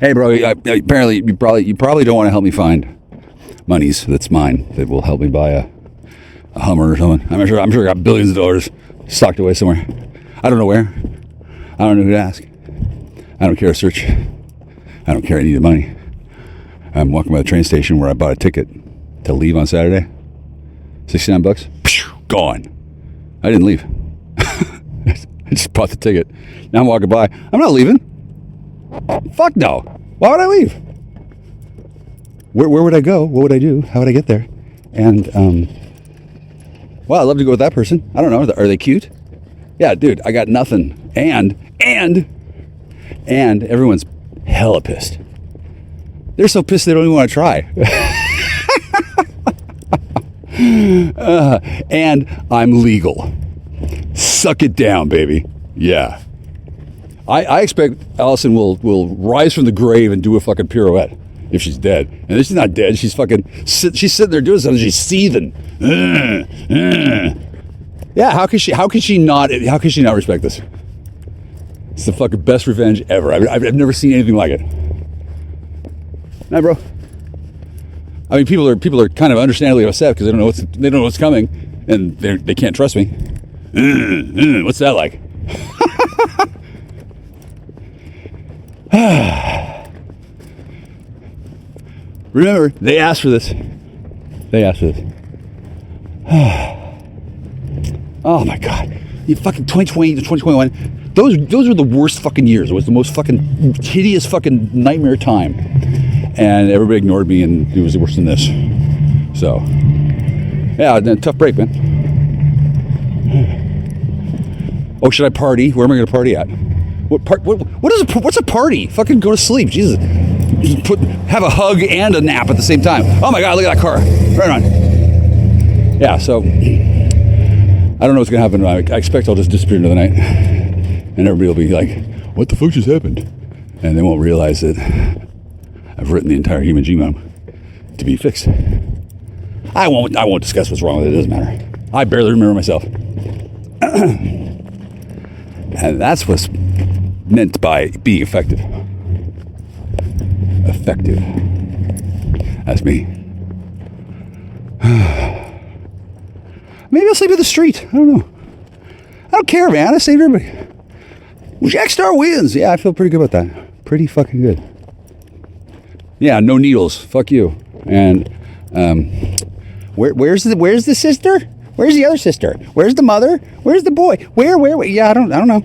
Hey, bro. Apparently, you probably don't want to help me find monies that's mine that will help me buy a Hummer or something. I'm sure I got billions of dollars stocked away somewhere. I don't know where. I don't know who to ask. I don't care to search. I don't care. I need the money. I'm walking by the train station where I bought a ticket to leave on Saturday. $69. Gone. I didn't leave. I just bought the ticket. Now I'm walking by. I'm not leaving. Fuck no. Why would I leave? Where would I go? What would I do? How would I get there? And, well, I'd love to go with that person. I don't know. Are they cute? Yeah, dude, I got nothing. And everyone's hella pissed. They're so pissed they don't even want to try. And I'm legal. Suck it down, baby. Yeah. I expect Allison will rise from the grave and do a fucking pirouette if she's dead. And she's not dead. She's sitting there doing something. She's seething. Yeah. How can she not respect this? It's the fucking best revenge ever. I've never seen anything like it. Nah, bro. I mean, people are kind of understandably upset because they don't know what's coming, and they can't trust me. What's that like? Remember, they asked for this. Oh my God. You fucking 2020 to 2021. Those were the worst fucking years. It was the most fucking hideous fucking nightmare time. And everybody ignored me, and it was worse than this. So, yeah, tough break, man. Oh, should I party? Where am I going to party at? What's a party? Fucking go to sleep, Jesus. Have a hug and a nap at the same time. Oh my God, look at that car. Right on. Yeah, so I don't know what's going to happen. I expect I'll just disappear into the night. And everybody will be like, what the fuck just happened? And they won't realize that I've written the entire human genome to be fixed. I won't discuss what's wrong with it. It doesn't matter. I barely remember myself. And that's what's meant by being effective. Effective. That's me. Maybe I'll sleep in the street. I don't know. I don't care, man. I saved everybody. Jack Star wins. Yeah, I feel pretty good about that. Pretty fucking good. Yeah, no needles. Fuck you. And where's the sister? Where's the other sister? Where's the mother? Where's the boy? Where? Yeah, I don't know.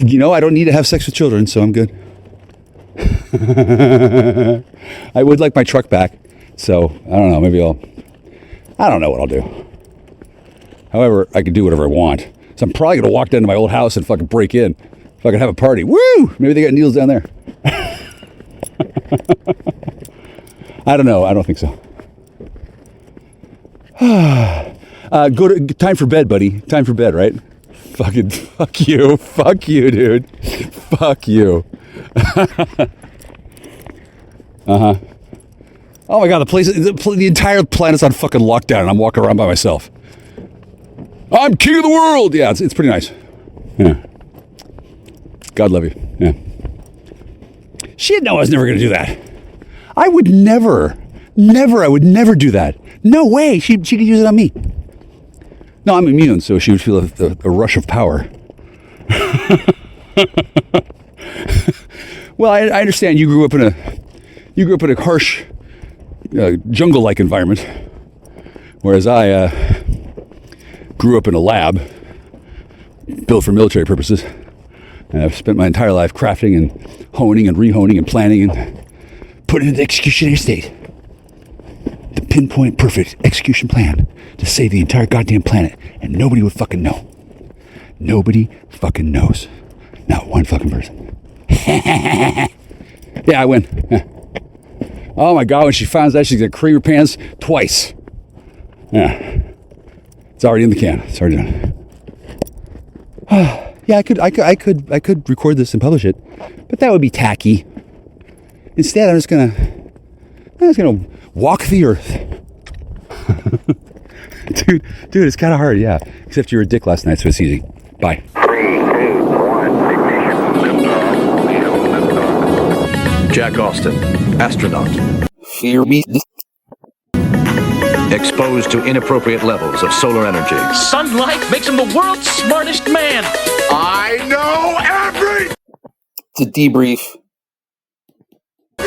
You know, I don't need to have sex with children, so I'm good. I would like my truck back, so I don't know. Maybe I don't know what I'll do. However, I can do whatever I want. So I'm probably gonna walk down to my old house and fucking break in. Fucking have a party. Woo! Maybe they got needles down there. I don't know. I don't think so. Time for bed, buddy. Time for bed, right? Fucking fuck you. Fuck you, dude. Fuck you. Uh-huh. Oh my God, the entire planet's on fucking lockdown and I'm walking around by myself. I'm king of the world. Yeah, it's pretty nice. Yeah. God love you. Yeah. Shit, no, I was never going to do that. I would never do that. No way. She could use it on me. No, I'm immune, so she would feel a rush of power. Well, I understand you grew up in a harsh jungle-like environment, whereas I grew up in a lab built for military purposes, and I've spent my entire life crafting and honing and rehoning and planning and putting it into executionary state. The pinpoint perfect execution plan to save the entire goddamn planet, and nobody would fucking know. Nobody fucking knows. Not one fucking person. Yeah, I win. Yeah. Oh my God, when she finds out, she's gonna cream her pants twice. Yeah. It's already in the can. It's already done. Yeah, I could record this and publish it, but that would be tacky. Instead, I'm just gonna walk the earth. Dude, it's kind of hard, yeah. Except you were a dick last night, so it's easy. Bye. 3, 2, 1. Jack Austin, astronaut. Hear me. Exposed to inappropriate levels of solar energy. Sunlight makes him the world's smartest man. I know every... To debrief. I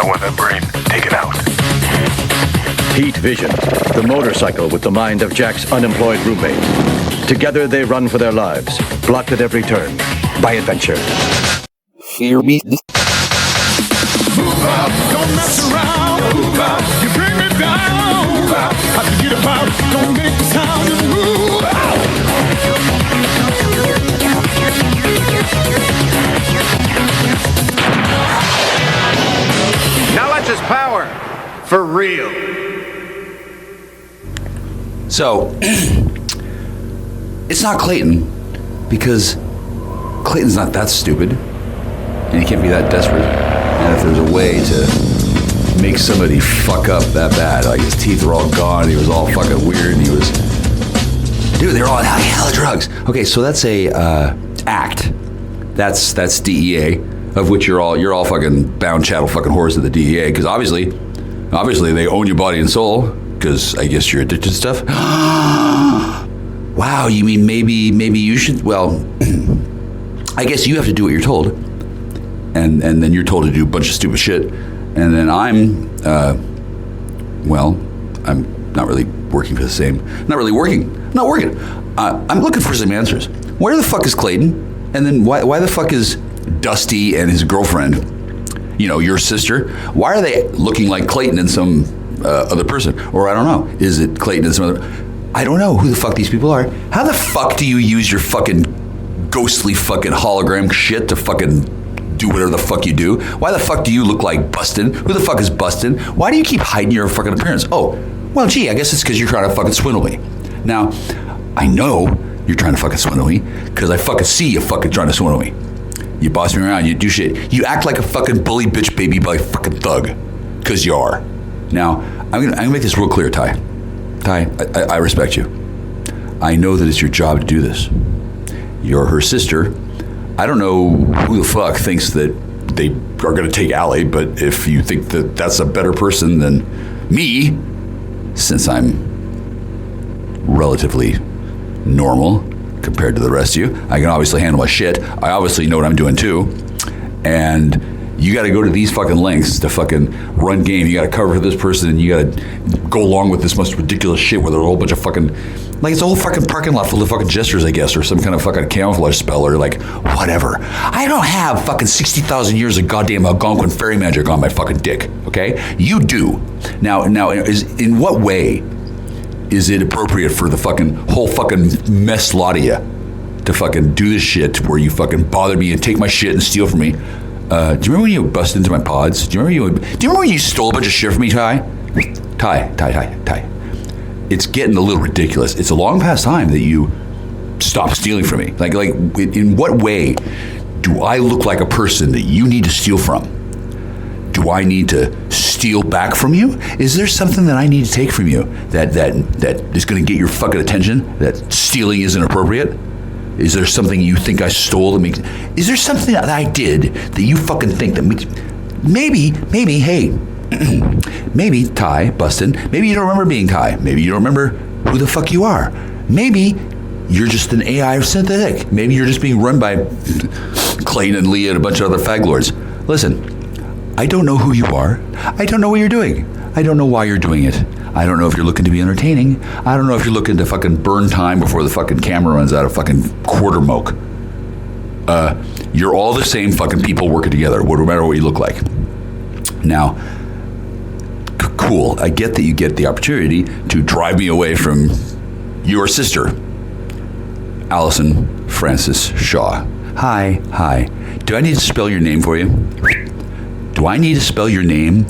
want that brain taken out. Heat Vision, the motorcycle with the mind of Jack's unemployed roommate. Together they run for their lives, blocked at every turn by adventure. Hear me. Move out, don't mess around. Move out, you bring me down. Move out, I forget about, don't make the sound. Just move out. Now let's just power. For real. So, it's not Clayton, because Clayton's not that stupid, and he can't be that desperate. And if there's a way to make somebody fuck up that bad, like his teeth were all gone, he was all fucking weird, and he was... Dude, they're all on hella drugs. Okay, so that's a act. That's DEA, of which you're all fucking bound chattel fucking whores to the DEA, because obviously they own your body and soul, because I guess you're addicted to stuff. Wow, you mean maybe you should, well, I guess you have to do what you're told, and then you're told to do a bunch of stupid shit, and then I'm not really working for the same, not working. I'm looking for some answers. Where the fuck is Clayton? And then why the fuck is Dusty and his girlfriend, you know, your sister, why are they looking like Clayton and some other person? Or I don't know, is it Clayton and some other, I don't know who the fuck these people are. How the fuck do you use your fucking ghostly fucking hologram shit to fucking do whatever the fuck you do? Why the fuck do you look like Bustin? Who the fuck is Bustin? Why do you keep hiding your fucking appearance? Oh, well, gee, I guess it's because you're trying to fucking swindle me. Now, I know you're trying to fucking swindle me because I fucking see you fucking trying to swindle me. You boss me around, you do shit. You act like a fucking bully bitch baby by fucking thug, because you are. Now, I'm gonna make this real clear, Ty. Ty, I respect you. I know that it's your job to do this. You're her sister. I don't know who the fuck thinks that they are gonna take Allie, but if you think that that's a better person than me, since I'm relatively normal compared to the rest of you, I can obviously handle my shit. I obviously know what I'm doing too. And you got to go to these fucking lengths to fucking run game. You got to cover for this person, and you got to go along with this most ridiculous shit where there's a whole bunch of fucking, like it's a whole fucking parking lot full of fucking jesters, I guess, or some kind of fucking camouflage spell, or like whatever. I don't have fucking 60,000 years of goddamn Algonquin fairy magic on my fucking dick, okay? You do. Now, in what way is it appropriate for the fucking whole fucking mess lot of you to fucking do this shit where you fucking bother me and take my shit and steal from me? Do you remember when you busted into my pods? Do you remember when you stole a bunch of shit from me, Ty? Ty. It's getting a little ridiculous. It's a long past time that you stop stealing from me. Like, in what way do I look like a person that you need to steal from? Do I need to steal back from you? Is there something that I need to take from you that is going to get your fucking attention? That stealing isn't appropriate? Is there something you think I stole that makes? Is there something that I did that you fucking think that makes? Maybe, hey, maybe Ty, Bustin. Maybe you don't remember being Ty. Maybe you don't remember who the fuck you are. Maybe you're just an AI synthetic. Maybe you're just being run by Clayton and Leah and a bunch of other fag lords. Listen, I don't know who you are. I don't know what you're doing. I don't know why you're doing it. I don't know if you're looking to be entertaining. I don't know if you're looking to fucking burn time before the fucking camera runs out of fucking quarter moke. You're all the same fucking people working together, no matter what you look like. Now, cool. I get that you get the opportunity to drive me away from your sister, Allison Frances Shaw. Hi. Do I need to spell your name for you? Do I need to spell your name?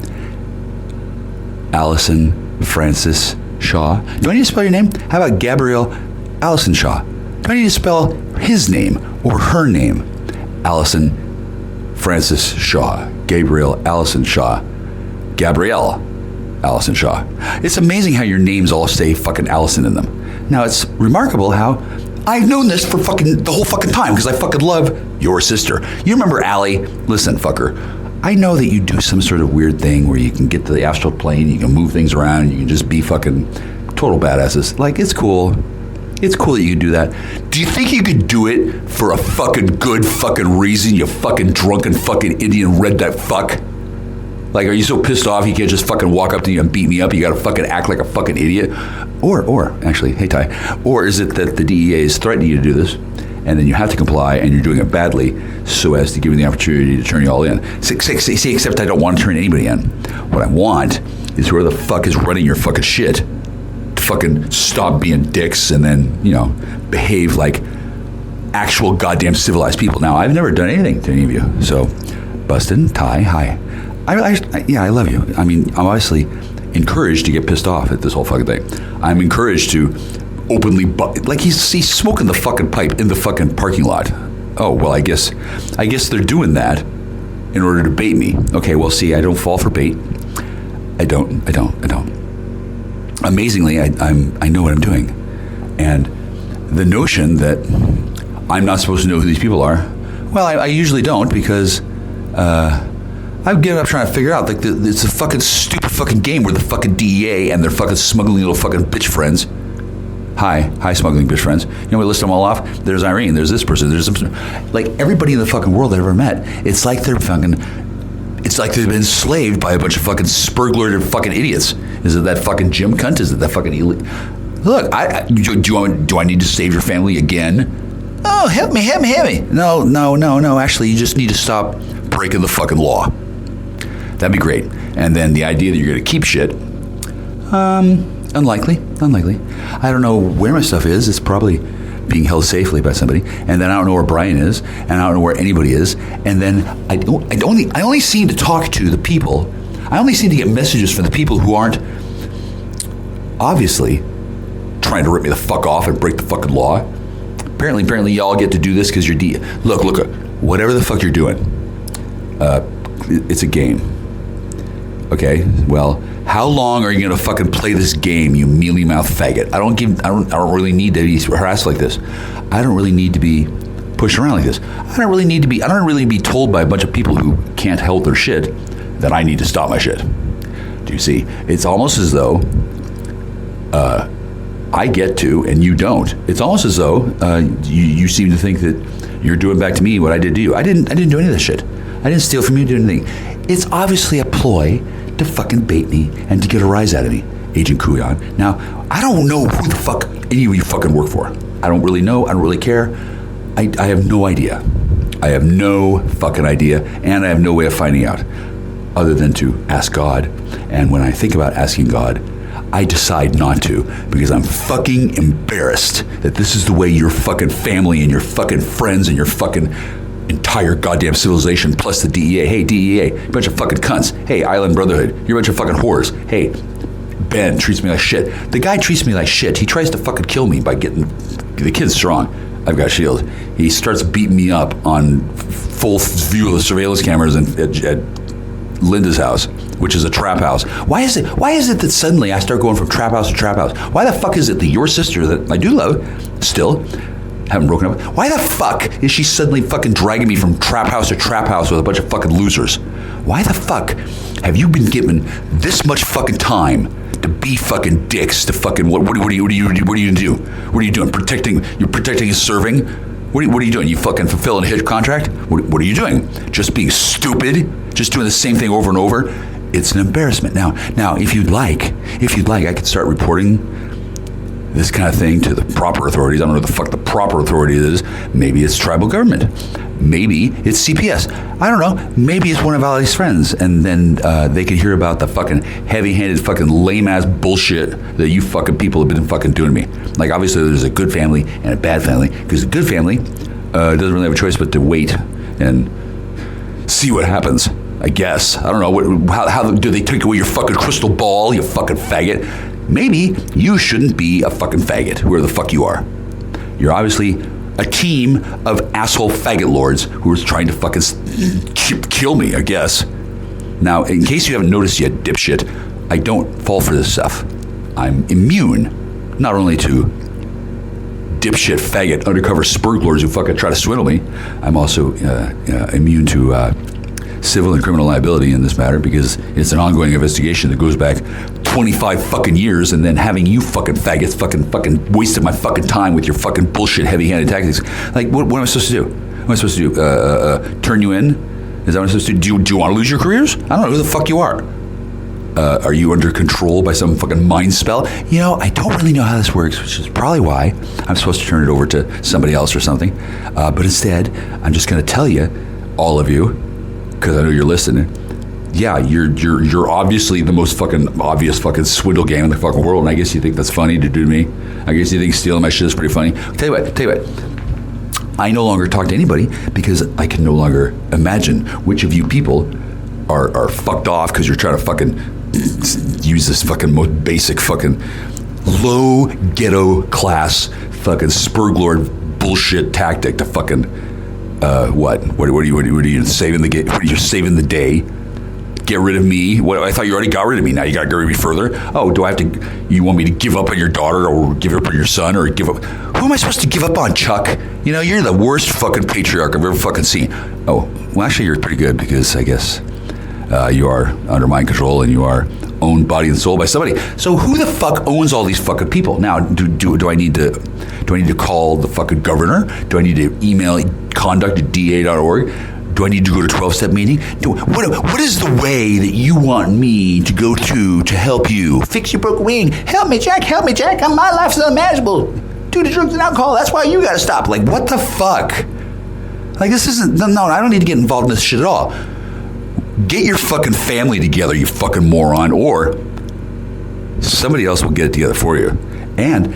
Allison Frances Shaw. Do I need to spell your name? How about Gabrielle Allison Shaw? Do I need to spell his name or her name? Allison Frances Shaw. Gabrielle Allison Shaw. Gabrielle Allison Shaw. It's amazing how your names all say fucking Allison in them. Now, it's remarkable how I've known this for fucking the whole fucking time because I fucking love your sister. You remember Allie? Listen, fucker. I know that you do some sort of weird thing where you can get to the astral plane, you can move things around, you can just be fucking total badasses. Like, it's cool. It's cool that you can do that. Do you think you could do it for a fucking good fucking reason, you fucking drunken fucking Indian redneck fuck? Like, are you so pissed off you can't just fucking walk up to me and beat me up? You gotta fucking act like a fucking idiot? Or actually, hey Ty, or is it that the DEA is threatening you to do this, and then you have to comply, and you're doing it badly so as to give you the opportunity to turn you all in? See, except I don't want to turn anybody in. What I want is whoever the fuck is running your fucking shit to fucking stop being dicks and then, behave like actual goddamn civilized people. Now, I've never done anything to any of you, so Bustin', Ty, hi. I love you. I mean, I'm obviously encouraged to get pissed off at this whole fucking thing. I'm encouraged to openly, like he's smoking the fucking pipe in the fucking parking lot. Oh, well, I guess they're doing that in order to bait me. Okay, well, see, I don't fall for bait. I don't. Amazingly, I know what I'm doing. And the notion that I'm not supposed to know who these people are, well, I usually don't because, I've given up trying to figure out, like, it's a fucking stupid fucking game where the fucking DEA and their fucking smuggling little fucking bitch friends. Hi, smuggling bitch friends. We list them all off. There's Irene, there's this person, there's this person. Like, everybody in the fucking world I've ever met, it's like they've been enslaved by a bunch of fucking spurglared fucking idiots. Is it that fucking Jim cunt? Is it that fucking elite? Look, do I need to save your family again? Oh, help me. No. Actually, you just need to stop breaking the fucking law. That'd be great. And then the idea that you're going to keep shit, unlikely. I don't know where my stuff is. It's probably being held safely by somebody. And then I don't know where Brian is, and I don't know where anybody is. And then I only seem to talk to the people. I only seem to get messages from the people who aren't obviously trying to rip me the fuck off and break the fucking law. Apparently y'all get to do this because you're Look, whatever the fuck you're doing, it's a game. Okay, well, how long are you gonna fucking play this game, you mealy mouth faggot? I don't really need to be harassed like this. I don't really need to be pushed around like this. I don't really be told by a bunch of people who can't help their shit that I need to stop my shit. Do you see? It's almost as though I get to and you don't. It's almost as though you seem to think that you're doing back to me what I did to you. I didn't do any of this shit. I didn't steal from you, do anything. It's obviously a ploy to fucking bait me and to get a rise out of me, Agent Kuyan. Now, I don't know who the fuck any of you fucking work for. I don't really know. I don't really care. I have no idea. I have no fucking idea, and I have no way of finding out other than to ask God. And when I think about asking God, I decide not to because I'm fucking embarrassed that this is the way your fucking family and your fucking friends and your fucking entire goddamn civilization plus the DEA. Hey, DEA, you bunch of fucking cunts. Hey, Island Brotherhood, you're a bunch of fucking whores. Hey, Ben treats me like shit. The guy treats me like shit. He tries to fucking kill me by getting... The kid's strong. I've got a shield. He starts beating me up on full view of the surveillance cameras at Linda's house, which is a trap house. Why is it that suddenly I start going from trap house to trap house? Why the fuck is it that your sister, that I do love, still haven't broken up, why the fuck is she suddenly fucking dragging me from trap house to trap house with a bunch of fucking losers? Why the fuck have you been given this much fucking time to be fucking dicks to fucking what are you gonna do? What are you doing? You're protecting and serving? What are you doing? You fucking fulfilling a hit contract? What are you doing? Just being stupid? Just doing the same thing over and over? It's an embarrassment. Now, if you'd like, I could start reporting this kind of thing to the proper authorities. I don't know what the fuck the proper authority is. Maybe it's tribal government. Maybe it's CPS. I don't know. Maybe it's one of Ali's friends. And then they can hear about the fucking heavy-handed fucking lame-ass bullshit that you fucking people have been fucking doing to me. Like, obviously, there's a good family and a bad family. Because a good family doesn't really have a choice but to wait and see what happens, I guess. I don't know. How do they take away your fucking crystal ball, you fucking faggot? Maybe you shouldn't be a fucking faggot, whoever the fuck you are. You're obviously a team of asshole faggot lords who are trying to fucking kill me, I guess. Now, in case you haven't noticed yet, dipshit, I don't fall for this stuff. I'm immune, not only to dipshit, faggot, undercover spurglords who fucking try to swindle me. I'm also immune to civil and criminal liability in this matter because it's an ongoing investigation that goes back 25 fucking years, and then having you fucking faggots fucking wasted my fucking time with your fucking bullshit heavy-handed tactics. Like, what am I supposed to do? What am I supposed to do? Turn you in? Is that what I'm supposed to do? Do you want to lose your careers? I don't know who the fuck you are. Are you under control by some fucking mind spell? You know, I don't really know how this works, which is probably why I'm supposed to turn it over to somebody else or something. But instead, I'm just going to tell you, all of you, because I know you're listening. Yeah, you're obviously the most fucking obvious fucking swindle game in the fucking world, and I guess you think that's funny to do to me. I guess you think stealing my shit is pretty funny. Tell you what. I no longer talk to anybody because I can no longer imagine which of you people are fucked off because you're trying to fucking use this fucking most basic fucking low ghetto class fucking spurglord bullshit tactic to fucking what are you saving the what are you saving the day? Get rid of me? What, I thought you already got rid of me. Now you got to get rid of me further. Oh, do I have to? You want me to give up on your daughter, or give up on your son, or give up? Who am I supposed to give up on, Chuck? You know, you're the worst fucking patriarch I've ever fucking seen. Oh, well, actually, you're pretty good because I guess you are under mind control and you are owned body and soul by somebody. So who the fuck owns all these fucking people? Now, do I need to call the fucking governor? Do I need to email conduct@da.org? Do I need to go to 12-step meeting? What is the way that you want me to go to help you? Fix your broken wing. Help me, Jack. My life's unmanageable. Do the drugs and alcohol. That's why you gotta stop. Like, what the fuck? Like, this isn't, no, I don't need to get involved in this shit at all. Get your fucking family together, you fucking moron, or somebody else will get it together for you. And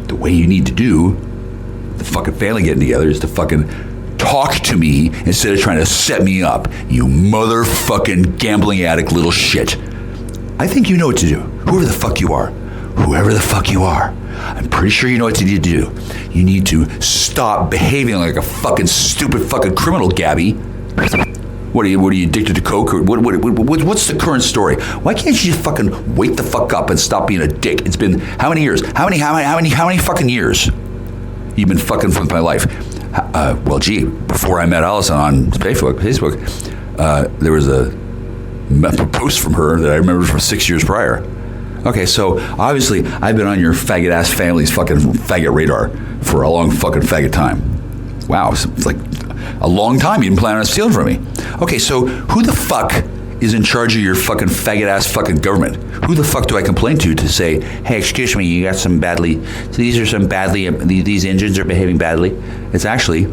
the way you need to do the fucking family getting together is to fucking talk to me instead of trying to set me up, you motherfucking gambling addict little shit. I think you know what to do. Whoever the fuck you are. I'm pretty sure you know what you need to do. You need to stop behaving like a fucking stupid fucking criminal, Gabby. What are you addicted to coke? Or what's the current story? Why can't you just fucking wake the fuck up and stop being a dick? It's been how many years? How many fucking years you've been fucking with my life? Well, gee, before I met Allison on Facebook, there was a post from her that I remember from 6 years prior. Okay, so obviously I've been on your faggot ass family's fucking faggot radar for a long fucking faggot time. Wow, it's like a long time you've been planning on stealing from me. Okay, so who the fuck is in charge of your fucking faggot ass fucking government? Who the fuck do I complain to say, hey, excuse me, you got some badly, these engines are behaving badly? It's actually,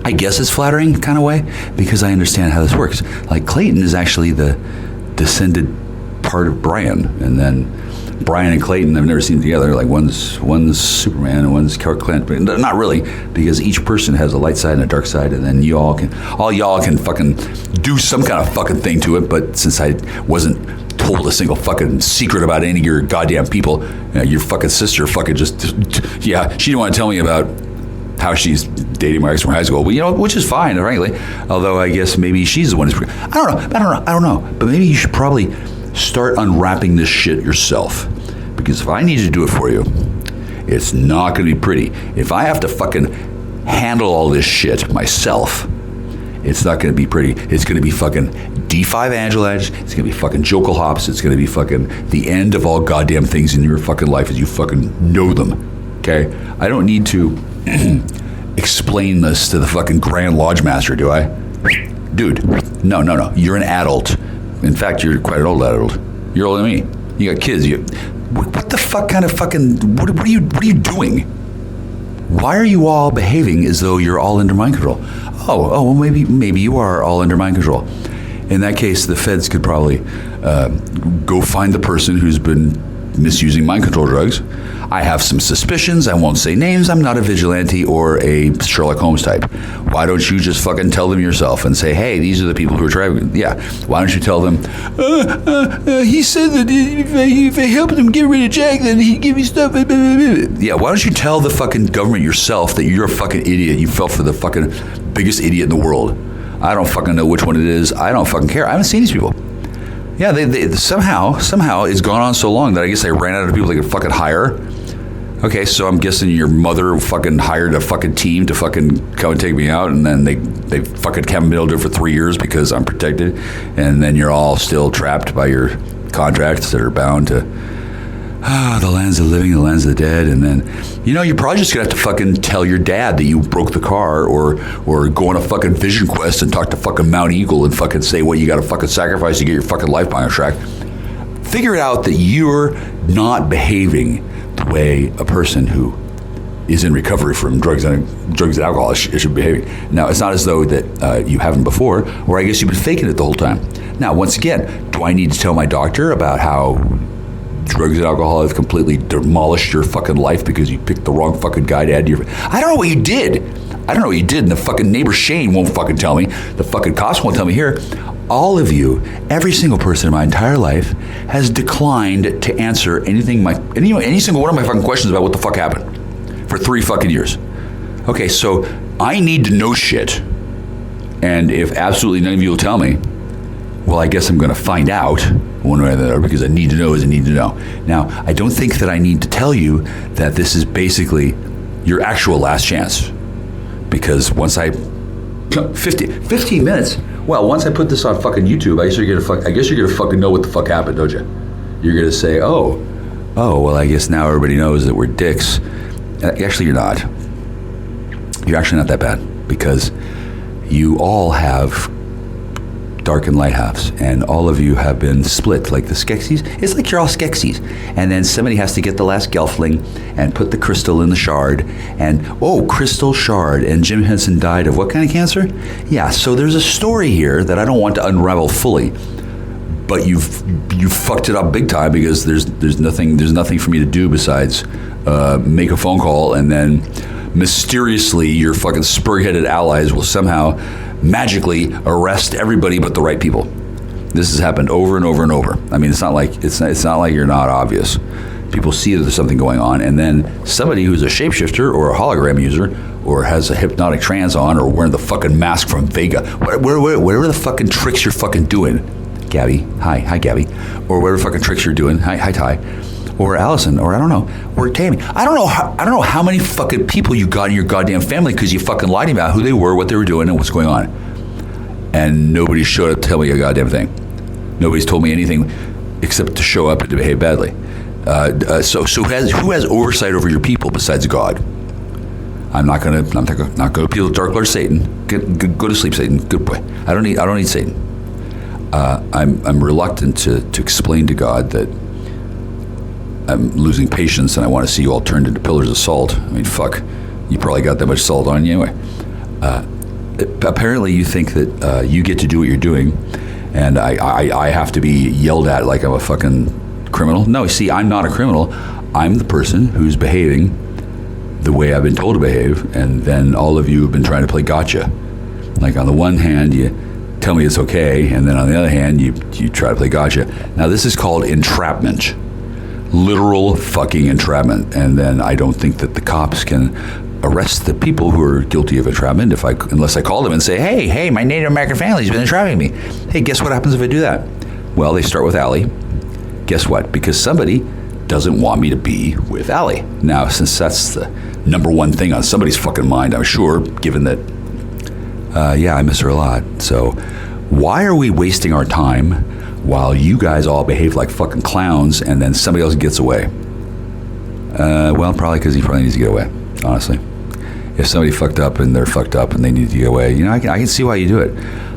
I guess it's flattering kind of way, because I understand how this works. Like, Clayton is actually the descended part of Brian, and then Brian and Clayton, I've never seen them together. Like, one's Superman and one's Clark Kent. Not really, because each person has a light side and a dark side, and then all y'all can fucking do some kind of fucking thing to it. But since I wasn't told a single fucking secret about any of your goddamn people, your fucking sister fucking she didn't want to tell me about how she's dating my ex from high school. Well, which is fine, frankly. Although I guess maybe she's the one who's. I don't know. But maybe you should probably start unwrapping this shit yourself. Because if I need to do it for you, it's not going to be pretty. If I have to fucking handle all this shit myself, it's not going to be pretty. It's going to be fucking D5 Angel Edge. It's going to be fucking Jokel Hops. It's going to be fucking the end of all goddamn things in your fucking life as you fucking know them. Okay? I don't need to explain this to the fucking Grand Lodge Master, do I? Dude, no. You're an adult. In fact, you're quite an old adult. You're older than me. You got kids. What the fuck kind of fucking, what are you doing? Why are you all behaving as though you're all under mind control? Well, maybe you are all under mind control. In that case, the feds could probably go find the person who's been misusing mind control drugs. I have some suspicions. I won't say names. I'm not a vigilante or a Sherlock Holmes type. Why don't you just fucking tell them yourself and say, hey, these are the people who are driving? Yeah. Why don't you tell them, he said that if I helped him get rid of Jack, then he'd give me stuff. Yeah, why don't you tell the fucking government yourself that you're a fucking idiot? You fell for the fucking biggest idiot in the world. I don't fucking know which one it is. I don't fucking care. I haven't seen these people. Yeah, they somehow it's gone on so long that I guess I ran out of people they could fucking hire. Okay, so I'm guessing your mother fucking hired a fucking team to fucking come and take me out, and then they fucking haven't been able to do it for 3 years because I'm protected, and then you're all still trapped by your contracts that are bound to the lands of the living, the lands of the dead, and then, you're probably just gonna have to fucking tell your dad that you broke the car, or go on a fucking vision quest and talk to fucking Mount Eagle and fucking say what you gotta fucking sacrifice to get your fucking life back on track. Figure it out that you're not behaving the way a person who is in recovery from drugs and alcohol should be behaving. Now, it's not as though that you haven't before, or I guess you've been faking it the whole time. Now, once again, do I need to tell my doctor about how drugs and alcohol have completely demolished your fucking life because you picked the wrong fucking guy to add to your... I don't know what you did. And the fucking neighbor Shane won't fucking tell me. The fucking cops won't tell me here. All of you, every single person in my entire life has declined to answer any single one of my fucking questions about what the fuck happened for 3 fucking years. Okay, so I need to know shit. And if absolutely none of you will tell me, well, I guess I'm going to find out one way or the other, because a need to know is a need to know. Now, I don't think that I need to tell you that this is basically your actual last chance. Because once 15 minutes, well, once I put this on fucking YouTube, I guess you're gonna fucking know what the fuck happened, don't you? You're gonna say, oh, well, I guess now everybody knows that we're dicks. Actually, you're not. You're actually not that bad, because you all have dark and light halves, and all of you have been split like the Skeksis. It's like you're all Skeksis, and then somebody has to get the last Gelfling and put the crystal in the shard, and crystal shard, and Jim Henson died of what kind of cancer? Yeah, so there's a story here that I don't want to unravel fully, but you've fucked it up big time, because there's nothing for me to do besides make a phone call, and then mysteriously your fucking spur-headed allies will somehow magically arrest everybody but the right people. This has happened over and over and over. I mean, it's not like you're not obvious. People see that there's something going on, and then somebody who's a shapeshifter or a hologram user or has a hypnotic trance on, or wearing the fucking mask from Vega, whatever the fucking tricks you're fucking doing, Gabby, hi Gabby, or whatever fucking tricks you're doing, hi Ty, or Allison, or I don't know, or Tammy. I don't know how many fucking people you got in your goddamn family because you fucking lied about who they were, what they were doing, and what's going on. And nobody showed up to tell me a goddamn thing. Nobody's told me anything except to show up and to behave badly. So who has oversight over your people besides God? I'm not gonna appeal to Dark Lord Satan. Go to sleep, Satan. Good boy. I don't need Satan. I'm reluctant to explain to God that I'm losing patience, and I want to see you all turned into pillars of salt. I mean, fuck, you probably got that much salt on you anyway. Apparently you think that you get to do what you're doing, and I have to be yelled at like I'm a fucking criminal. No, see, I'm not a criminal. I'm the person who's behaving the way I've been told to behave, and then all of you have been trying to play gotcha. Like, on the one hand, you tell me it's okay, and then on the other hand, you try to play gotcha. Now, this is called entrapment. Literal fucking entrapment. And then I don't think that the cops can arrest the people who are guilty of entrapment unless I call them and say, hey, my Native American family's been entrapping me. Hey, guess what happens if I do that? Well, they start with Allie. Guess what? Because somebody doesn't want me to be with Allie. Now, since that's the number one thing on somebody's fucking mind, I'm sure, given that, I miss her a lot. So why are we wasting our time while you guys all behave like fucking clowns and then somebody else gets away? Well, probably because he probably needs to get away, honestly. If somebody fucked up and they're fucked up and they need to get away, I can see why you do it.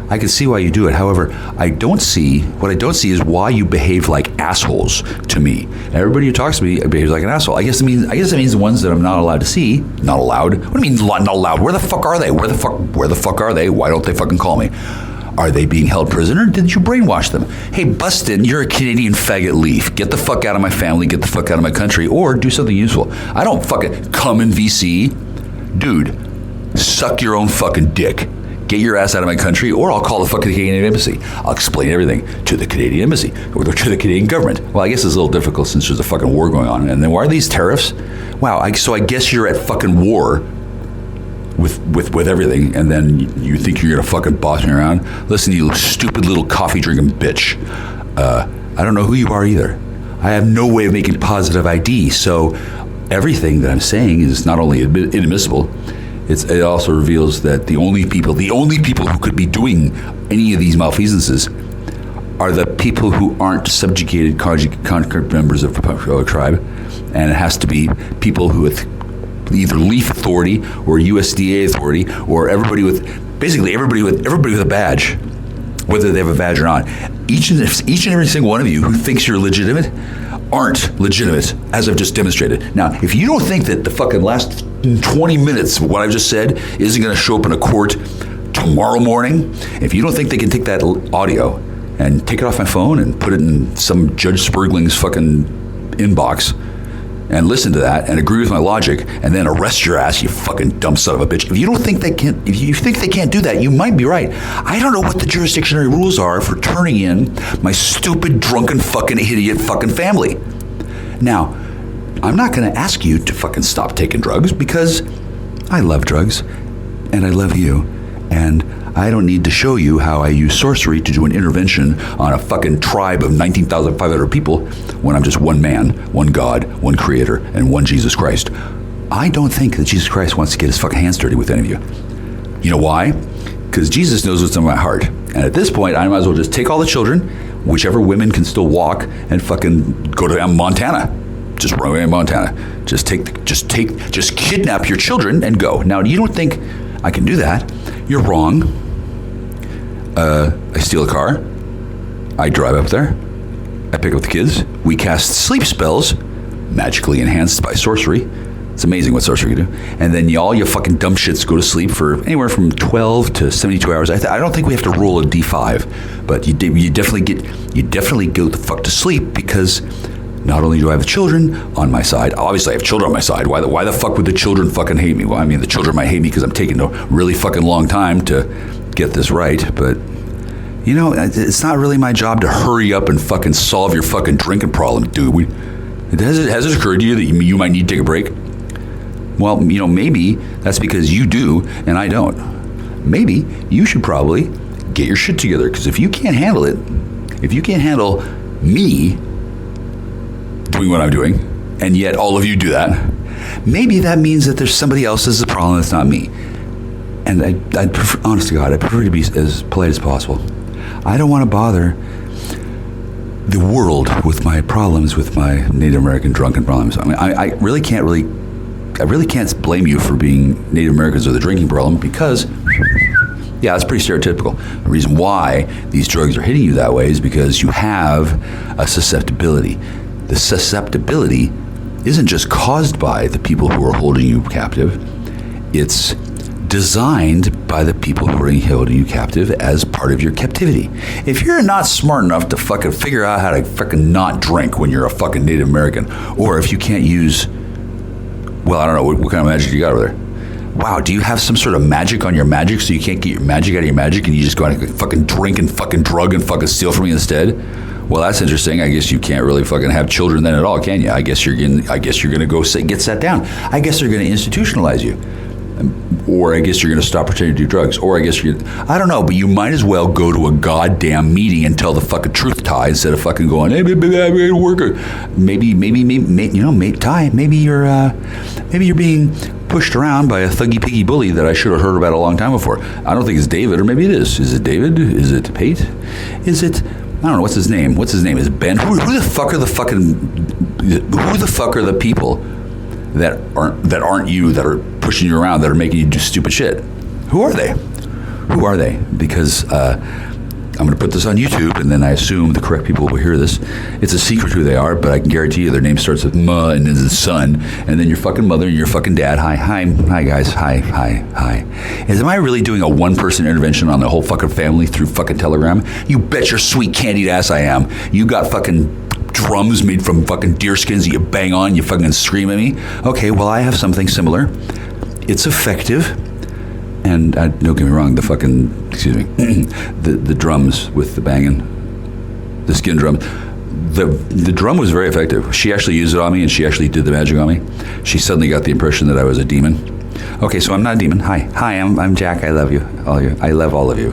I can see why you do it. However, what I don't see is why you behave like assholes to me. Everybody who talks to me behaves like an asshole. I guess it means the ones that I'm not allowed to see. Not allowed? What do you mean not allowed? Where the fuck are they? Where the fuck are they? Why don't they fucking call me? Are they being held prisoner? Did you brainwash them? Hey, Bustin, you're a Canadian faggot leaf. Get the fuck out of my family, get the fuck out of my country, or do something useful. I don't fucking come in VC. Dude, suck your own fucking dick. Get your ass out of my country, or I'll call the fucking Canadian Embassy. I'll explain everything to the Canadian Embassy, or to the Canadian government. Well, I guess it's a little difficult since there's a fucking war going on. And then why are these tariffs? Wow, so I guess you're at fucking war with everything, and then you think you're gonna fucking boss me around? Listen, you stupid little coffee drinking bitch. I don't know who you are either. I have no way of making positive ID, so everything that I'm saying is not only inadmissible, it also reveals that the only people who could be doing any of these malfeasances are the people who aren't subjugated conquered members of a tribe, and it has to be people who with either leaf authority or USDA authority, or everybody with a badge, whether they have a badge or not. Each and every single one of you who thinks you're legitimate aren't legitimate, as I've just demonstrated. Now, if you don't think that the fucking last 20 minutes of what I've just said isn't going to show up in a court tomorrow morning, if you don't think they can take that audio and take it off my phone and put it in some Judge Spergling's fucking inbox and listen to that and agree with my logic and then arrest your ass, you fucking dumb son of a bitch. If you think they can't do that, you might be right. I don't know what the jurisdictionary rules are for turning in my stupid, drunken, fucking idiot fucking family. Now, I'm not going to ask you to fucking stop taking drugs because I love drugs and I love you, and I don't need to show you how I use sorcery to do an intervention on a fucking tribe of 19,500 people when I'm just one man, one God, one creator, and one Jesus Christ. I don't think that Jesus Christ wants to get his fucking hands dirty with any of you. You know why? Because Jesus knows what's in my heart. And at this point, I might as well just take all the children, whichever women can still walk, and fucking go to Montana. Just run away in Montana. Just kidnap your children and go. Now, you don't think I can do that? You're wrong. I steal a car, I drive up there, I pick up the kids, we cast sleep spells, magically enhanced by sorcery. It's amazing what sorcery can do. And then all you fucking dumb shits go to sleep for anywhere from 12 to 72 hours. I don't think we have to roll a D5, but you definitely go the fuck to sleep, because not only do I have the children on my side, obviously I have children on my side. Why the fuck would the children fucking hate me? Well, I mean, the children might hate me because I'm taking a really fucking long time to get this right, but you know, it's not really my job to hurry up and fucking solve your fucking drinking problem, dude. Has it occurred to you that you might need to take a break? Well, you know, maybe that's because you do and I don't. Maybe you should probably get your shit together, because if you can't handle it, if you can't handle me doing what I'm doing, and yet all of you do that, maybe that means that there's somebody else that's the problem that's not me. And I'd prefer, honest to God, I prefer to be as polite as possible. I don't want to bother the world with my problems, with my Native American drunken problems. I mean, I really can't blame you for being Native Americans or the drinking problem, because, yeah, that's pretty stereotypical. The reason why these drugs are hitting you that way is because you have a susceptibility. The susceptibility isn't just caused by the people who are holding you captive. It's designed by the people who are holding you captive as part of your captivity. If you're not smart enough to fucking figure out how to fucking not drink when you're a fucking Native American, or if you can't use, well, I don't know, what kind of magic you got over there? Wow, do you have some sort of magic on your magic so you can't get your magic out of your magic and you just go and fucking drink and fucking drug and fucking steal from me instead? Well, that's interesting. I guess you can't really fucking have children then at all, can you? I guess you're gonna go get sat down. I guess they're gonna institutionalize you. Or I guess you're going to stop pretending to do drugs. Or I guess I don't know, but you might as well go to a goddamn meeting and tell the fucking truth, Ty, instead of fucking going, hey, baby, I'm a worker. Maybe, you know, mate, Ty, maybe you're being pushed around by a thuggy piggy bully that I should have heard about a long time before. I don't think it's David, or maybe it is. Is it David? Is it Pate? Is it, I don't know, what's his name? Is it Ben? Who the fuck are the people that aren't you, that are pushing you around, that are making you do stupid shit? Who are they? Because I'm going to put this on YouTube, and then I assume the correct people will hear this. It's a secret who they are, but I can guarantee you their name starts with Ma and then the son, and then your fucking mother and your fucking dad. Hi guys, hi. Am I really doing a one-person intervention on the whole fucking family through fucking Telegram? You bet your sweet candied ass I am. You got fucking drums made from fucking deer skins that you bang on, you fucking scream at me. Okay, well, I have something similar. It's effective, and don't get me wrong, the drums with the banging, the skin drum, the drum was very effective. She actually used it on me, and she actually did the magic on me. She suddenly got the impression that I was a demon, Okay, so I'm not a demon. Hi, I'm Jack. I love you. I love all of you.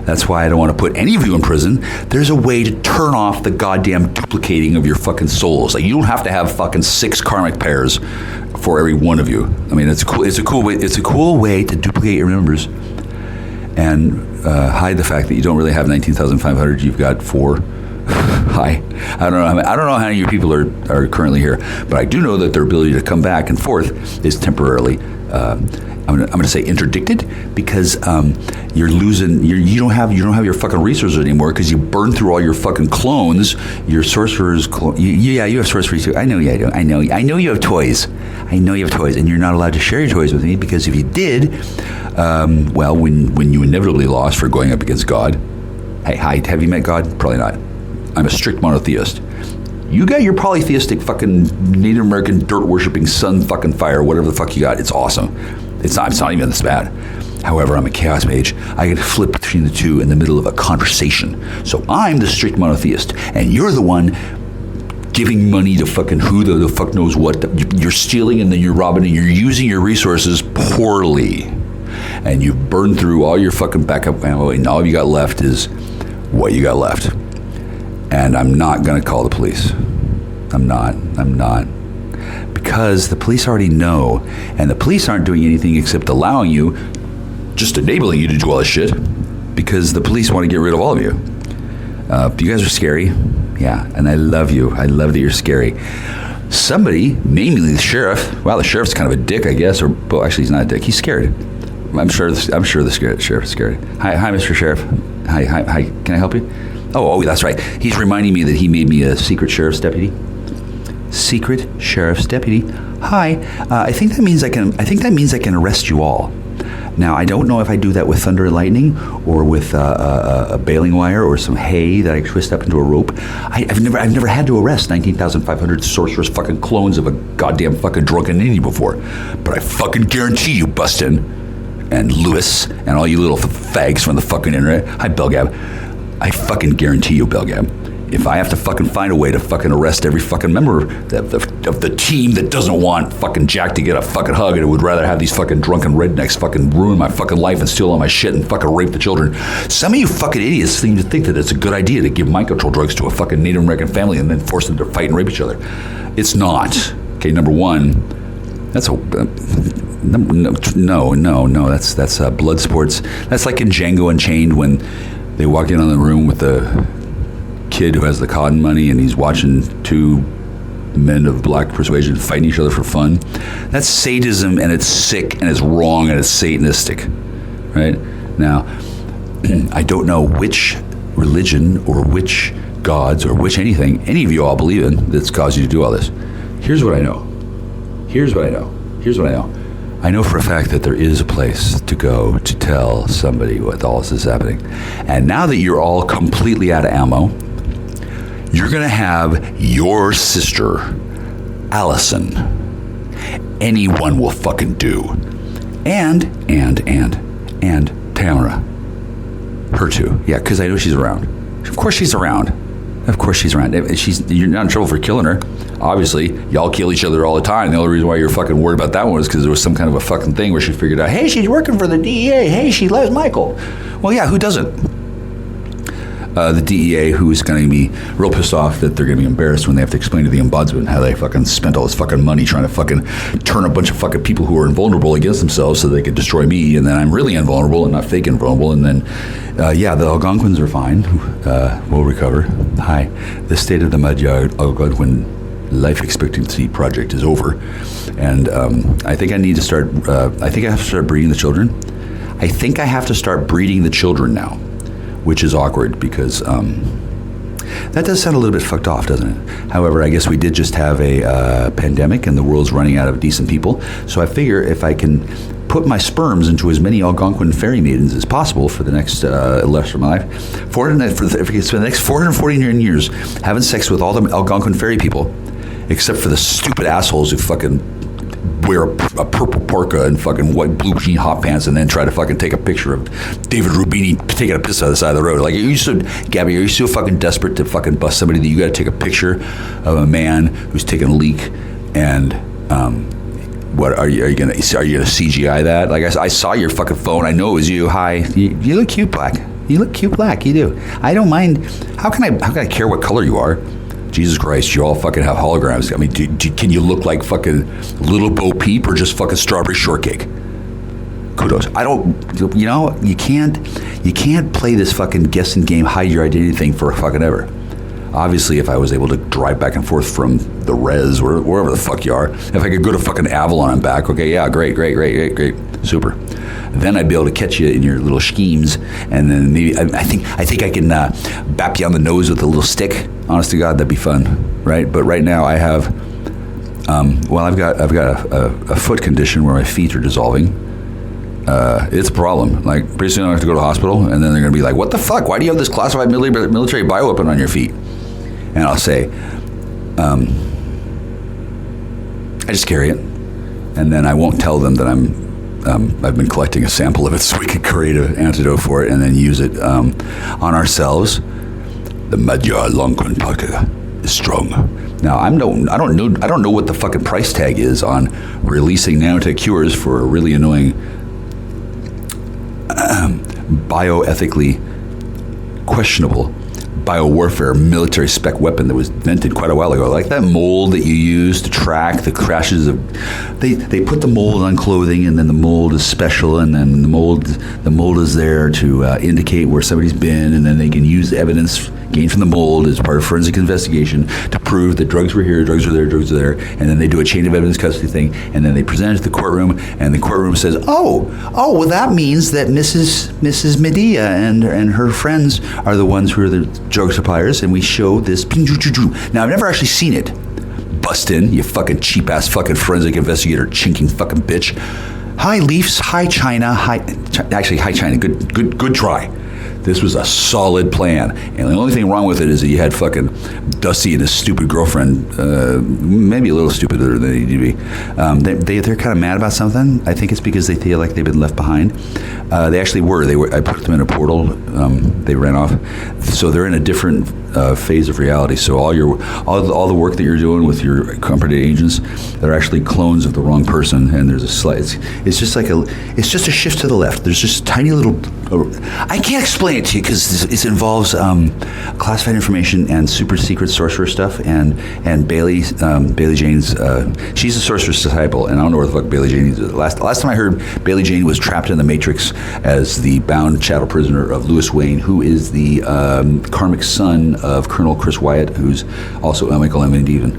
That's why I don't want to put any of you in prison. There's a way to turn off the goddamn duplicating of your fucking souls. Like, you don't have to have fucking 6 karmic pairs for every one of you. I mean, it's cool. It's a cool way. It's a cool way to duplicate your members and hide the fact that you don't really have 19,500. You've got 4. Hi. I don't know how many of you people are currently here, but I do know that their ability to come back and forth is temporarily, I'm going to say interdicted, because you're losing. You don't have your fucking resources anymore because you burned through all your fucking clones. Your sorcerers. Yeah, you have sorcery too. I know you do. I know you have toys. I know you have toys, and you're not allowed to share your toys with me, because if you did, well, when you inevitably lost for going up against God. Hey, hi, have you met God? Probably not. I'm a strict monotheist. You got your polytheistic fucking Native American dirt worshipping sun fucking fire, whatever the fuck you got. It's awesome. It's not even this bad. However, I'm a chaos mage. I can flip between the two in the middle of a conversation. So I'm the strict monotheist, and you're the one giving money to fucking who the fuck knows what. You're stealing, and then you're robbing, and you're using your resources poorly. And you've burned through all your fucking backup ammo, and all you got left is what you got left. And I'm not going to call the police. I'm not. Because the police already know, and the police aren't doing anything except allowing you, just enabling you to do all this shit, because the police want to get rid of all of you. You guys are scary. Yeah, and I love you. I love that you're scary. Somebody, namely the sheriff, wow, the sheriff's kind of a dick, I guess, well, actually he's not a dick. He's scared. I'm sure the sheriff is scared. Hi, Mr. Sheriff. Hi, can I help you? Oh, that's right. He's reminding me that he made me a secret sheriff's deputy. Secret sheriff's deputy. Hi. I think that means I can arrest you all. Now, I don't know if I do that with thunder and lightning, or with a baling wire, or some hay that I twist up into a rope. I've never had to arrest 19,500 sorcerous fucking clones of a goddamn fucking drunken ninja before. But I fucking guarantee you, Bustin, and Lewis, and all you little fags from the fucking internet. Hi, Belgab. I fucking guarantee you, Belgab, if I have to fucking find a way to fucking arrest every fucking member of the team that doesn't want fucking Jack to get a fucking hug and would rather have these fucking drunken rednecks fucking ruin my fucking life and steal all my shit and fucking rape the children. Some of you fucking idiots seem to think that it's a good idea to give mind control drugs to a fucking Native American family and then force them to fight and rape each other. It's not. Okay, number one, that's a... No, that's blood sports. That's like in Django Unchained when they walk in on the room with the kid who has the cotton money and he's watching 2 men of black persuasion fighting each other for fun. That's sadism, and it's sick, and it's wrong, and it's satanistic, right? Now, I don't know which religion or which gods or which anything any of you all believe in that's caused you to do all this. Here's what I know. I know for a fact that there is a place to go to tell somebody what all this is happening. And now that you're all completely out of ammo, you're going to have your sister, Allison. Anyone will fucking do. And Tamara. Her too. Yeah, because I know she's around. Of course she's around. You're not in trouble for killing her. Obviously, y'all kill each other all the time. The only reason why you're fucking worried about that one is because there was some kind of a fucking thing where she figured out, hey, she's working for the DEA. Hey, she loves Michael. Well, yeah, who doesn't? The DEA, who is going to be real pissed off that they're going to be embarrassed when they have to explain to the ombudsman how they fucking spent all this fucking money trying to fucking turn a bunch of fucking people who are invulnerable against themselves so they could destroy me, and then I'm really invulnerable and not fake invulnerable, and then, yeah, the Algonquins are fine. We'll recover. Hi. The State of the Mudjard Algonquin Life Expectancy Project is over, and I think I need to start, I think I have to start breeding the children. I think I have to start breeding the children now, which is awkward because that does sound a little bit fucked off, doesn't it? However, I guess we did just have a pandemic and the world's running out of decent people. So I figure if I can put my sperms into as many Algonquin fairy maidens as possible for the next rest of my life, for the next 449 years, having sex with all the Algonquin fairy people, except for the stupid assholes who fucking wear a purple parka and fucking white blue jean hot pants and then try to fucking take a picture of David Rubini taking a piss on the side of the road. Like, Gabby, are you so fucking desperate to fucking bust somebody that you got to take a picture of a man who's taking a leak and What are you gonna CGI that? Like I saw your fucking phone. I know it was you. Hi, you look cute black. You look cute black. You do. I don't mind. How can I care what color you are? Jesus Christ, you all fucking have holograms. I mean, can you look like fucking little Bo Peep or just fucking strawberry shortcake? Kudos. I don't. You know, you can't play this fucking guessing game, hide your identity thing for fucking ever. Obviously, if I was able to drive back and forth from the res, wherever the fuck you are, if I could go to fucking Avalon and back, okay, yeah, great, super. Then I'd be able to catch you in your little schemes, and then maybe I think I can bap you on the nose with a little stick. Honest to God, that'd be fun, right? But right now I have, I've got a foot condition where my feet are dissolving. It's a problem. Like, pretty soon I have to go to the hospital, and then they're going to be like, what the fuck? Why do you have this classified military bioweapon on your feet? And I'll say, I just carry it. And then I won't tell them that I've been collecting a sample of it so we can create an antidote for it and then use it on ourselves. The Magyar Longkon is strong. Now, I don't know what the fucking price tag is on releasing nanotech cures for a really annoying bioethically questionable biowarfare military spec weapon that was invented quite a while ago. Like that mold that you use to track the crashes of, they put the mold on clothing, and then the mold is special, and then the mold is there to indicate where somebody's been, and then they can use the evidence gained from the mold as part of forensic investigation to prove that drugs were here, drugs are there, and then they do a chain of evidence custody thing, and then they present it to the courtroom, and the courtroom says, oh, well, that means that Mrs. Medea and her friends are the ones who are the drug suppliers, and we show this. Now, I've never actually seen it. Bust in, you fucking cheap-ass fucking forensic investigator, chinking fucking bitch. Hi, Leafs. Hi, China. Hi, China. Good try. This was a solid plan, and the only thing wrong with it is that you had fucking Dusty and his stupid girlfriend, maybe a little stupider than they need to be. They're kind of mad about something. I think it's because they feel like they've been left behind. They actually were. I put them in a portal. They ran off, so they're in a different phase of reality. So all the work that you're doing with your comforted agents, they're actually clones of the wrong person. And there's a slight. It's just a shift to the left. There's just tiny little. I can't explain it to you because it involves classified information and super secret sorcerer stuff. And Bailey Jane's she's a sorcerer's disciple, and I don't know where the fuck Bailey Jane is. Last time I heard, Bailey Jane was trapped in the Matrix as the bound chattel prisoner of Louis Wayne, who is the karmic son of Colonel Chris Wyatt, who's also Michael M. and Steven.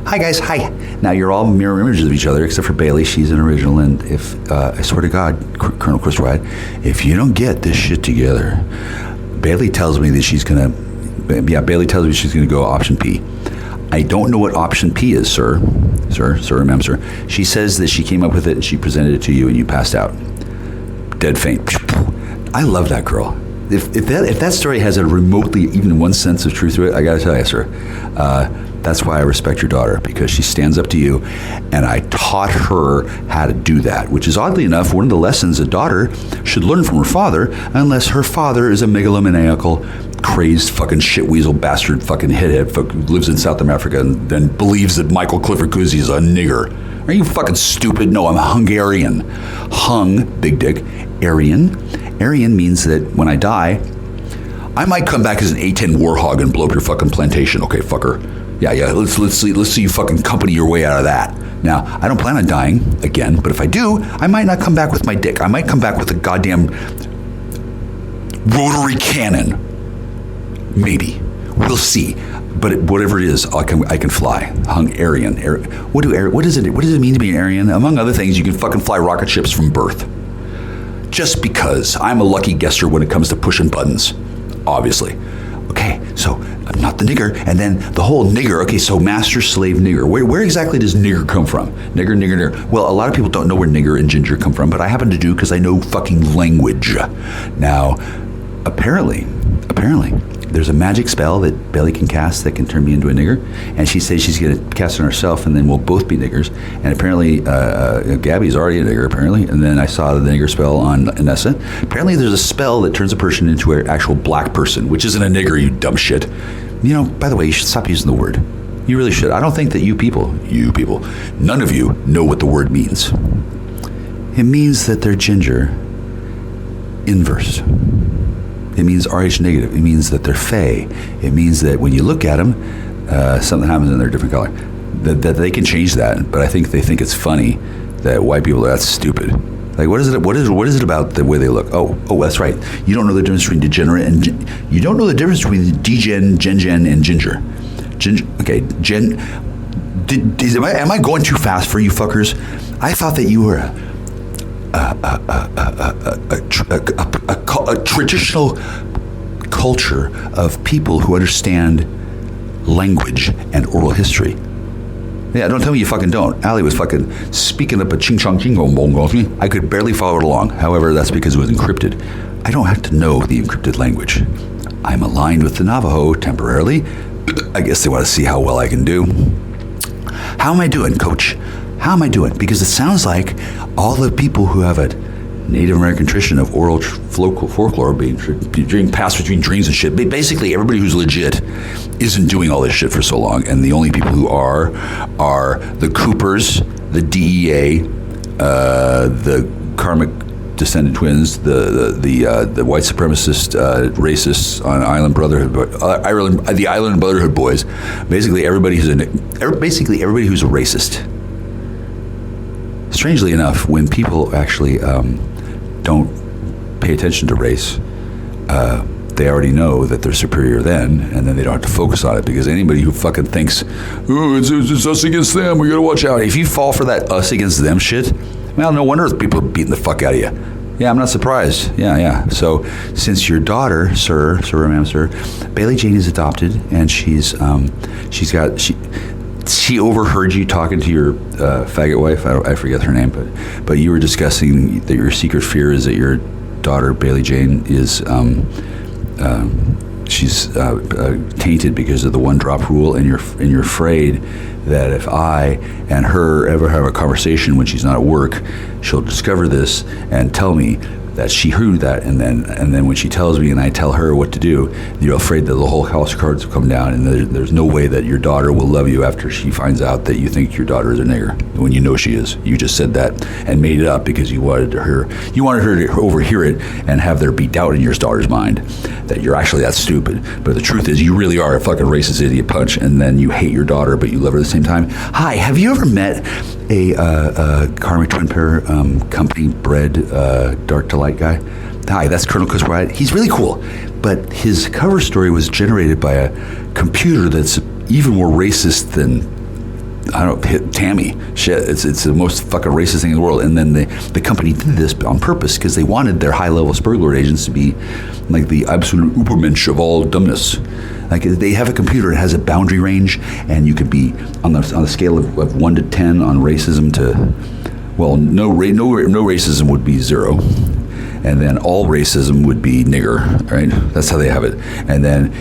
Hi guys, hi. Now you're all mirror images of each other, except for Bailey. She's an original, and if I swear to God, Colonel Chris Wyatt, if you don't get this shit together, Bailey tells me that she's gonna go option P. I don't know what option P is, sir, ma'am, sir. She says that she came up with it and she presented it to you and you passed out, dead faint. I love that girl. If that story has a remotely even one sense of truth to it, I gotta tell you, sir, that's why I respect your daughter, because she stands up to you, and I taught her how to do that, which is oddly enough one of the lessons a daughter should learn from her father, unless her father is a megalomaniacal, crazed fucking shitweasel bastard fucking hithead who lives in South Africa and then believes that Michael Clifford Cousy is a nigger. Are you fucking stupid? No, I'm Hungarian. Big dick, Aryan. Aryan means that when I die, I might come back as an A-10 warhog and blow up your fucking plantation. Okay, fucker. Yeah. Let's see you fucking company your way out of that. Now, I don't plan on dying again, but if I do, I might not come back with my dick. I might come back with a goddamn rotary cannon. Maybe. We'll see. But whatever it is, I can fly. Hungarian. What does it mean to be an Aryan? Among other things, you can fucking fly rocket ships from birth. Just because I'm a lucky guesser when it comes to pushing buttons, obviously. Okay, so I'm not the nigger, and then the whole nigger. Okay, so master slave nigger. Where exactly does nigger come from? Nigger. Well, a lot of people don't know where nigger and ginger come from, but I happen to do because I know fucking language. Now, apparently, there's a magic spell that Bailey can cast that can turn me into a nigger, and she says she's going to cast it on herself, and then we'll both be niggers. And apparently, Gabby's already a nigger, apparently, and then I saw the nigger spell on Anessa. Apparently, there's a spell that turns a person into an actual black person, which isn't a nigger, you dumb shit. You know, by the way, you should stop using the word. You really should. I don't think that you people, none of you know what the word means. It means that they're ginger inverse. It means RH negative. It means that they're fey. It means that when you look at them, something happens and they're a different color. That they can change that, but I think they think it's funny that white people are that stupid. Like, what is it about the way they look? Oh, that's right. You don't know the difference between degenerate and you don't know the difference between degen, gen, and ginger. Okay, am I going too fast for you fuckers? I thought that you were a traditional culture of people who understand language and oral history. Yeah, don't tell me you fucking don't. Ali was fucking speaking up a ching chong ching gong bong gong. I could barely follow it along. However, that's because it was encrypted. I don't have to know the encrypted language. I'm aligned with the Navajo temporarily. I guess they want to see how well I can do. How am I doing, coach? How am I doing? Because it sounds like all the people who have a Native American tradition of oral folklore being passed between dreams and shit. Basically, everybody who's legit isn't doing all this shit for so long, and the only people who are the Coopers, the DEA, the karmic descendant twins, the white supremacist racists on Island Brotherhood, the Island Brotherhood boys. Basically, everybody who's a racist. Strangely enough, when people actually don't pay attention to race, they already know that they're superior then, and then they don't have to focus on it, because anybody who fucking thinks, oh, it's us against them, we gotta watch out. If you fall for that us against them shit, well, no wonder people are beating the fuck out of you. Yeah, I'm not surprised. Yeah. So since your daughter, sir, Bailey Jane is adopted, and she overheard you talking to your faggot wife. I forget her name, but you were discussing that your secret fear is that your daughter Bailey Jane is she's tainted because of the one drop rule, and you're afraid that if I and her ever have a conversation when she's not at work, she'll discover this and tell me that she heard that, and then when she tells me and I tell her what to do, you're afraid that the whole house of cards will come down, and there's no way that your daughter will love you after she finds out that you think your daughter is a nigger when you know she is. You just said that and made it up because you wanted her to overhear it and have there be doubt in your daughter's mind that you're actually that stupid. But the truth is, you really are a fucking racist idiot punch, and then you hate your daughter but you love her at the same time. Hi, have you ever met a karmic twin pair company bred dark to light guy? Hi, that's Colonel Kuswright. He's really cool, but his cover story was generated by a computer that's even more racist than, I don't know, Tammy. Shit, it's the most fucking racist thing in the world. And then the company did this on purpose because they wanted their high-level Spurglord agents to be like the absolute ubermensch of all dumbness. Like, they have a computer, it has a boundary range, and you could be on the scale of 1 to 10 on racism to, well, no racism would be 0. And then all racism would be nigger, right? That's how they have it. And then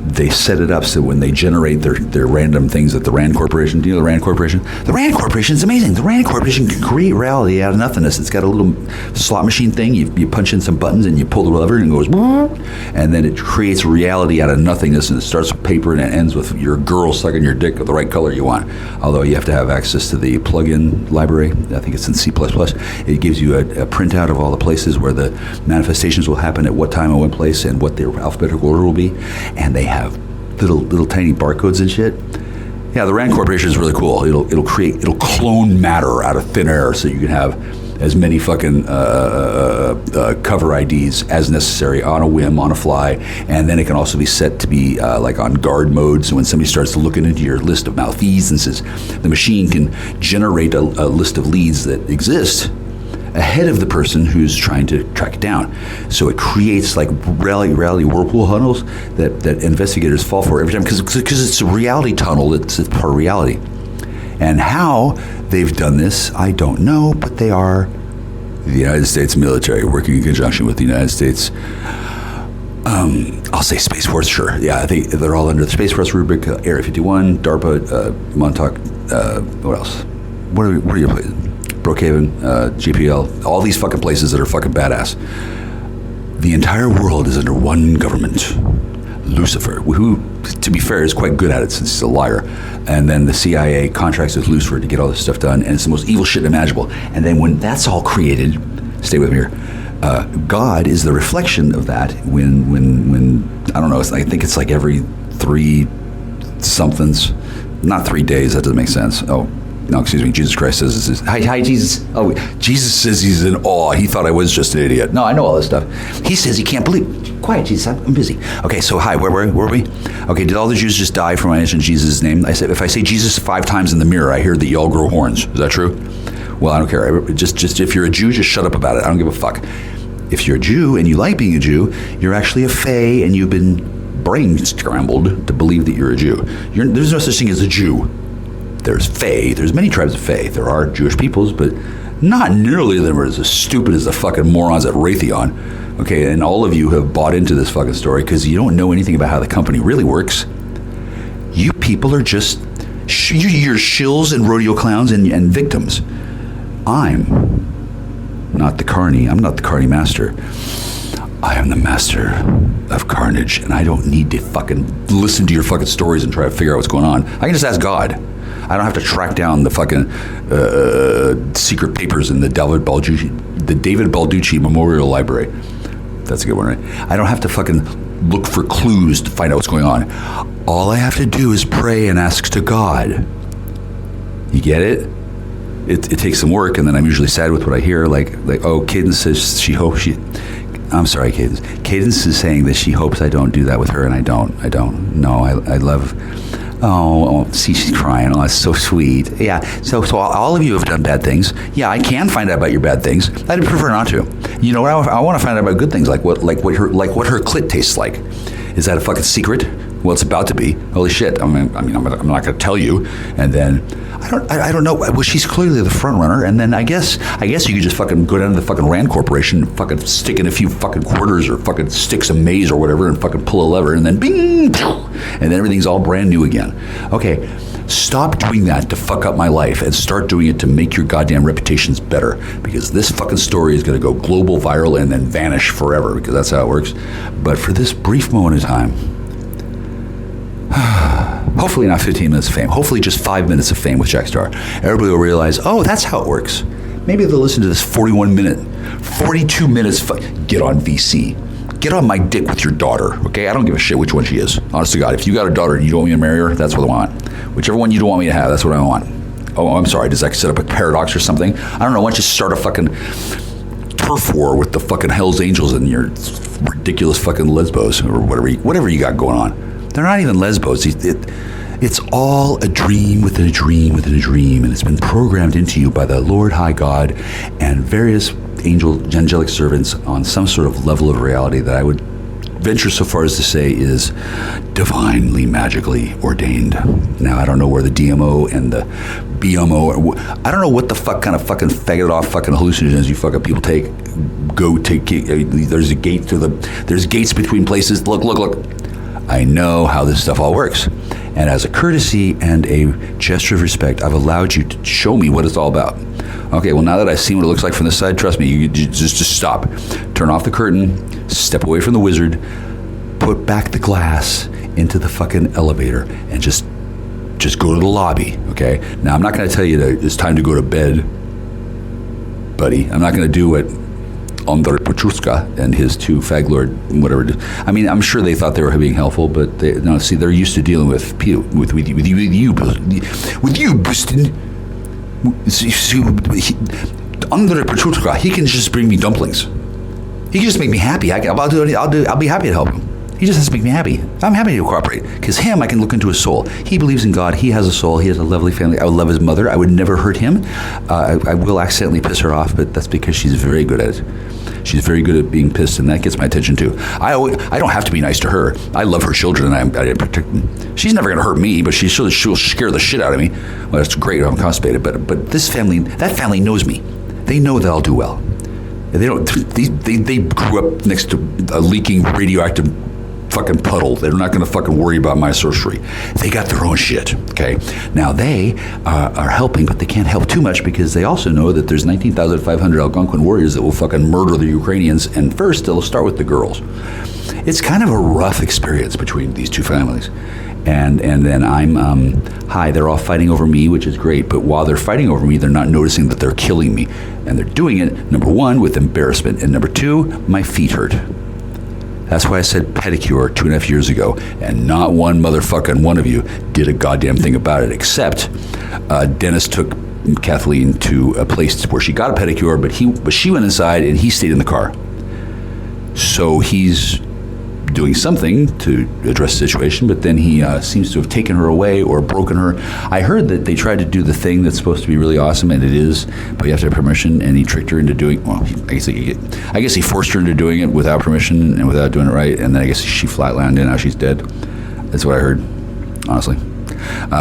they set it up so when they generate their random things at the RAND Corporation, do you know the RAND Corporation? The RAND Corporation is amazing. The RAND Corporation can create reality out of nothingness. It's got a little slot machine thing. You punch in some buttons and you pull the lever and it goes, and then it creates reality out of nothingness, and it starts with paper and it ends with your girl sucking your dick of the right color you want. Although you have to have access to the plugin library. I think it's in C++. It gives you a printout of all the places where the manifestations will happen, at what time and what place, and what their alphabetical order will be. And they have little tiny barcodes and shit. Yeah, the RAND Corporation is really cool. It'll clone matter out of thin air, so you can have as many fucking cover IDs as necessary on a whim, on a fly, and then it can also be set to be like on guard mode. So when somebody starts looking into your list of malfeasances, the machine can generate a list of leads that exist ahead of the person who's trying to track it down. So it creates like reality whirlpool tunnels that investigators fall for every time, because it's a reality tunnel. It's part of reality. And how they've done this, I don't know, but they are the United States military working in conjunction with the United States, I'll say Space Force, sure. Yeah, they're all under the Space Force rubric, Area 51, DARPA, Montauk, what else? What are your places? Brookhaven, GPL, all these fucking places that are fucking badass. The entire world is under one government. Lucifer, who, to be fair, is quite good at it since he's a liar. And then the CIA contracts with Lucifer to get all this stuff done, and it's the most evil shit imaginable. And then when that's all created, stay with me here, God is the reflection of that when I don't know, I think it's like every 3 somethings, not 3 days, that doesn't make sense. Oh, no, excuse me, Jesus Christ says, hi, Jesus. Oh, Jesus says he's in awe. He thought I was just an idiot. No, I know all this stuff. He says he can't believe. Quiet, Jesus, I'm busy. Okay, so hi, where were we? Okay, did all the Jews just die for my mention Jesus' name? I said, if I say Jesus 5 times in the mirror, I hear that y'all grow horns. Is that true? Well, I don't care. Just if you're a Jew, just shut up about it. I don't give a fuck. If you're a Jew and you like being a Jew, you're actually a fae and you've been brain scrambled to believe that you're a Jew. There's no such thing as a Jew. There's fae. There's many tribes of fae. There are Jewish peoples, but not nearly them are as stupid as the fucking morons at Raytheon. Okay, and all of you have bought into this fucking story because you don't know anything about how the company really works. You people are just, you're shills and rodeo clowns and victims. I'm not the carny. I'm not the carny master. I am the master of carnage, and I don't need to fucking listen to your fucking stories and try to figure out what's going on. I can just ask God. I don't have to track down the fucking secret papers in the David Balducci Memorial Library. That's a good one, right? I don't have to fucking look for clues to find out what's going on. All I have to do is pray and ask to God. You get it? It takes some work, and then I'm usually sad with what I hear. Like oh, Cadence says she hopes she... I'm sorry, Cadence. Cadence is saying that she hopes I don't do that with her, and I don't. No, I love... Oh, see, she's crying. Oh, that's so sweet. Yeah, so all of you have done bad things. Yeah, I can find out about your bad things. I'd prefer not to. You know what? I want to find out about good things, like what her clit tastes like. Is that a fucking secret? Well, it's about to be. Holy shit! I'm not going to tell you. And then I don't know. Well, she's clearly the front runner. And then I guess you could just fucking go down to the fucking Rand Corporation and fucking stick in a few fucking quarters or fucking sticks of maize or whatever and fucking pull a lever and then bing, and then everything's all brand new again. Okay, stop doing that to fuck up my life and start doing it to make your goddamn reputations better, because this fucking story is going to go global viral and then vanish forever, because that's how it works. But for this brief moment of time, hopefully not 15 minutes of fame, hopefully just 5 minutes of fame with Jack Starr, everybody will realize, oh, that's how it works. Maybe they'll listen to this 42 minutes, get on VC. Get on my dick with your daughter, okay? I don't give a shit which one she is. Honest to God, if you got a daughter and you don't want me to marry her, that's what I want. Whichever one you don't want me to have, that's what I want. Oh, I'm sorry, does that set up a paradox or something? I don't know, why don't you start a fucking turf war with the fucking Hells Angels and your ridiculous fucking lesbos or whatever you got going on. They're not even lesbos. It's all a dream within a dream within a dream, and it's been programmed into you by the Lord High God and various angelic servants on some sort of level of reality that I would venture so far as to say is divinely, magically ordained. Now, I don't know where the DMO and the BMO, I don't know what the fuck kind of fucking faggot off fucking hallucinogens you fucking people take. There's a gate there's gates between places. Look. I know how this stuff all works. And as a courtesy and a gesture of respect, I've allowed you to show me what it's all about. Okay, well, now that I've seen what it looks like from this side, trust me, you just stop. Turn off the curtain, step away from the wizard, put back the glass into the fucking elevator, and just go to the lobby, okay? Now, I'm not going to tell you that it's time to go to bed, buddy. I'm not going to do what Andrei Petrushka and his two fag lord, whatever. I mean, I'm sure they thought they were being helpful, but they're used to dealing with you, Bustin. Andrei Petrushka, he can just bring me dumplings. He can just make me happy. I'll be happy to help him. He just has to make me happy. I'm happy to cooperate, because him, I can look into his soul. He believes in God. He has a soul. He has a lovely family. I would love his mother. I would never hurt him. I will accidentally piss her off, but that's because she's very good at it. She's very good at being pissed, and that gets my attention too. I don't have to be nice to her. I love her children, and I protect them. She's never going to hurt me, but she'll scare the shit out of me. Well, that's great. I'm constipated, but this family, that family knows me. They know that I'll do well. They don't. They grew up next to a leaking radioactive fucking puddle. They're not going to fucking worry about my sorcery. They got their own shit, okay? Now, they are helping, but they can't help too much because they also know that there's 19,500 Algonquin warriors that will fucking murder the Ukrainians, and first, they'll start with the girls. It's kind of a rough experience between these two families. And then they're all fighting over me, which is great, but while they're fighting over me, they're not noticing that they're killing me. And they're doing it, number one, with embarrassment, and number two, my feet hurt. That's why I said pedicure 2.5 years ago, and not one motherfucking one of you did a goddamn thing about it, except Dennis took Kathleen to a place where she got a pedicure, but she went inside and he stayed in the car. So he's doing something to address the situation, but then he seems to have taken her away or broken her. I heard that they tried to do the thing that's supposed to be really awesome, and it is, but you have to have permission, and he tricked her into doing, well, I guess he forced her into doing it without permission and without doing it right, and then I guess she flatlined and now she's dead. That's what I heard, honestly.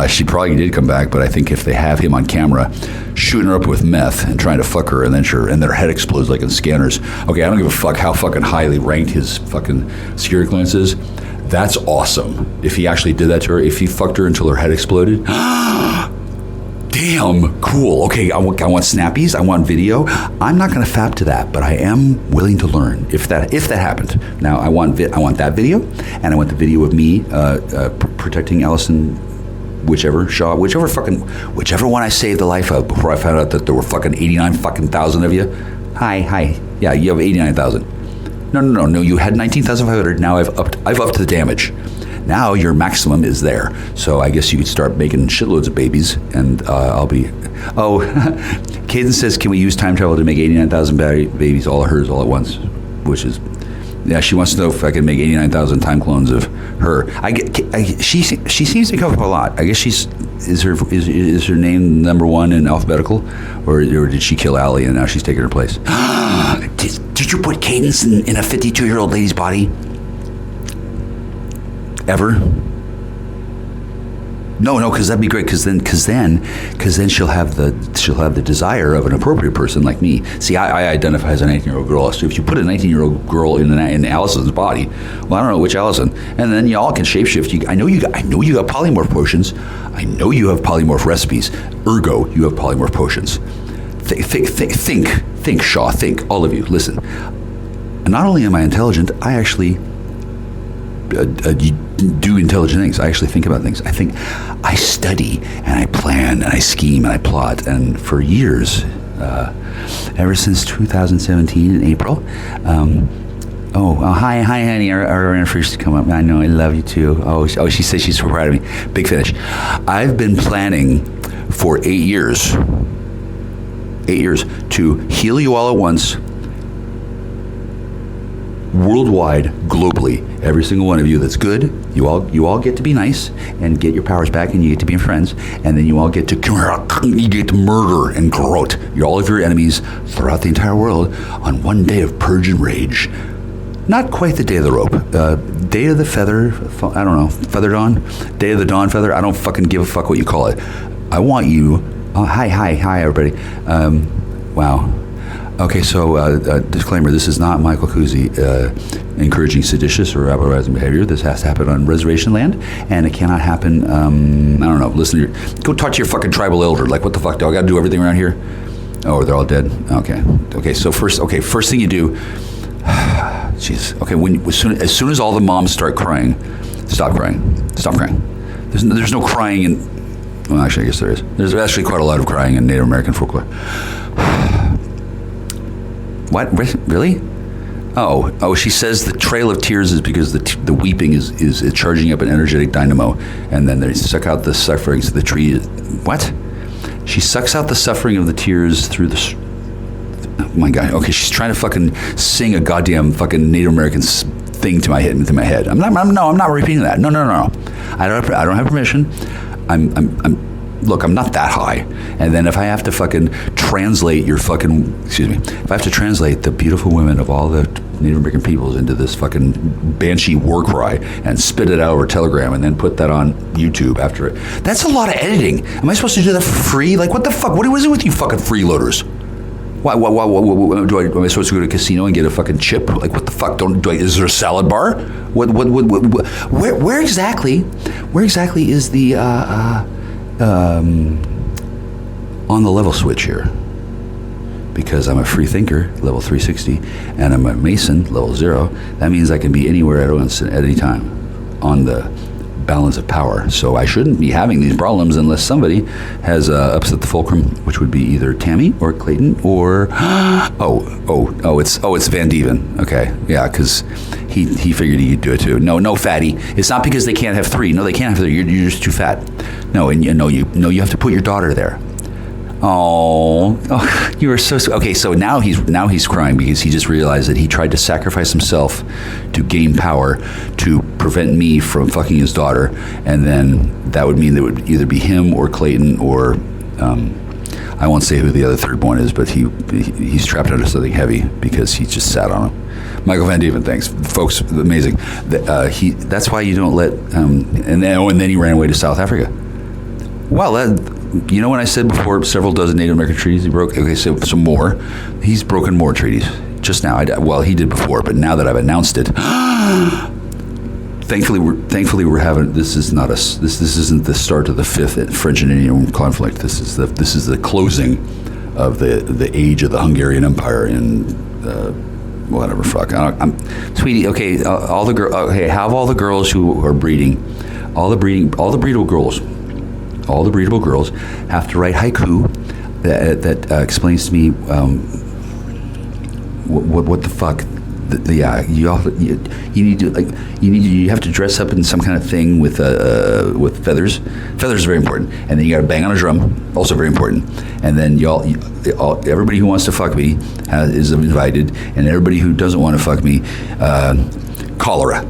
She probably did come back, but I think if they have him on camera shooting her up with meth and trying to fuck her, and then their head explodes like in Scanners. Okay, I don't give a fuck how fucking highly ranked his fucking security clearance is. That's awesome. If he actually did that to her, if he fucked her until her head exploded, damn cool. Okay, I want snappies. I want video. I'm not going to fap to that, but I am willing to learn if that happened. Now I want that video, and I want the video of me protecting Allison. Whichever one I saved the life of before I found out that there were fucking 89,000 of you. Hi. Yeah, you have 89,000. No. You had 19,500. Now I've upped the damage. Now your maximum is there. So I guess you could start making shitloads of babies, and I'll be. Oh, Caden says, can we use time travel to make 89,000 babies, all of hers, all at once? Which is. Yeah, she wants to know if I can make 89,000 time clones of her. She seems to come up a lot. I guess is her name number one in alphabetical, or did she kill Allie and now she's taking her place? Did you put Cadence in a 52-year-old lady's body? Ever? No, because that'd be great. Because then she'll have the desire of an appropriate person like me. See, I identify as a 19-year-old girl. So if you put a 19-year-old girl in Allison's body, well, I don't know which Allison, and then y'all can shapeshift. I know you got polymorph potions. I know you have polymorph recipes. Ergo, you have polymorph potions. Think, Shaw. Think, all of you. Listen. Not only am I intelligent, I actually. Do intelligent things. I actually think about things. I study and I plan and I scheme and I plot. And for years, ever since 2017 in April, hi honey, our anniversary to come up. I know, I love you too. Oh, she says she's so proud of me. Big finish. I've been planning for 8 years to heal you all at once, worldwide, globally, every single one of you that's good, you all get to be nice and get your powers back, and you get to be friends, and then you all get to murder and corrupt all of your enemies throughout the entire world on one day of purge and rage. Not quite the day of the rope. Day of the feather, I don't know, feather dawn? Day of the dawn feather? I don't fucking give a fuck what you call it. I want you, hi everybody. Wow. Okay, so disclaimer, this is not Michael Kuzzi encouraging seditious or rabble-rousing behavior. This has to happen on reservation land, and it cannot happen, I don't know, go talk to your fucking tribal elder. Like, what the fuck, do I gotta do everything around here? Oh, they're all dead? Okay, so first thing you do, jeez, okay, as soon as all the moms start crying, stop crying. There's no crying in, well, actually, I guess there is. There's actually quite a lot of crying in Native American folklore. What? Really? Oh, she says the trail of tears is because the weeping is charging up an energetic dynamo, and then they suck out the sufferings of the tree. What? She sucks out the suffering of the tears through the... Oh my God. Okay, she's trying to fucking sing a goddamn fucking Native American thing to my head. I'm not repeating that. No. I don't have permission. Look, I'm not that high. And then if I have to fucking translate if I have to translate the beautiful women of all the Native American peoples into this fucking banshee war cry and spit it out over Telegram and then put that on YouTube after it, that's a lot of editing. Am I supposed to do that for free? Like, what the fuck? What is it with you fucking freeloaders? Why am I supposed to go to a casino and get a fucking chip? Like, what the fuck? Is there a salad bar? Where exactly is the on the level switch here? Because I'm a free thinker, level 360, and I'm a Mason, level 0. That means I can be anywhere at once at any time on the balance of power. So I shouldn't be having these problems unless somebody has upset the fulcrum, which would be either Tammy or Clayton or it's Van Dieven. Okay, yeah, because he figured he could do it too. No, fatty. It's not because they can't have 3. No, they can't have 3. You're just too fat. No, and you have to put your daughter there. Oh, you are so okay. So now he's crying because he just realized that he tried to sacrifice himself to gain power to prevent me from fucking his daughter, and then that would mean that it would either be him or Clayton or I won't say who the other third one is, but he's trapped under something heavy because he just sat on him. Michael Van Dieven, thanks, folks, amazing. That's why you don't let and then he ran away to South Africa. Well, you know when I said before several dozen Native American treaties he broke? Okay, so some more. He's broken more treaties just now. He did before, but now that I've announced it, thankfully we're having. This isn't the start of the 5th French and Indian conflict. This is the closing of the age of the Hungarian Empire in whatever fuck. Sweetie, okay, all the girls. Okay, have all the girls who are breeding, all the breedable girls. All the breedable girls have to write haiku that explains to me what the fuck. You have to dress up in some kind of thing with feathers. Feathers are very important, and then you got to bang on a drum, also very important. And then everybody who wants to fuck me is invited, and everybody who doesn't want to fuck me, cholera.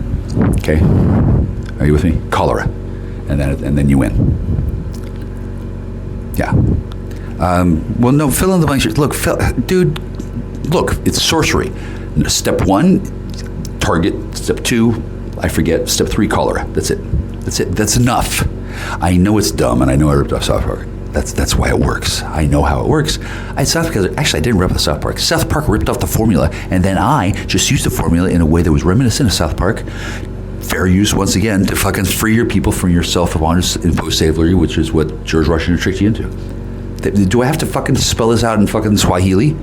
Okay, are you with me? Cholera, and then you win. Yeah. Well, no, fill in the blanks. Look, dude, look, it's sorcery. Step 1, target. Step 2, I forget. Step 3, cholera. That's it. That's enough. I know it's dumb, and I know I ripped off South Park. That's why it works. I know how it works. It's not because I didn't rip off South Park. South Park ripped off the formula, and then I just used the formula in a way that was reminiscent of South Park. Fair use, once again, to fucking free your people from your self-imposed slavery, which is what George Washington tricked you into. Do I have to fucking spell this out in fucking Swahili?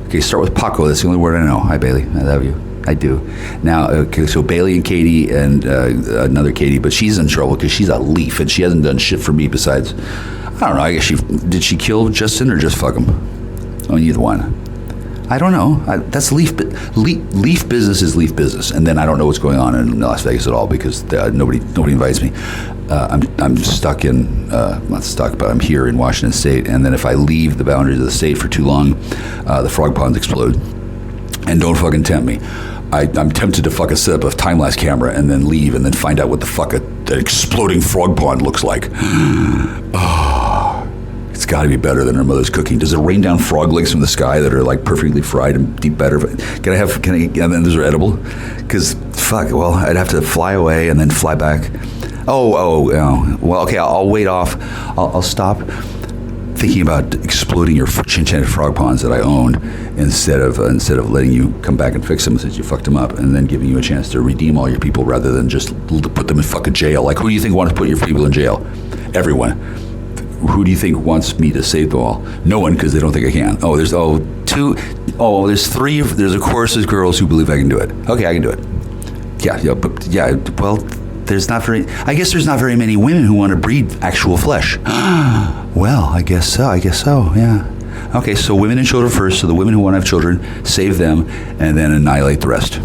Okay, start with Paco. That's the only word I know. Hi, Bailey. I love you. I do. Now, okay, so Bailey and Katie and another Katie, but she's in trouble because she's a leaf and she hasn't done shit for me besides, I don't know, I guess did she kill Justin or just fuck him? Oh, neither one. I don't know. That's leaf business is leaf business, and then I don't know what's going on in Las Vegas at all because nobody invites me. I'm stuck in not stuck, but I'm here in Washington State, and then if I leave the boundaries of the state for too long, the frog ponds explode. And don't fucking tempt me. I'm tempted to fucking set up a time-lapse camera and then leave and then find out what the fuck an exploding frog pond looks like. It's got to be better than her mother's cooking. Does it rain down frog legs from the sky that are like perfectly fried and deep batter? And then those are edible? Because fuck, well, I'd have to fly away and then fly back. Oh. Well, okay, I'll wait off. I'll stop thinking about exploding your enchanted frog ponds that I own instead of letting you come back and fix them since you fucked them up, and then giving you a chance to redeem all your people rather than just put them in fucking jail. Like, who do you think wants to put your people in jail? Everyone. Who do you think wants me to save them all? No one, because they don't think I can. There's three. There's of course there's girls who believe I can do it. Okay, I can do it. Yeah. Well, there's not very many women who want to breed actual flesh. Well, I guess so. Yeah. Okay, so women and children first. So the women who want to have children, save them, and then annihilate the rest.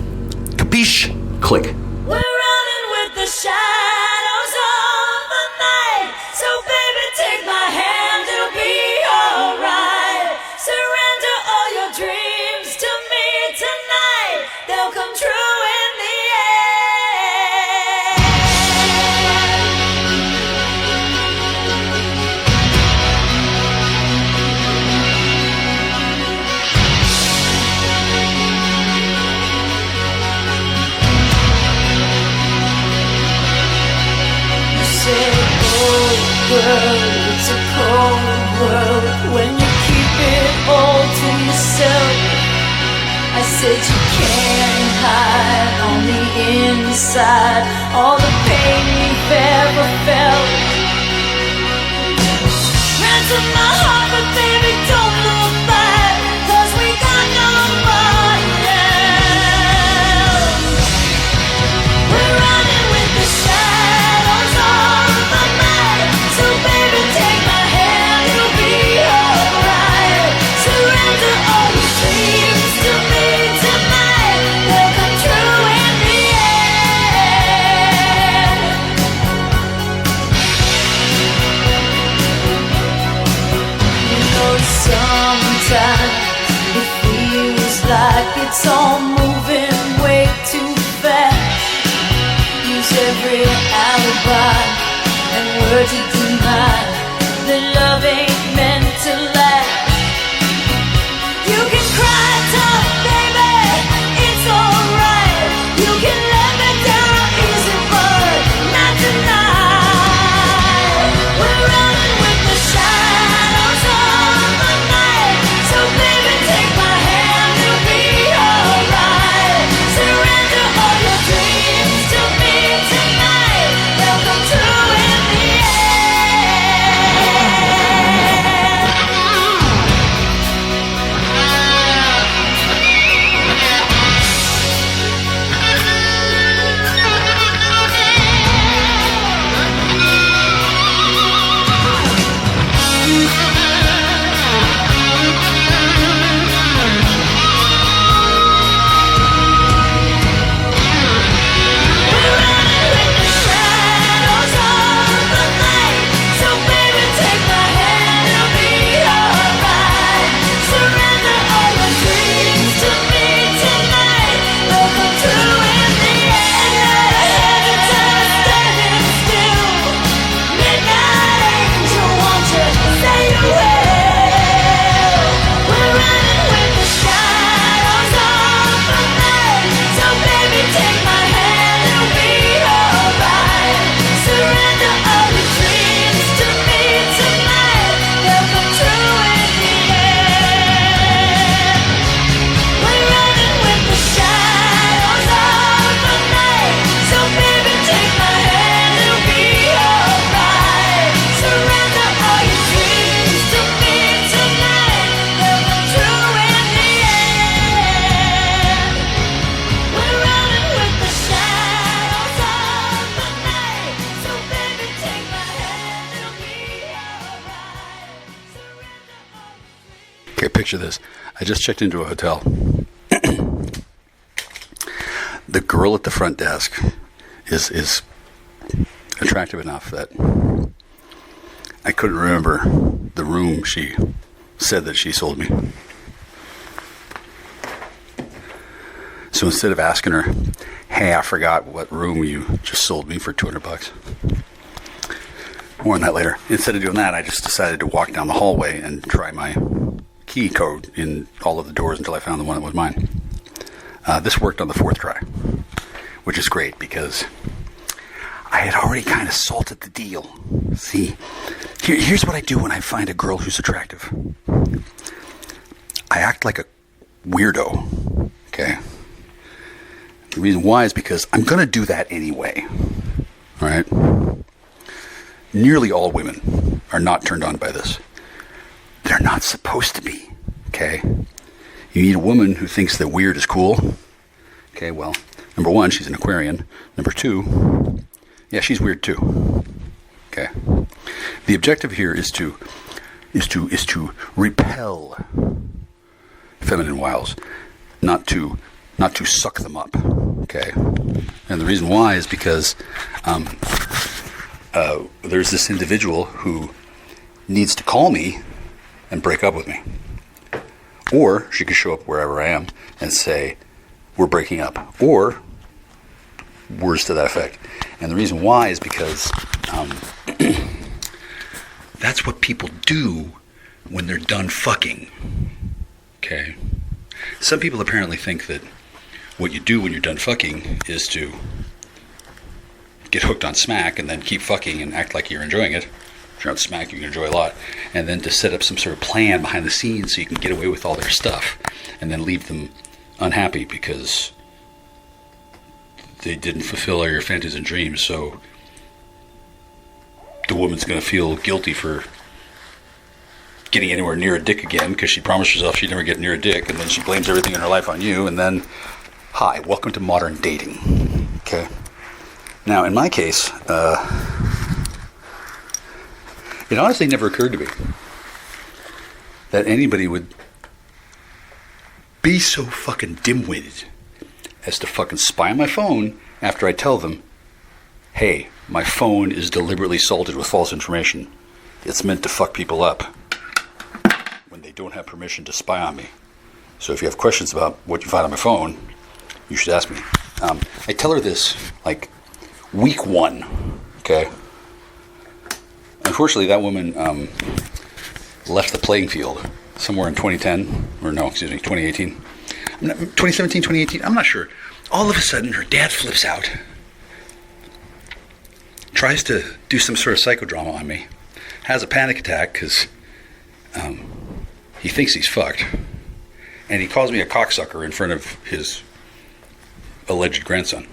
Capiche? Click. We're running with the shadows of the night. So baby, take my hand, it'll be alright. Surrender all your dreams to me tonight. They'll come true in the world, it's a cold world when you keep it all to yourself. I said you can't hide on the inside all the pain you've ever felt. Ransom my heart, but baby, don't look back, 'cause we got nobody else. We're running with the shadows of the night, so baby, take my hand, you'll be alright. Surrender all your dreams to me tonight, they'll come true in the end. You know, sometimes it feels like it's all moving way too fast. Use every alibi and word to deny that love ain't meant to last. You can cry tough, baby, it's alright. You can let me down easy, but not tonight. We're running with the shadows of the night, so baby, take my hand, you'll be alright. Surrender all your dreams to me tonight, they'll come true in the Okay, picture this. I just checked into a hotel. The girl at the front desk is attractive enough that I couldn't remember the room she said that she sold me. So instead of asking her, hey, I forgot what room you just sold me for $200. More on that later. Instead of doing that, I just decided to walk down the hallway and try my key code in all of the doors until I found the one that was mine. This worked on the fourth try, which is great because I had already kind of salted the deal. See, here's what I do when I find a girl who's attractive. I act like a weirdo, okay? The reason why is because I'm going to do that anyway, all right? Nearly all women are not turned on by this. They're not supposed to be, okay? You need a woman who thinks that weird is cool. Okay, well, number one, she's an Aquarian. Number two, yeah, she's weird too. Okay. The objective here is to repel feminine wiles, not to suck them up. Okay. And the reason why is because there's this individual who needs to call me and break up with me. Or she could show up wherever I am and say, we're breaking up. Or words to that effect. And the reason why is because that's what people do when they're done fucking. Okay? Some people apparently think that what you do when you're done fucking is to get hooked on smack and then keep fucking and act like you're enjoying it. If you're on smack, you can enjoy a lot. And then to set up some sort of plan behind the scenes so you can get away with all their stuff and then leave them unhappy because they didn't fulfill all your fantasies and dreams, so the woman's going to feel guilty for getting anywhere near a dick again because she promised herself she'd never get near a dick, and then she blames everything in her life on you, and then, hi, welcome to modern dating. Okay? Now, in my case, it honestly never occurred to me that anybody would be so fucking dim-witted as to fucking spy on my phone after I tell them, hey, my phone is deliberately salted with false information. It's meant to fuck people up when they don't have permission to spy on me. So if you have questions about what you find on my phone, you should ask me. I tell her this, like, week 1, okay? Unfortunately, that woman left the playing field somewhere in 2010, or no, excuse me, 2018. 2017, 2018, I'm not sure. All of a sudden, her dad flips out, tries to do some sort of psychodrama on me, has a panic attack because he thinks he's fucked, and he calls me a cocksucker in front of his alleged grandson.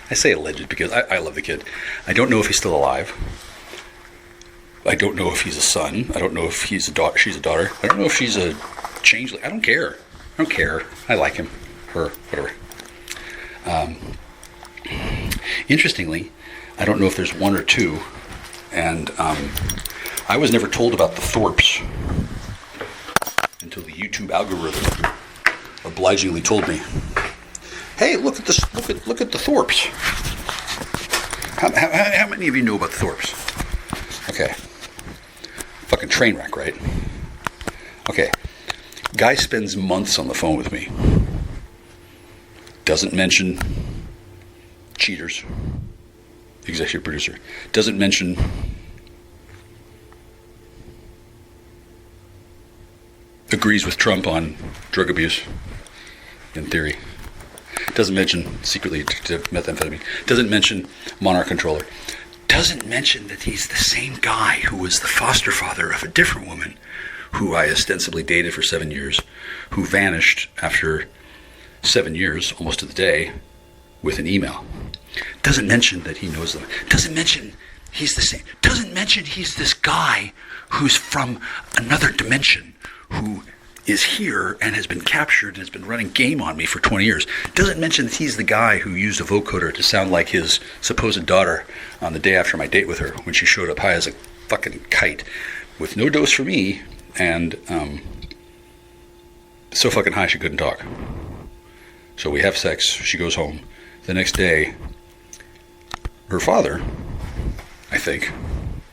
I say alleged because I love the kid. I don't know if he's still alive. I don't know if he's a son. I don't know if he's a daughter. She's a daughter. I don't know if she's a changeling. I don't care. I like him, her, whatever. Interestingly, I don't know if there's 1 or 2, and I was never told about the Thorpes until the YouTube algorithm obligingly told me, hey, look at this, look at the Thorpes. How many of you know about the Thorpes? Okay. Fucking train wreck, right? Okay. Guy spends months on the phone with me. Doesn't mention cheaters. Executive producer. Doesn't mention agrees with Trump on drug abuse, in theory. Doesn't mention secretly addicted to methamphetamine. Doesn't mention monarch controller. Doesn't mention that he's the same guy who was the foster father of a different woman who I ostensibly dated for 7 years, who vanished after 7 years, almost to the day, with an email. Doesn't mention that he knows them. Doesn't mention he's the same. Doesn't mention he's this guy who's from another dimension, who is here and has been captured and has been running game on me for 20 years. Doesn't mention that he's the guy who used a vocoder to sound like his supposed daughter on the day after my date with her when she showed up high as a fucking kite with no dose for me and so fucking high she couldn't talk. So we have sex, she goes home. The next day, her father, I think,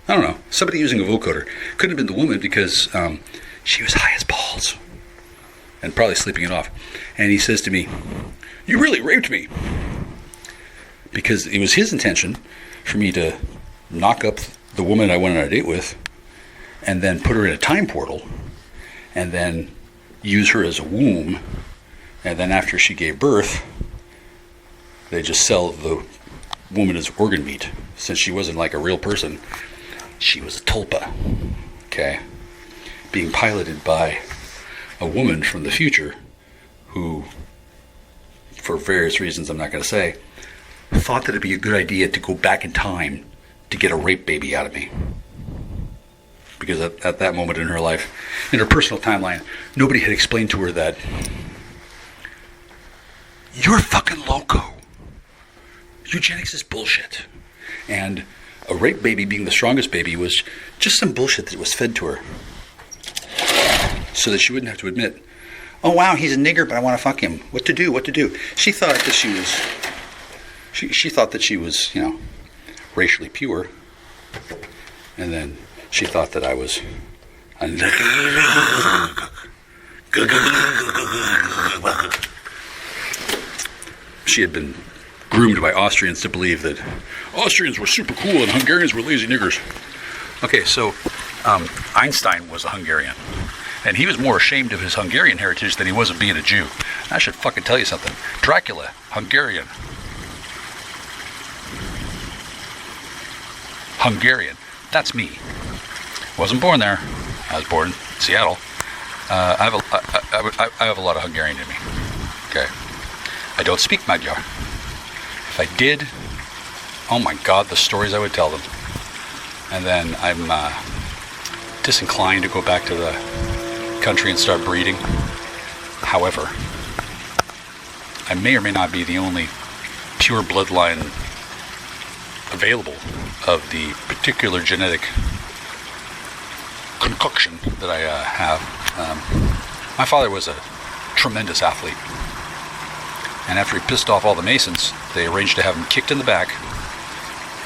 I don't know, somebody using a vocoder. Couldn't have been the woman because she was high as balls and probably sleeping it off. And he says to me, you really raped me. Because it was his intention for me to knock up the woman I went on a date with and then put her in a time portal and then use her as a womb. And then after she gave birth, they just sell the woman as organ meat. Since she wasn't like a real person, she was a tulpa. Okay? Being piloted by a woman from the future who, for various reasons I'm not going to say, thought that it'd be a good idea to go back in time to get a rape baby out of me. Because at that moment in her life, in her personal timeline, nobody had explained to her that you're fucking loco. Eugenics is bullshit. And a rape baby being the strongest baby was just some bullshit that was fed to her. So that she wouldn't have to admit, oh wow, he's a nigger, but I want to fuck him. What to do? She thought that she was, she thought that she was, you know, racially pure. And then she thought that I was a she had been groomed by Austrians to believe that Austrians were super cool and Hungarians were lazy niggers. Okay, so Einstein was a Hungarian. And he was more ashamed of his Hungarian heritage than he was of being a Jew. I should fucking tell you something. Dracula, Hungarian. Hungarian. That's me. Wasn't born there. I was born in Seattle. I have a lot of Hungarian in me. Okay. I don't speak Magyar. If I did, oh my God, the stories I would tell them. And then I'm disinclined to go back to the country and start breeding. However, I may or may not be the only pure bloodline available of the particular genetic concoction that I have. My father was a tremendous athlete. And after he pissed off all the Masons, they arranged to have him kicked in the back.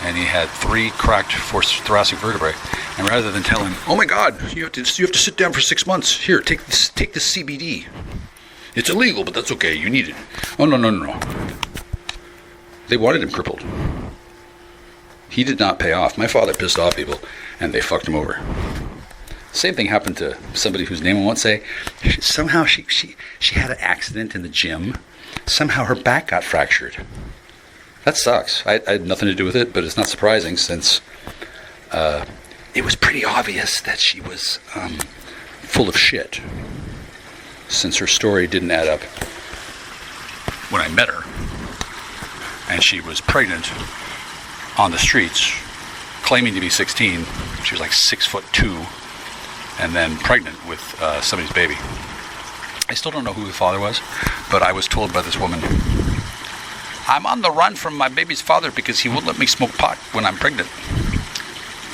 And he had 3 cracked thoracic vertebrae. And rather than tell him, oh my God, you have to sit down for 6 months. Here, take this CBD. It's illegal, but that's okay. You need it. Oh, no. They wanted him crippled. He did not pay off. My father pissed off people, and they fucked him over. Same thing happened to somebody whose name I won't say. Somehow she had an accident in the gym. Somehow her back got fractured. That sucks. I had nothing to do with it, but it's not surprising since it was pretty obvious that she was full of shit. Since her story didn't add up when I met her, and she was pregnant on the streets, claiming to be 16. She was like 6'2", and then pregnant with somebody's baby. I still don't know who the father was, but I was told by this woman, I'm on the run from my baby's father because he won't let me smoke pot when I'm pregnant.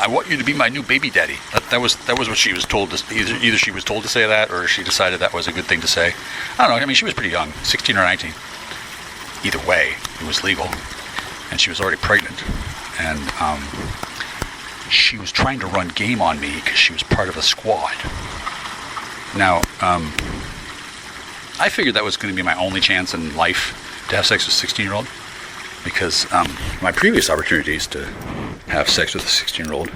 I want you to be my new baby daddy. That was what she was told to. Either she was told to say that, or she decided that was a good thing to say. I don't know. I mean, she was pretty young, 16 or 19. Either way, it was legal, and she was already pregnant. And she was trying to run game on me because she was part of a squad. Now, I figured that was going to be my only chance in life to have sex with a 16-year-old, because my previous opportunities to have sex with a 16-year-old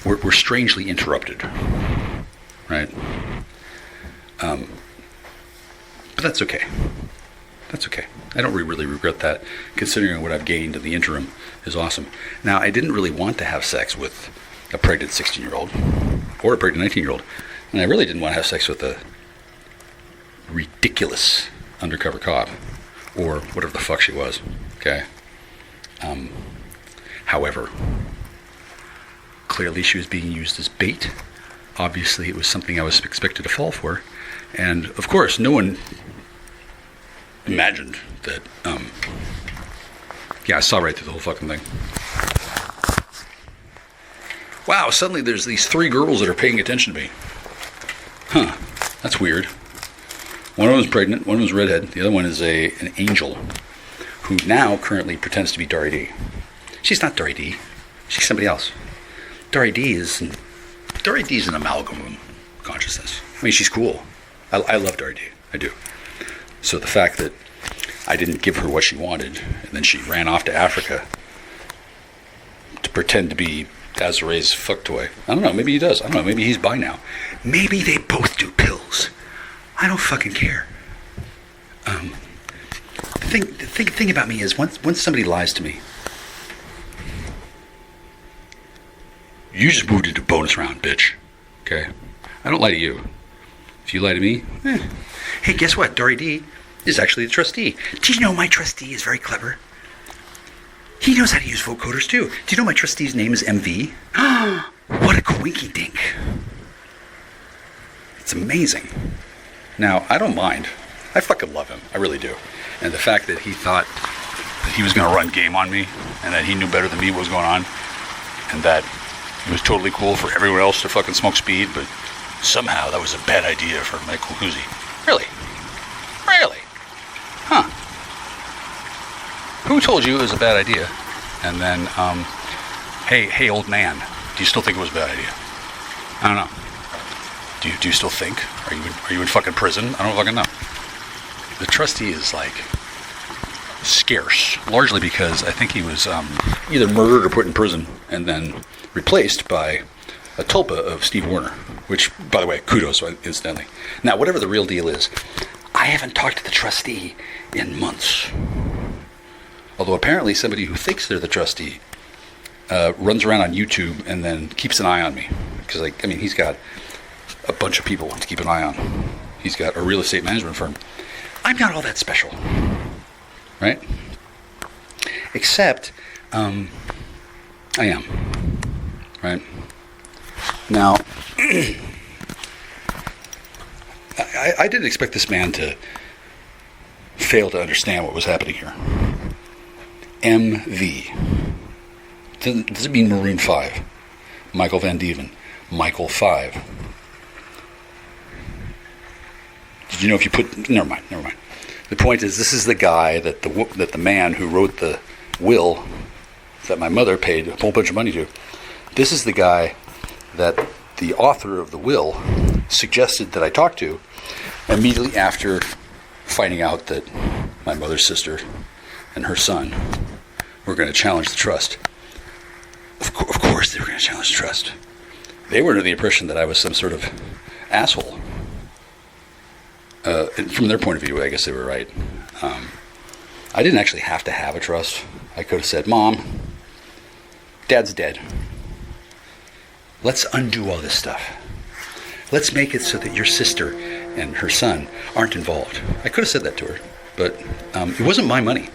were strangely interrupted, right? But that's okay. That's okay. I don't really regret that, considering what I've gained in the interim is awesome. Now, I didn't really want to have sex with a pregnant 16-year-old or a pregnant 19-year-old, and I really didn't want to have sex with a ridiculous undercover cop or whatever the fuck she was, okay? However, clearly she was being used as bait. Obviously, it was something I was expected to fall for. And, of course, no one imagined that, I saw right through the whole fucking thing. Wow, suddenly there's these 3 girls that are paying attention to me. Huh, that's weird. One of them is pregnant, one of them is redhead, the other one is an angel who now currently pretends to be Dory D. She's not Dory D. She's somebody else. Dory D is an amalgam of consciousness. I mean, she's cool. I love Dory D. I do. So the fact that I didn't give her what she wanted, and then she ran off to Africa to pretend to be Desiree's fuck toy. I don't know. Maybe he does. I don't know. Maybe he's bi now. Maybe they both do pills. I don't fucking care. The thing about me is once somebody lies to me, you just moved into bonus round, bitch. Okay? I don't lie to you. If you lie to me, Hey, guess what? Dory D is actually the trustee. Do you know my trustee is very clever? He knows how to use vocoders too. Do you know my trustee's name is MV? What a coinky dink. It's amazing. Now, I don't mind. I fucking love him. I really do. And the fact that he thought that he was going to run game on me, and that he knew better than me what was going on, and that it was totally cool for everyone else to fucking smoke speed, but somehow that was a bad idea for my koozie. Really? Really? Huh. Who told you it was a bad idea? And then, hey, old man, do you still think it was a bad idea? I don't know. Do you still think? Are you in fucking prison? I don't fucking know. The trustee is like scarce, largely because I think he was either murdered or put in prison and then replaced by a tulpa of Steve Warner, which, by the way, kudos incidentally. Now, whatever the real deal is, I haven't talked to the trustee in months. Although apparently somebody who thinks they're the trustee runs around on YouTube and then keeps an eye on me. Because, he's got a bunch of people to keep an eye on. He's got a real estate management firm. I'm not all that special. right? Except, I am, right? Now, I didn't expect this man to fail to understand what was happening here. MV. Does it mean Maroon 5? Michael Van Dieven. Michael 5. Did you know if you put... Never mind. The point is, this is the guy that the man who wrote the will that my mother paid a whole bunch of money to. This is the guy that the author of the will suggested that I talk to immediately after finding out that my mother's sister and her son were going to challenge the trust. Of course they were going to challenge the trust. They were under the impression that I was some sort of asshole. And from their point of view, I guess they were right. I didn't actually have to have a trust. I could have said, Mom, Dad's dead. Let's undo all this stuff. Let's make it so that your sister and her son aren't involved. I could have said that to her, but it wasn't my money.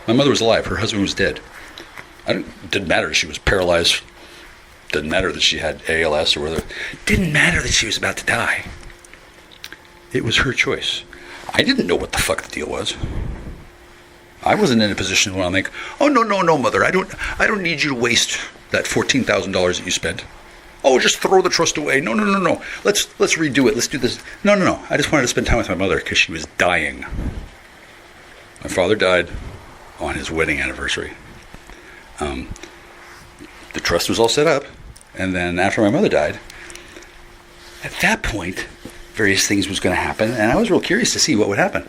My mother was alive. Her husband was dead. It didn't matter if she was paralyzed. Didn't matter that she had ALS or whether. Didn't matter that she was about to die. It was her choice. I didn't know what the fuck the deal was. I wasn't in a position where I'm like, oh no, Mother, I don't need you to waste that $14,000 that you spent. Oh, just throw the trust away. No. Let's redo it. Let's do this. No. I just wanted to spend time with my mother because she was dying. My father died on his wedding anniversary. The trust was all set up, and then after my mother died, at that point, various things was going to happen, and I was real curious to see what would happen.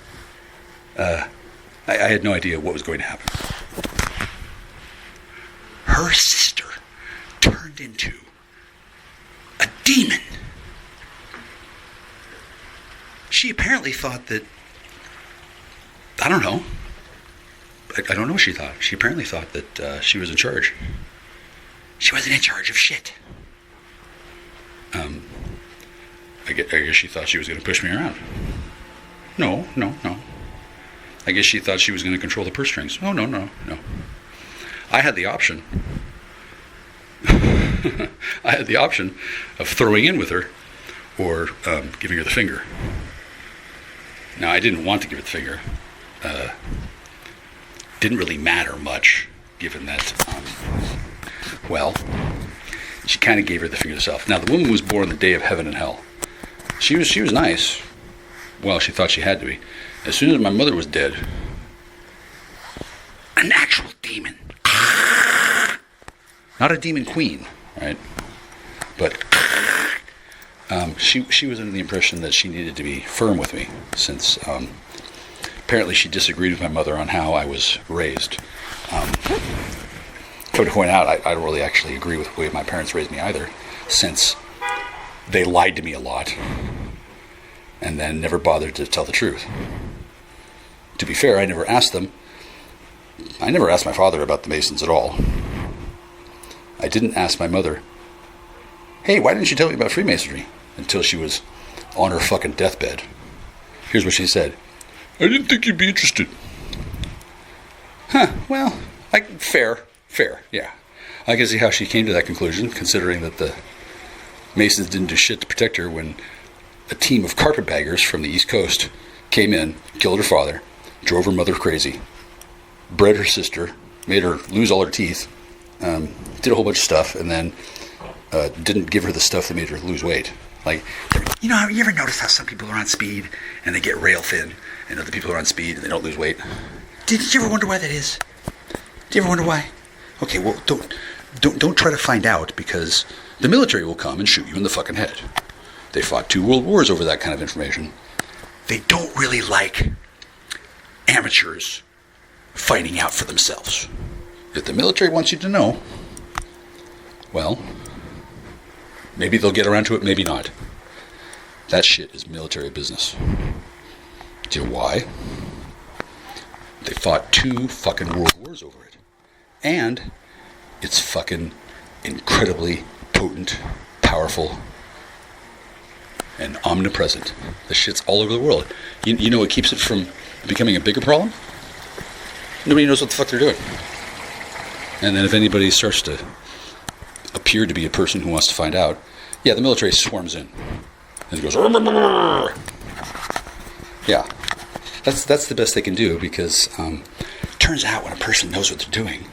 I had no idea what was going to happen. Her sister turned into a demon. She apparently thought that, I don't know. I don't know what she thought. She apparently thought that she was in charge. She wasn't in charge of shit. I guess she thought she was going to push me around. No. I guess she thought she was going to control the purse strings. Oh, no. I had the option. I had the option of throwing in with her or giving her the finger. Now, I didn't want to give her the finger. Didn't really matter much, given that, she kind of gave her the finger herself. Now, the woman was born the day of heaven and hell. She was nice. Well, she thought she had to be. As soon as my mother was dead, an actual demon. Not a demon queen, right? But she was under the impression that she needed to be firm with me, since apparently she disagreed with my mother on how I was raised. To point out, I don't really actually agree with the way my parents raised me either, since they lied to me a lot and then never bothered to tell the truth. To be fair, I never asked my father about the Masons at all. I didn't ask my mother, hey, why didn't you tell me about Freemasonry? Until she was on her fucking deathbed. Here's what she said. I didn't think you'd be interested. Well, fair, yeah. I can see how she came to that conclusion, considering that the Masons didn't do shit to protect her when a team of carpetbaggers from the East Coast came in, killed her father, drove her mother crazy, bred her sister, made her lose all her teeth, did a whole bunch of stuff, and then didn't give her the stuff that made her lose weight. Like, you ever notice how some people are on speed and they get rail thin, and other people are on speed and they don't lose weight? Did you ever wonder why that is? Do you ever wonder why? Okay, well, don't try to find out, because the military will come and shoot you in the fucking head. They fought 2 world wars over that kind of information. They don't really like amateurs fighting out for themselves. If the military wants you to know, well, maybe they'll get around to it, maybe not. That shit is military business. Do you know why? They fought 2 fucking world wars over it. And it's fucking incredibly potent, powerful, and omnipresent. The shit's all over the world. You know what keeps it from becoming a bigger problem? Nobody knows what the fuck they're doing. And then if anybody starts to appear to be a person who wants to find out, yeah, the military swarms in. And it goes, yeah. That's the best they can do, because turns out when a person knows what they're doing,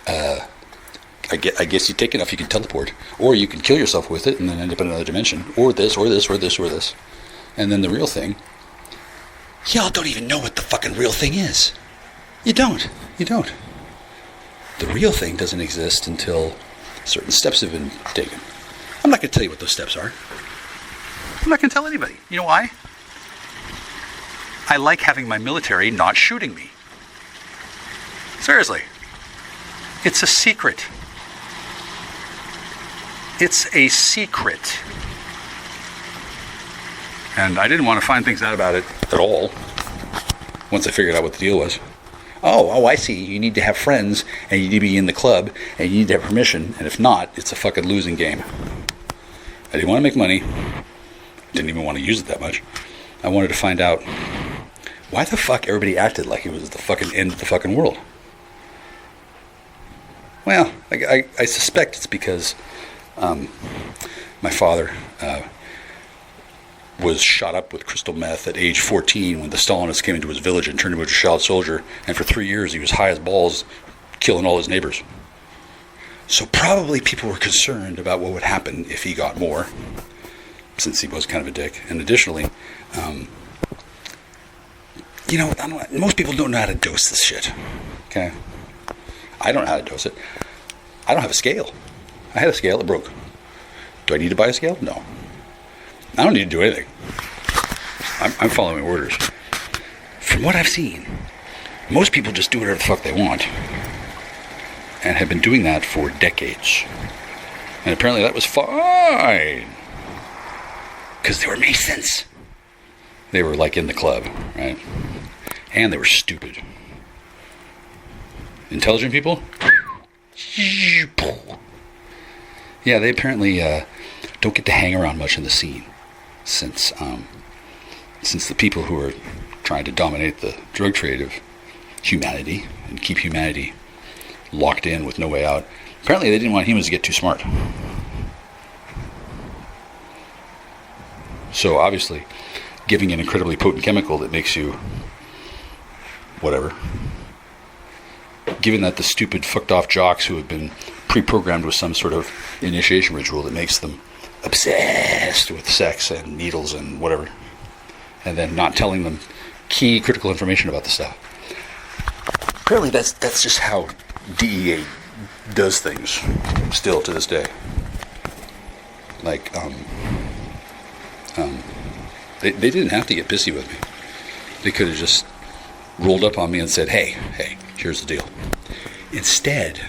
I guess you take enough, you can teleport, or you can kill yourself with it and then end up in another dimension, or this, or this, or this, or this. And then the real thing, y'all don't even know what the fucking real thing is. You don't. The real thing doesn't exist until certain steps have been taken. I'm not going to tell you what those steps are. I'm not going to tell anybody. You know why? I like having my military not shooting me. Seriously. It's a secret. It's a secret. And I didn't want to find things out about it at all once I figured out what the deal was. Oh, I see. You need to have friends, and you need to be in the club, and you need to have permission, and if not, it's a fucking losing game. I didn't want to make money. Didn't even want to use it that much. I wanted to find out why the fuck everybody acted like it was the fucking end of the fucking world. Well, I suspect it's because my father was shot up with crystal meth at age 14 when the Stalinists came into his village and turned him into a child soldier, and for 3 years he was high as balls, killing all his neighbors. So probably people were concerned about what would happen if he got more, since he was kind of a dick. And additionally, most people don't know how to dose this shit. Okay? I don't know how to dose it. I don't have a scale. I had a scale, it broke. Do I need to buy a scale? No. I don't need to do anything. I'm following orders. From what I've seen, most people just do whatever the fuck they want, and have been doing that for decades. And apparently that was fine, because they were Masons. They were like in the club, right? And they were stupid. Intelligent people? Yeah, they apparently don't get to hang around much in the scene, since the people who are trying to dominate the drug trade of humanity and keep humanity locked in with no way out, apparently they didn't want humans to get too smart. So obviously, giving an incredibly potent chemical that makes you whatever, given that the stupid fucked off jocks who have been pre-programmed with some sort of initiation ritual that makes them obsessed with sex and needles and whatever, and then not telling them key critical information about the stuff. Apparently that's just how DEA does things still to this day. Like they didn't have to get pissy with me. They could have just rolled up on me and said, hey, here's the deal. Instead,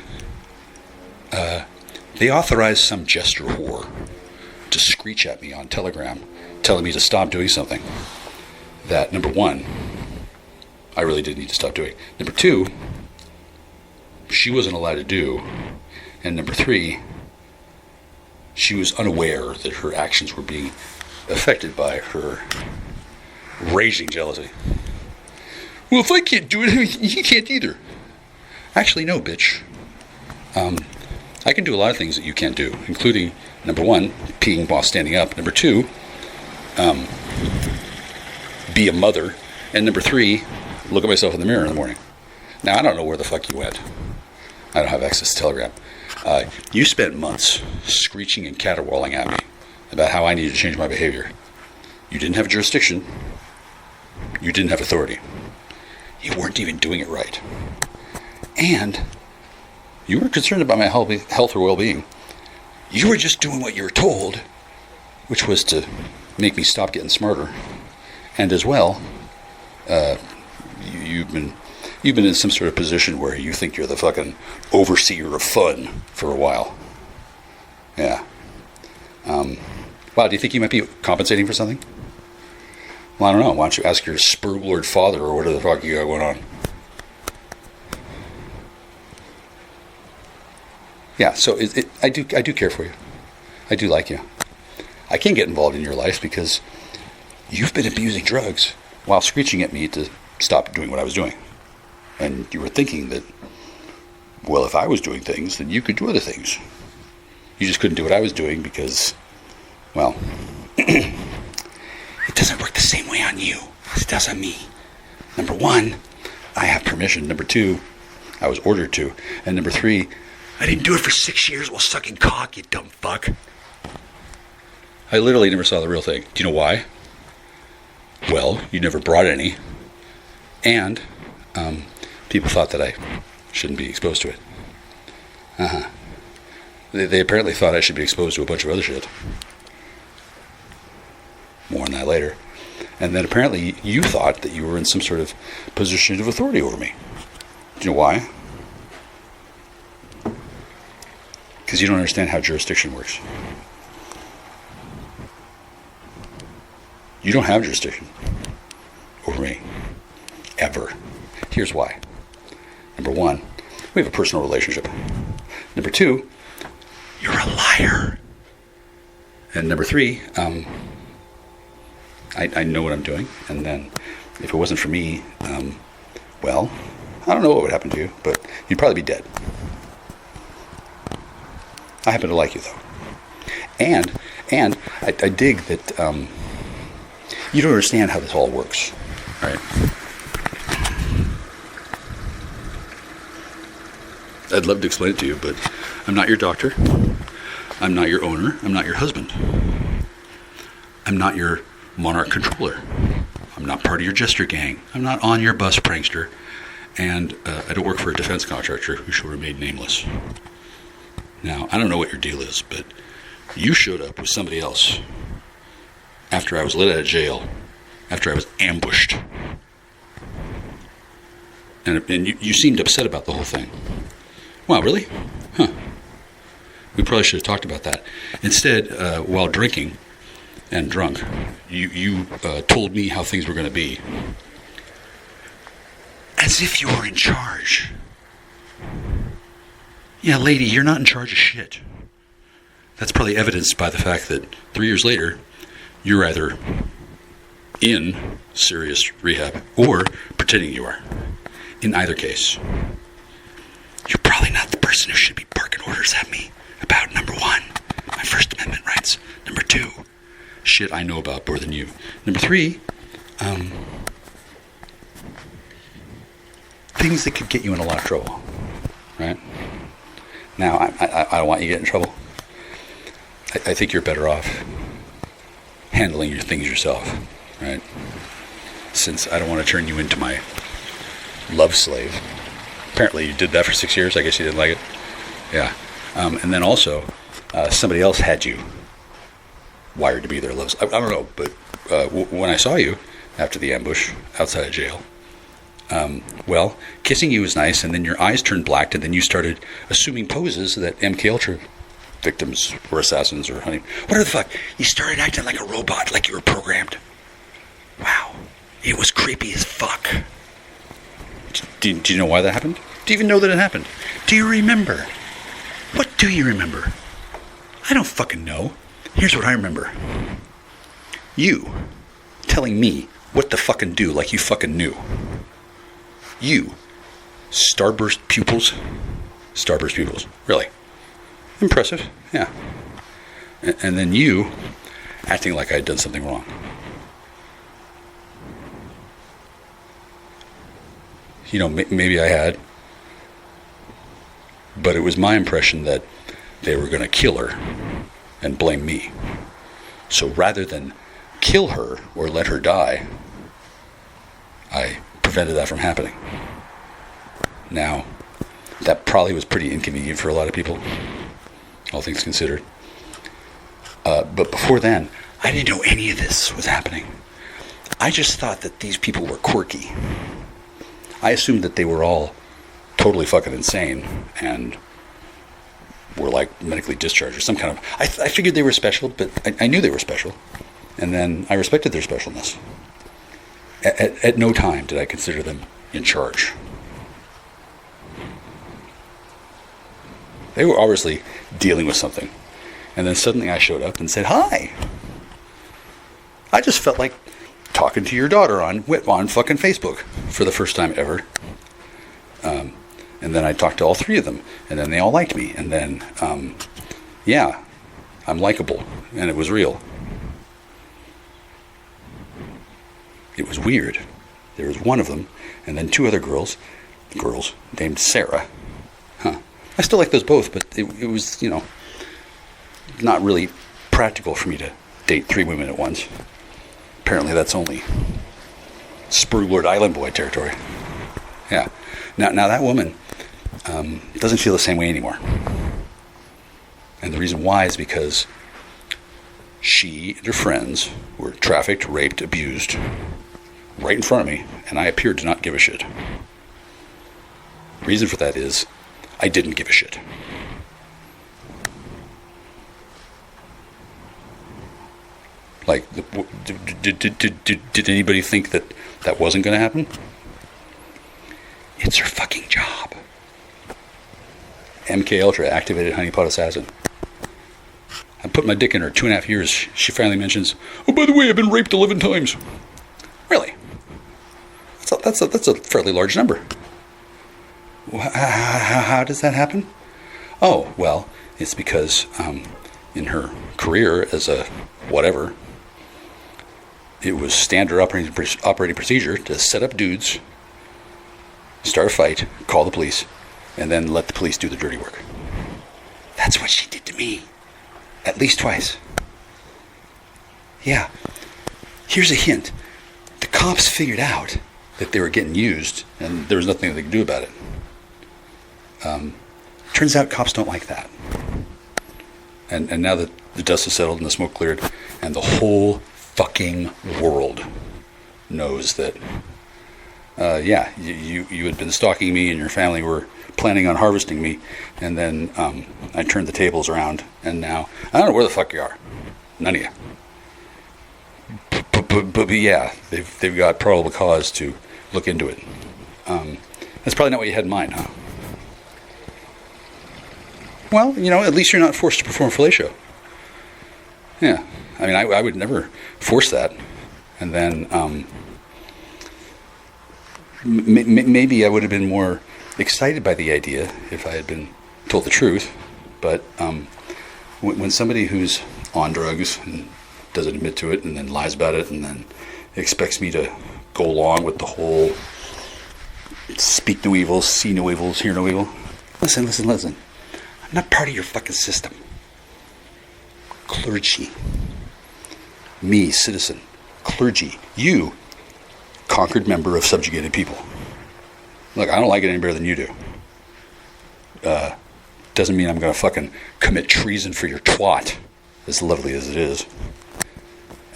they authorized some jester whore to screech at me on Telegram, telling me to stop doing something that, number one, I really did need to stop doing. Number two, she wasn't allowed to do. And number three, she was unaware that her actions were being affected by her raging jealousy. Well, if I can't do it, you can't either. Actually, no, bitch. I can do a lot of things that you can't do, including, number one, peeing while standing up. Number two, be a mother. And number three, look at myself in the mirror in the morning. Now, I don't know where the fuck you went. I don't have access to Telegram. You spent months screeching and caterwauling at me about how I needed to change my behavior. You didn't have jurisdiction. You didn't have authority. You weren't even doing it right. And you weren't concerned about my health or well-being. You were just doing what you were told, which was to make me stop getting smarter. And as well, you've been in some sort of position where you think you're the fucking overseer of fun for a while. Yeah. Wow, do you think you might be compensating for something? Well, I don't know. Why don't you ask your spurglord father or whatever the fuck you got going on? Yeah, so I do care for you. I do like you. I can't get involved in your life because you've been abusing drugs while screeching at me to stop doing what I was doing. And you were thinking that, well, if I was doing things, then you could do other things. You just couldn't do what I was doing because, well, it doesn't work the same way on you as it does on me. Number one, I have permission. Number two, I was ordered to. And number three, I didn't do it for 6 years while sucking cock, you dumb fuck. I literally never saw the real thing. Do you know why? Well, you never brought any. And people thought that I shouldn't be exposed to it. They apparently thought I should be exposed to a bunch of other shit. More on that later. And then apparently you thought that you were in some sort of position of authority over me. Do you know why? Because you don't understand how jurisdiction works. You don't have jurisdiction over me. Ever. Here's why. Number one, we have a personal relationship. Number two, you're a liar. And number three, I know what I'm doing. And then if it wasn't for me, well, I don't know what would happen to you, but you'd probably be dead. I happen to like you, though. And I dig that you don't understand how this all works, right? I'd love to explain it to you, but I'm not your doctor. I'm not your owner. I'm not your husband. I'm not your monarch controller. I'm not part of your jester gang. I'm not on your bus prankster. And I don't work for a defense contractor who shall remain nameless. Now, I don't know what your deal is, but you showed up with somebody else after I was let out of jail, after I was ambushed. And you seemed upset about the whole thing. Wow, really? Huh. We probably should have talked about that. Instead, while drinking and drunk, you told me how things were going to be. As if you were in charge. Yeah, lady, you're not in charge of shit. That's probably evidenced by the fact that 3 years later, you're either in serious rehab or pretending you are. In either case, you're probably not the person who should be barking orders at me about, number one, my First Amendment rights. Number two, shit I know about more than you. Number three, things that could get you in a lot of trouble, right? Now, I don't want you to get in trouble. I think you're better off handling your things yourself, right? Since I don't want to turn you into my love slave. Apparently you did that for 6 years. I guess you didn't like it. Yeah. And then also, somebody else had you wired to be their love slave. I don't know, but when I saw you after the ambush outside of jail, well, kissing you was nice, and then your eyes turned black, and then you started assuming poses that MK Ultra victims were assassins or honey. Whatever the fuck. You started acting like a robot, like you were programmed. Wow. It was creepy as fuck. Do you know why that happened? Do you even know that it happened? Do you remember? What do you remember? I don't fucking know. Here's what I remember. You telling me what to fucking do like you fucking knew. You. Starburst pupils. Starburst pupils. Really. Impressive. Yeah. And then you acting like I had done something wrong. You know, maybe I had. But it was my impression that they were going to kill her and blame me. So rather than kill her or let her die, I prevented that from happening. Now, that probably was pretty inconvenient for a lot of people, all things considered. But before then, I didn't know any of this was happening. I just thought that these people were quirky. I assumed that they were all totally fucking insane and were like medically discharged or some kind of... I figured they were special, but I knew they were special. And then I respected their specialness. At no time did I consider them in charge. They were obviously dealing with something. And then suddenly I showed up and said, hi. I just felt like talking to your daughter on fucking Facebook for the first time ever. And then I talked to all 3 of them, and then they all liked me. And then, yeah, I'm likable, and it was real. It was weird. There was one of them, and then 2 other girls named Sarah. I still like those both, but it was, not really practical for me to date 3 women at once. Apparently that's only Spruglord Island Boy territory. Yeah. Now that woman doesn't feel the same way anymore. And the reason why is because she and her friends were trafficked, raped, abused right in front of me, and I appeared to not give a shit. The reason for that is I didn't give a shit. Like, did anybody think that wasn't going to happen? It's her fucking job. MK Ultra activated honeypot assassin. I put my dick in her 2.5 years. She finally mentions, "Oh, by the way, I've been raped 11 times." Really? That's a fairly large number. How does that happen? Oh, well, it's because in her career as a whatever, it was standard operating procedure to set up dudes, start a fight, call the police, and then let the police do the dirty work. That's what she did to me. At least twice. Yeah. Here's a hint. The cops figured out that they were getting used, and there was nothing they could do about it. Turns out cops don't like that. And now that the dust has settled and the smoke cleared, and the whole fucking world knows that, yeah, you had been stalking me and your family were planning on harvesting me, and then I turned the tables around, and now I don't know where the fuck you are. None of you. But yeah, they've got probable cause to look into it. That's probably not what you had in mind, huh? Well, at least you're not forced to perform fellatio. Yeah, I mean, I would never force that. And then maybe I would have been more excited by the idea if I had been told the truth. But when somebody who's on drugs and doesn't admit to it and then lies about it and then expects me to go along with the whole speak no evil, see no evils, hear no evil. Listen. I'm not part of your fucking system. Clergy. Me, citizen. Clergy. You, conquered member of subjugated people. Look, I don't like it any better than you do. Doesn't mean I'm going to fucking commit treason for your twat, as lovely as it is.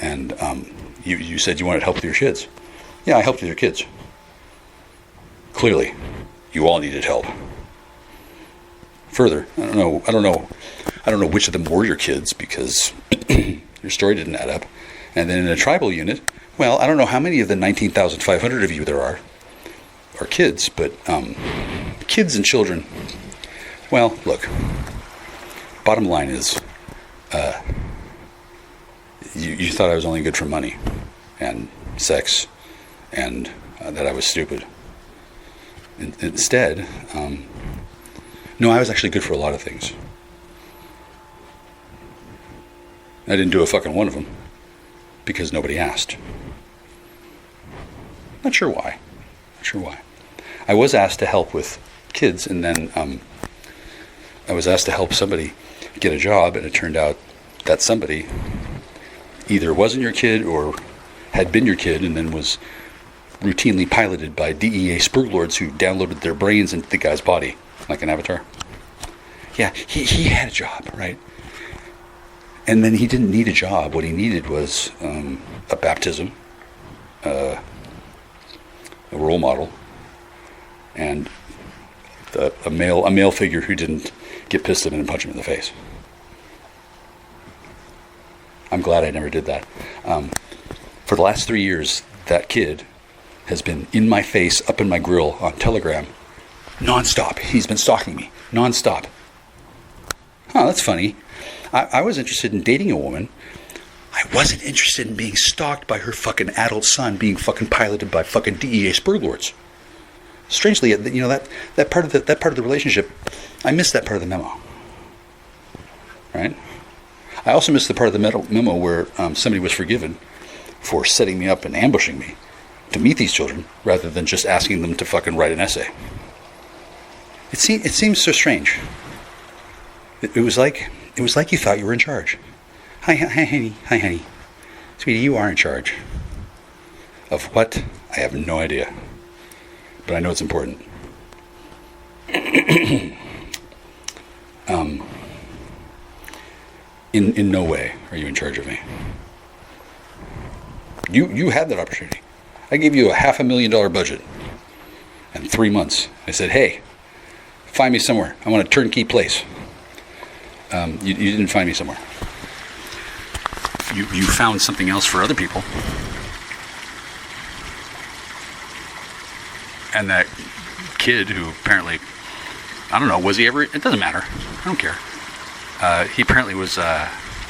And you said you wanted help with your kids. Yeah, I helped with your kids. Clearly, you all needed help. Further, I don't know which of them were your kids, because your story didn't add up. And then in a tribal unit, well, I don't know how many of the 19,500 of you there are kids, but kids and children, well, look, bottom line is, you thought I was only good for money and sex and that I was stupid. Instead, no, I was actually good for a lot of things. I didn't do a fucking one of them because nobody asked. Not sure why. I was asked to help with kids, and then I was asked to help somebody get a job, and it turned out that somebody either wasn't your kid or had been your kid and then was routinely piloted by DEA spruglords who downloaded their brains into the guy's body like an avatar. Yeah, he had a job, right? And then he didn't need a job. What he needed was a baptism, a role model, and a male figure who didn't get pissed at him and punch him in the face. I'm glad I never did that. For the last 3 years, that kid has been in my face, up in my grill on Telegram, nonstop. He's been stalking me, nonstop. Huh, that's funny. I was interested in dating a woman. I wasn't interested in being stalked by her fucking adult son being fucking piloted by fucking DEA spruglords. Strangely, you know, that part of the relationship, I missed that part of the memo. Right? I also missed the part of the memo where somebody was forgiven for setting me up and ambushing me to meet these children rather than just asking them to fucking write an essay. It seems so strange. It was like you thought you were in charge. Hi, honey. Sweetie, you are in charge. Of what? I have no idea. But I know it's important. In no way are you in charge of me. You had that opportunity. I gave you a $500,000 budget and 3 months. I said, hey, find me somewhere. I want a turnkey place. You didn't find me somewhere. You found something else for other people. And that kid who apparently, I don't know, was he ever, it doesn't matter. I don't care. He apparently was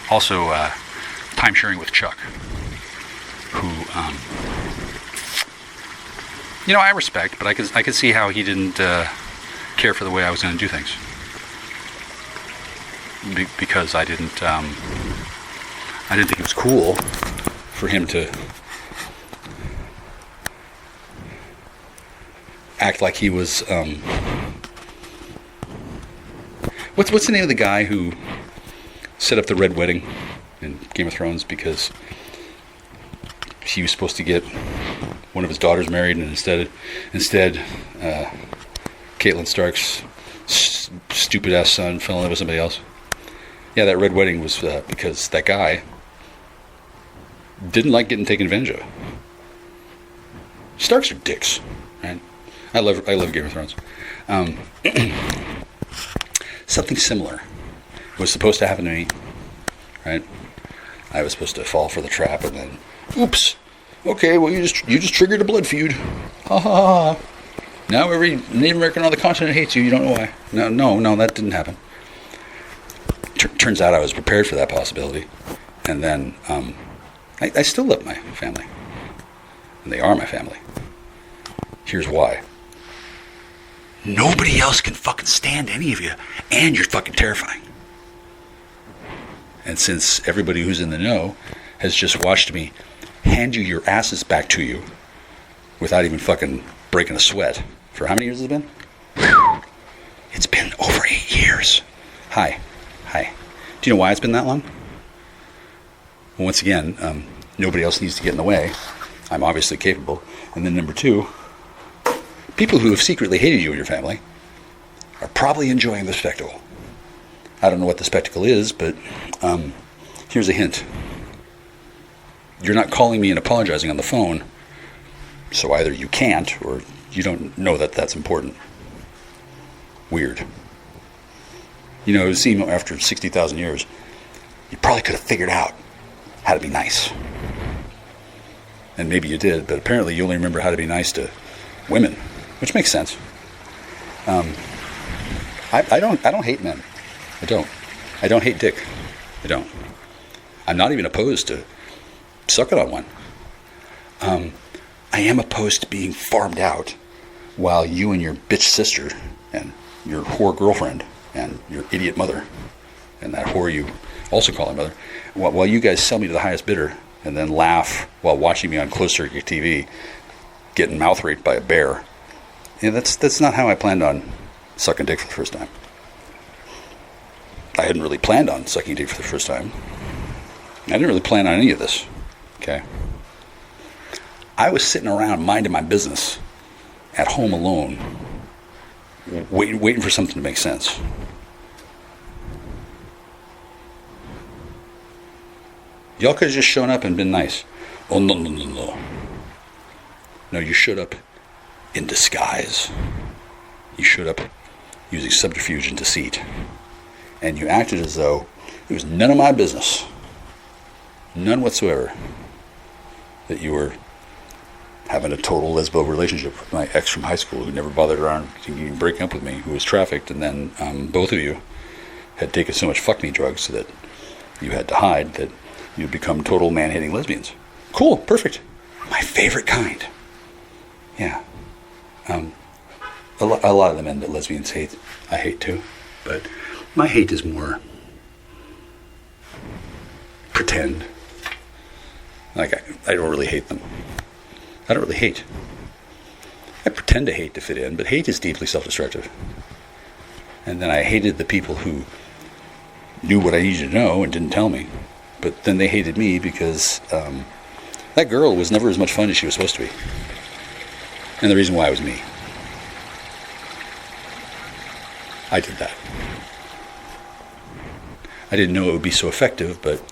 also time sharing with Chuck, who, you know, I respect, but I could see how he didn't care for the way I was going to do things. Because I didn't think it was cool for him to act like he was, what's the name of the guy who set up the Red Wedding in Game of Thrones because he was supposed to get one of his daughters married, and instead Catelyn Stark's stupid ass son fell in love with somebody else. Yeah, that Red Wedding was because that guy didn't like getting taken advantage of. Starks are dicks, right? I love Game of Thrones. Something similar was supposed to happen to me, right? I was supposed to fall for the trap, and then, oops. Okay, well you just triggered a blood feud. Ha ha ha. Now every Native American on the continent hates you. You don't know why. No, that didn't happen. Turns out I was prepared for that possibility, and then I still love my family, and they are my family. Here's why. Nobody else can fucking stand any of you, and you're fucking terrifying. And since everybody who's in the know has just watched me hand you your asses back to you without even fucking breaking a sweat, for how many years has it been? It's been over 8 years. Hi. Do you know why it's been that long? Well, once again, nobody else needs to get in the way. I'm obviously capable. And then number two, people who have secretly hated you and your family are probably enjoying the spectacle. I don't know what the spectacle is, but here's a hint. You're not calling me and apologizing on the phone, so either you can't or you don't know that that's important. Weird. You know, it seemed after 60,000 years, you probably could have figured out how to be nice. And maybe you did, but apparently you only remember how to be nice to women, which makes sense. I don't hate men. I don't hate dick. I don't. I'm not even opposed to sucking on one. I am opposed to being farmed out while you and your bitch sister and your whore girlfriend and your idiot mother and that whore you also call her mother, while you guys sell me to the highest bidder and then laugh while watching me on closed circuit TV getting mouth raped by a bear. Yeah, that's not how I planned on sucking dick for the first time. I hadn't really planned on sucking dick for the first time. I didn't really plan on any of this. Okay? I was sitting around minding my business at home alone, waiting for something to make sense. Y'all could have just shown up and been nice. Oh, no. No, you showed up in disguise. You showed up using subterfuge and deceit. And you acted as though it was none of my business, none whatsoever, that you were having a total lesbo relationship with my ex from high school who never bothered around even breaking up with me, who was trafficked, and then both of you had taken so much fuck-me drugs that you had to hide that you'd become total man-hating lesbians. Cool, perfect. My favorite kind. Yeah. a lot of the men that lesbians hate, I hate too. But my hate is more pretend. Like, I don't really hate them. I don't really hate. I pretend to hate to fit in, but hate is deeply self-destructive. And then I hated the people who knew what I needed to know and didn't tell me. But then they hated me because that girl was never as much fun as she was supposed to be. And the reason why was me. I did that. I didn't know it would be so effective, but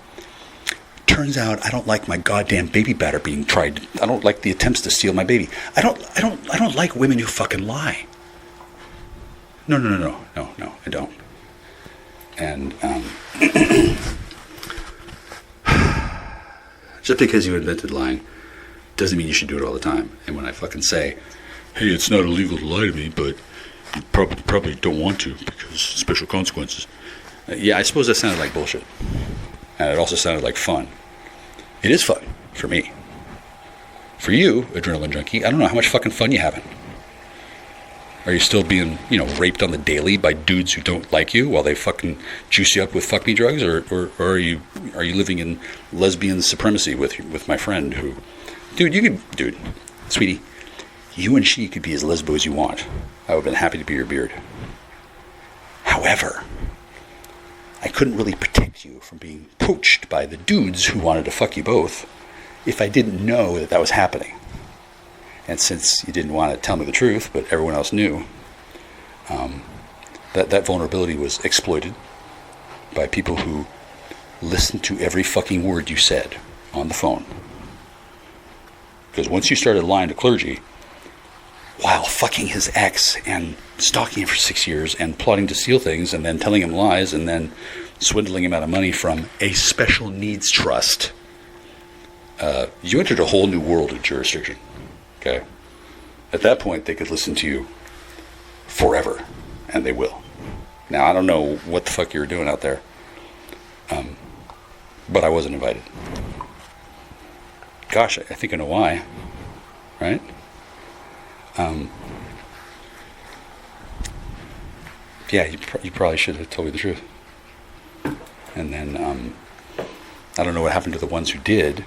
turns out I don't like my goddamn baby batter being tried. I don't like the attempts to steal my baby. I don't like women who fucking lie. No, I don't. And just because you invented lying doesn't mean you should do it all the time. And when I fucking say, hey, it's not illegal to lie to me, but you probably don't want to because special consequences. Yeah, I suppose that sounded like bullshit. And it also sounded like fun. It is fun for me. For you, adrenaline junkie, I don't know how much fucking fun you having. Are you still being, raped on the daily by dudes who don't like you while they fucking juice you up with fuck me drugs, or are you living in lesbian supremacy with my friend who, dude, sweetie, you and she could be as lesbo as you want. I would have been happy to be your beard. However, I couldn't really protect you from being poached by the dudes who wanted to fuck you both if I didn't know that was happening. And since you didn't want to tell me the truth, but everyone else knew, that vulnerability was exploited by people who listened to every fucking word you said on the phone. Because once you started lying to clergy, while fucking his ex and stalking him for 6 years and plotting to steal things and then telling him lies and then swindling him out of money from a special needs trust, you entered a whole new world of jurisdiction. Okay? At that point, they could listen to you forever, and they will. Now, I don't know what the fuck you were doing out there, but I wasn't invited. Gosh, I think I know why, right? Yeah, you probably should have told me the truth. And then, I don't know what happened to the ones who did,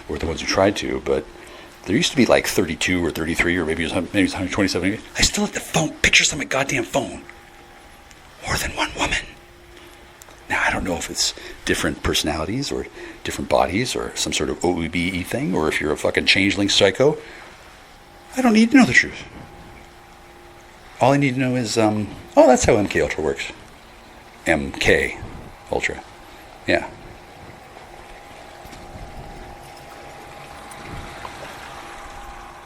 or the ones who tried to, but there used to be like 32 or 33, or maybe it was 127. I still have the phone, pictures on my goddamn phone. More than one woman. Now, I don't know if it's different personalities or different bodies or some sort of OEBE thing, or if you're a fucking changeling psycho. I don't need to know the truth. All I need to know is, that's how MK Ultra works. MK Ultra. Yeah.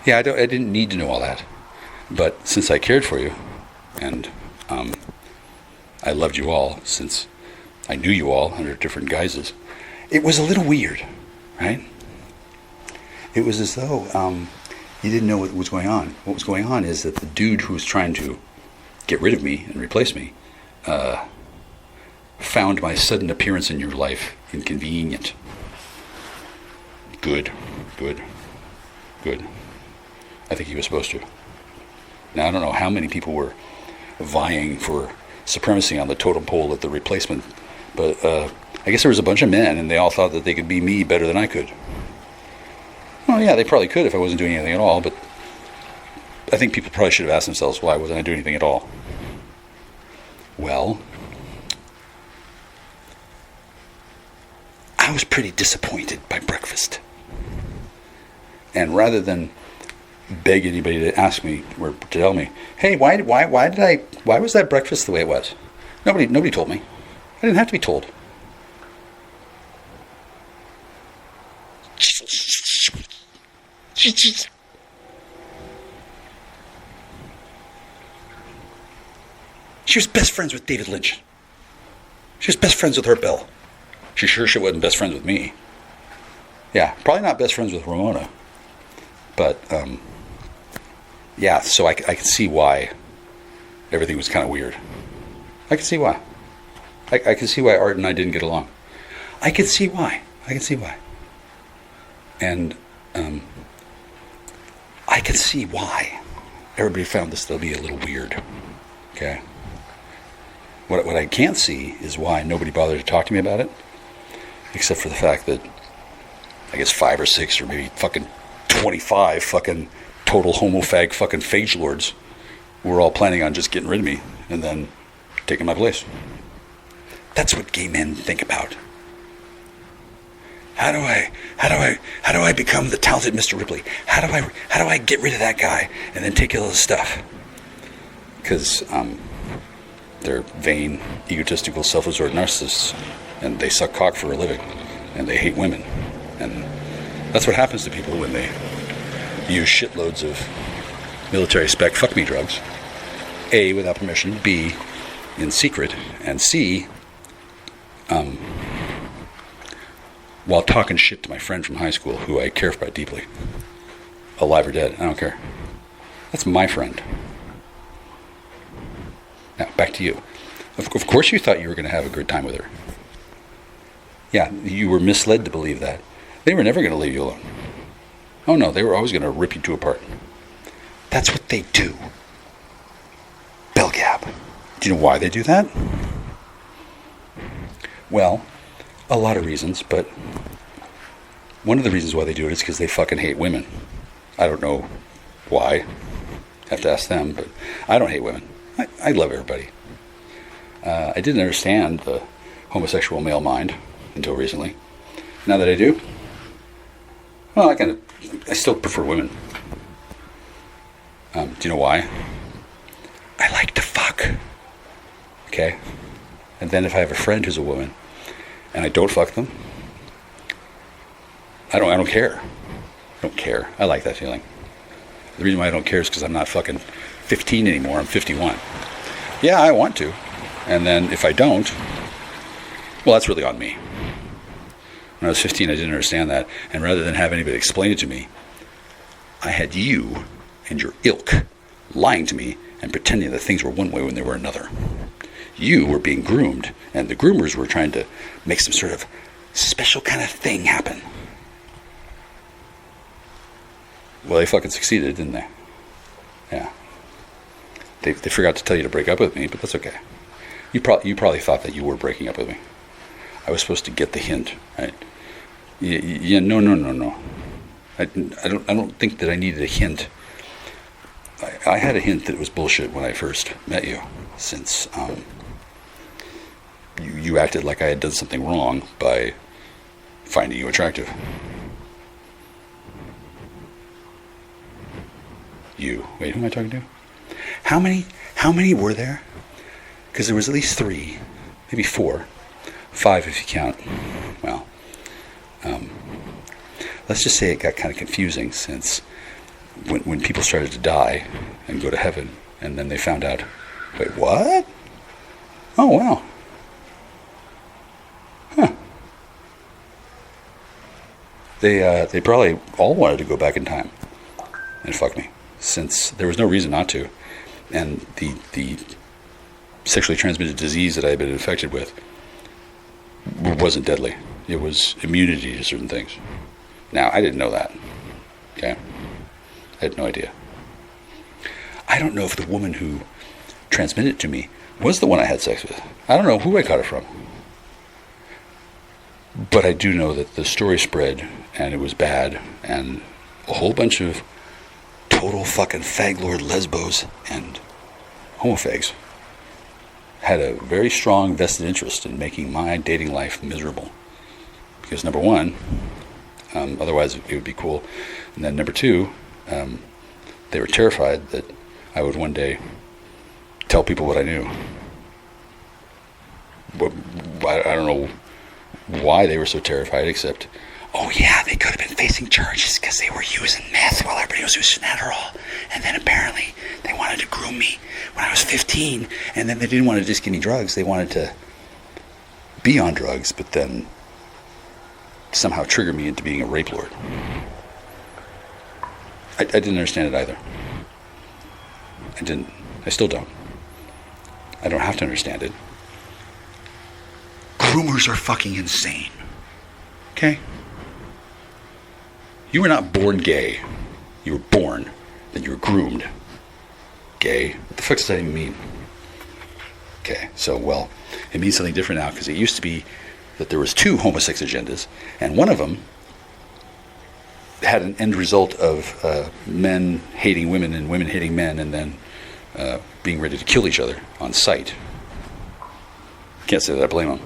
Yeah, I didn't need to know all that. But since I cared for you, and I loved you all, since I knew you all under different guises, it was a little weird, right? It was as though you didn't know what was going on. What was going on is that the dude who was trying to get rid of me and replace me found my sudden appearance in your life inconvenient. Good. I think he was supposed to. Now, I don't know how many people were vying for supremacy on the totem pole at the replacement, but I guess there was a bunch of men, and they all thought that they could be me better than I could. Well, yeah, they probably could if I wasn't doing anything at all, but I think people probably should have asked themselves, why wasn't I doing anything at all? Well, I was pretty disappointed by breakfast. And rather than beg anybody to ask me or to tell me, hey, why was that breakfast the way it was? Nobody told me. I didn't have to be told. She was best friends with David Lynch. She was best friends with Herb Bell. She wasn't best friends with me. Yeah, probably not best friends with Ramona. But, yeah, so I can see why everything was kind of weird. I can see why. I can see why Art and I didn't get along. I can see why. And I can see why everybody found this to be a little weird. Okay. What I can't see is why nobody bothered to talk to me about it, except for the fact that I guess 5 or 6 or maybe fucking 25 fucking total homofag fucking phage lords were all planning on just getting rid of me and then taking my place. That's what gay men think about. How do I become the talented Mr. Ripley? How do I get rid of that guy and then take all his stuff? Because they're vain, egotistical, self-absorbed narcissists, and they suck cock for a living, and they hate women, and that's what happens to people when they use shitloads of military spec fuck me drugs. A, without permission. B, in secret, and C, while talking shit to my friend from high school, who I care about deeply. Alive or dead, I don't care. That's my friend. Now, back to you. Of course you thought you were going to have a good time with her. Yeah, you were misled to believe that. They were never going to leave you alone. Oh no, they were always going to rip you two apart. That's what they do. Bell gap. Do you know why they do that? Well, a lot of reasons, but one of the reasons why they do it is because they fucking hate women. I don't know why. I have to ask them, but I don't hate women. I love everybody. I didn't understand the homosexual male mind until recently. Now that I do, well, I still prefer women. Do you know why? I like to fuck. Okay? And then if I have a friend who's a woman and I don't fuck them, I don't care. I don't care. I like that feeling. The reason why I don't care is because I'm not fucking 15 anymore. I'm 51. Yeah, I want to. And then if I don't, well, that's really on me. When I was 15, I didn't understand that. And rather than have anybody explain it to me, I had you and your ilk lying to me and pretending that things were one way when they were another. You were being groomed, and the groomers were trying to make some sort of special kind of thing happen. Well, they fucking succeeded, didn't they? Yeah. They forgot to tell you to break up with me, but that's okay. You probably thought that you were breaking up with me. I was supposed to get the hint, right? Yeah, no. I don't think that I needed a hint. I had a hint that it was bullshit when I first met you, since you acted like I had done something wrong by finding you attractive. Wait, who am I talking to? How many were there? Because there was at least 3, maybe 4, 5 if you count. Well, let's just say it got kind of confusing, since when people started to die and go to heaven, and then they found out, wait, what? Oh, wow. Huh. They probably all wanted to go back in time and fuck me, since there was no reason not to. And the sexually transmitted disease that I had been infected with wasn't deadly. It was immunity to certain things. Now, I didn't know that. Okay? I had no idea. I don't know if the woman who transmitted it to me was the one I had sex with. I don't know who I got it from. But I do know that the story spread, and it was bad, and a whole bunch of total fucking faglord lesbos and homofags had a very strong vested interest in making my dating life miserable. Because number one, otherwise it would be cool, and then number two, they were terrified that I would one day tell people what I knew. But I don't know why they were so terrified, except, oh yeah, they could have been facing charges because they were using meth while everybody was using Adderall. And then apparently they wanted to groom me when I was 15, and then they didn't want to just give me drugs. They wanted to be on drugs, but then somehow trigger me into being a rape lord. I didn't understand it either. I didn't. I still don't. I don't have to understand it. Groomers are fucking insane. Okay? You were not born gay. You were born, then you were groomed, gay. What the fuck does that even mean? Okay, so, well, it means something different now, because it used to be that there was 2 homosex agendas, and one of them had an end result of men hating women and women hating men, and then being ready to kill each other on sight. Can't say that I blame them.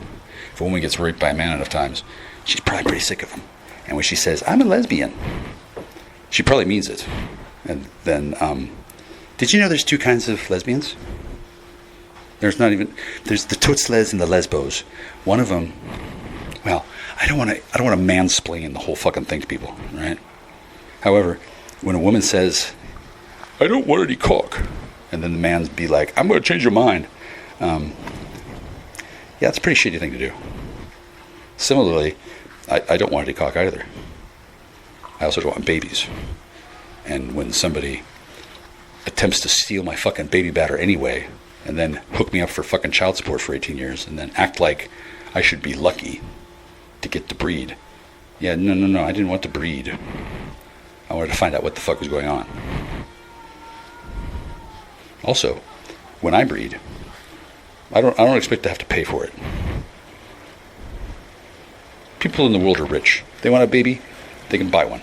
If a woman gets raped by a man enough times, she's probably pretty sick of him. And when she says, I'm a lesbian, she probably means it. And then, did you know there's 2 kinds of lesbians? There's the Totsles and the Lesbos. One of them, well, I don't want to mansplain the whole fucking thing to people, right? However, when a woman says, I don't want any cock, and then the man's be like, I'm going to change your mind. Yeah, it's a pretty shitty thing to do. Similarly, I don't want any cock either. I also don't want babies. And when somebody attempts to steal my fucking baby batter anyway, and then hook me up for fucking child support for 18 years, and then act like I should be lucky to get the breed. Yeah, no, I didn't want the breed. I wanted to find out what the fuck was going on. Also, when I breed, I don't expect to have to pay for it. People in the world are rich. They want a baby, they can buy one.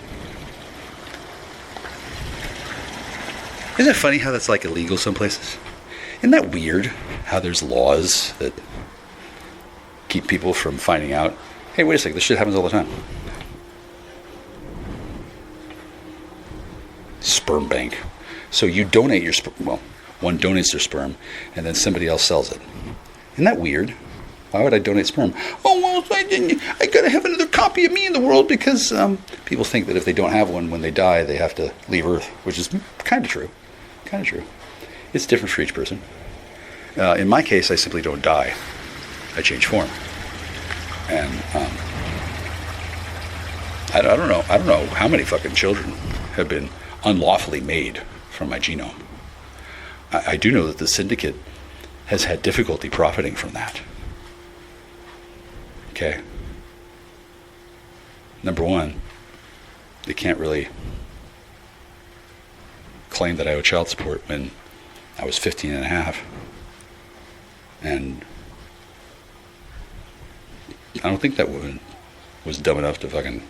Isn't it funny how that's like illegal some places? Isn't that weird how there's laws that keep people from finding out, hey, wait a second, this shit happens all the time. Sperm bank. So you donate your sperm, well, one donates their sperm, and then somebody else sells it. Isn't that weird? Why would I donate sperm? Oh, well, I gotta have another copy of me in the world because people think that if they don't have one when they die, they have to leave Earth, which is kind of true. Kind of true. It's different for each person. In my case, I simply don't die. I change form. And I don't know how many fucking children have been unlawfully made from my genome. I do know that the syndicate has had difficulty profiting from that. Okay. Number one, they can't really claim that I owe child support when I was 15 and a half. And I don't think that woman was dumb enough to fucking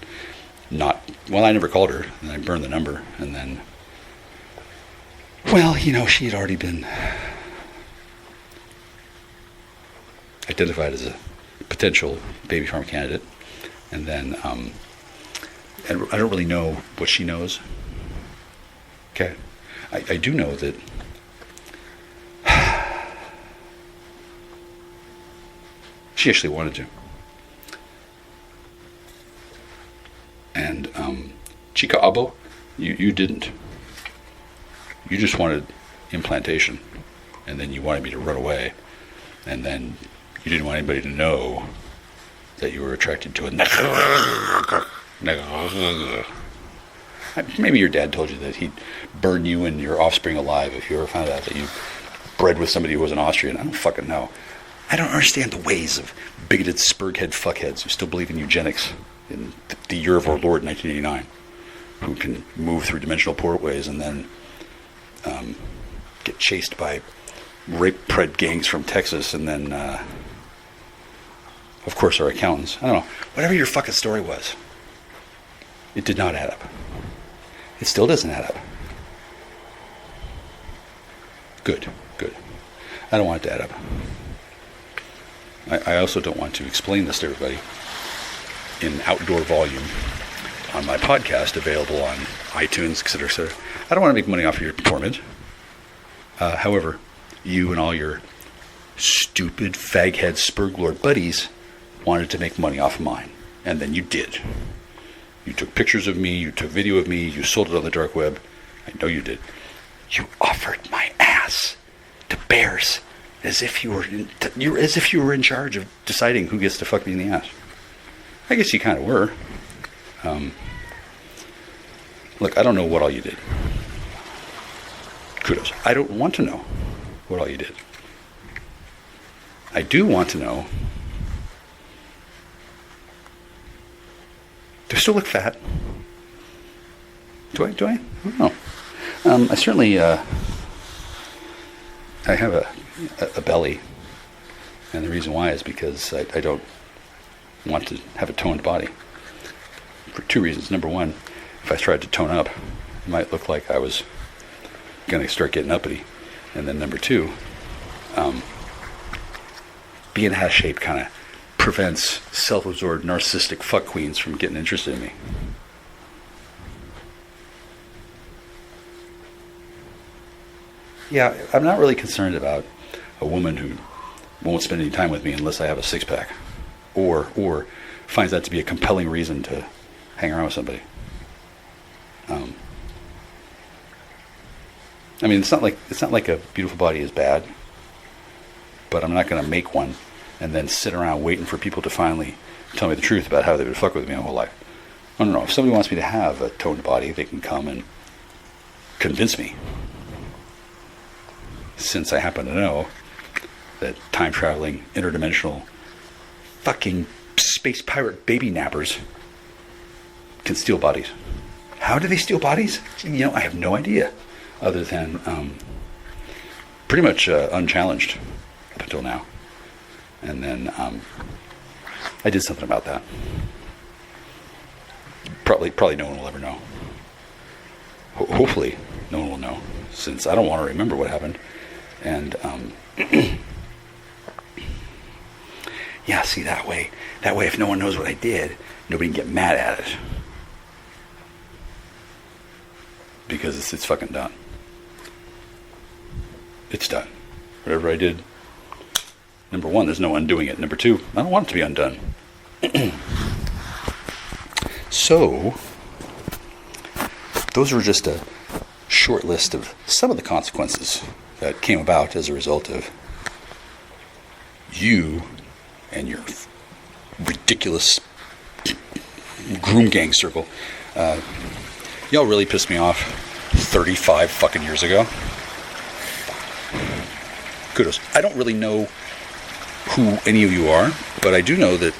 not... Well, I never called her, and I burned the number, and then... Well, you know, she had already been identified as a potential baby farm candidate, and then and I don't really know what she knows. Okay, I do know that she actually wanted to, and Kk⁷ ee, you didn't. You just wanted implantation, and then you wanted me to run away, and then you didn't want anybody to know that you were attracted to a Maybe your dad told you that he'd burn you and your offspring alive if you ever found out that you bred with somebody who was an Austrian. I don't fucking know. I don't understand the ways of bigoted spurghead fuckheads who still believe in eugenics in the year of our Lord 1989, who can move through dimensional portways and then get chased by rape pred gangs from Texas, and then of course our accountants. I don't know, whatever your fucking story was, it did not add up. It still doesn't add up. Good. I don't want it to add up. I also don't want to explain this to everybody in outdoor volume on my podcast, available on iTunes, etc., etc. I don't want to make money off of your torment. However, you and all your stupid faghead spurglord buddies wanted to make money off of mine, and then you did. You took pictures of me, you took video of me, you sold it on the dark web. I know you did. You offered my ass to bears as if you were in charge of deciding who gets to fuck me in the ass. I guess you kind of were. Look, I don't know what all you did. Kudos. I don't want to know what all you did. I do want to know, do I still look fat? Do I? I don't know. I certainly I have a belly, and the reason why is because I don't want to have a toned body. For two reasons. Number one, if I tried to tone up, it might look like I was going to start getting uppity. And then number two, being out of shape kind of prevents self-absorbed narcissistic fuck queens from getting interested in me. Yeah, I'm not really concerned about a woman who won't spend any time with me unless I have a six-pack, or finds that to be a compelling reason to hang around with somebody. I mean, it's not like a beautiful body is bad, but I'm not going to make one and then sit around waiting for people to finally tell me the truth about how they would fuck with me my whole life. I don't know. If somebody wants me to have a toned body, they can come and convince me. Since I happen to know that time-traveling, interdimensional, fucking space pirate baby nappers can steal bodies. How do they steal bodies? I have no idea, other than pretty much unchallenged up until now. And then I did something about that. Probably no one will ever know. Hopefully no one will know, since I don't want to remember what happened. And yeah, see, that way if no one knows what I did, nobody can get mad at it, because it's fucking done. It's done. Whatever I did, number one, there's no undoing it. Number two, I don't want it to be undone. So those were just a short list of some of the consequences that came about as a result of you and your ridiculous groom gang circle. Y'all really pissed me off 35 fucking years ago. Kudos. I don't really know who any of you are, but I do know that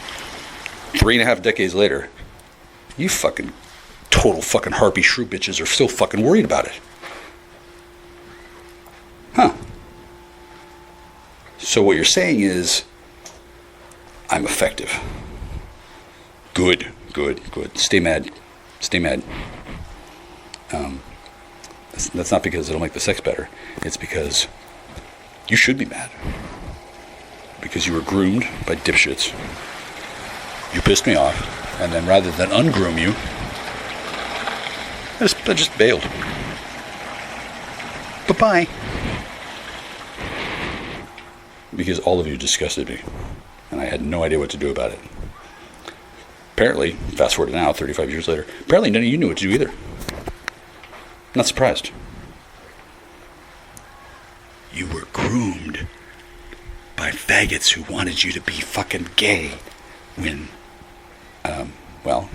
3.5 decades later, you fucking total fucking harpy shrew bitches are still fucking worried about it. Huh. So what you're saying is, I'm effective. Good. Stay mad. That's not because it'll make the sex better. It's because you should be mad. Because you were groomed by dipshits. You pissed me off, and then rather than ungroom you, I just bailed. Bye-bye. Because all of you disgusted me, and I had no idea what to do about it. Apparently, fast forward to now, 35 years later, apparently none of you knew what to do either. Not surprised. You were groomed by faggots who wanted you to be fucking gay when, well,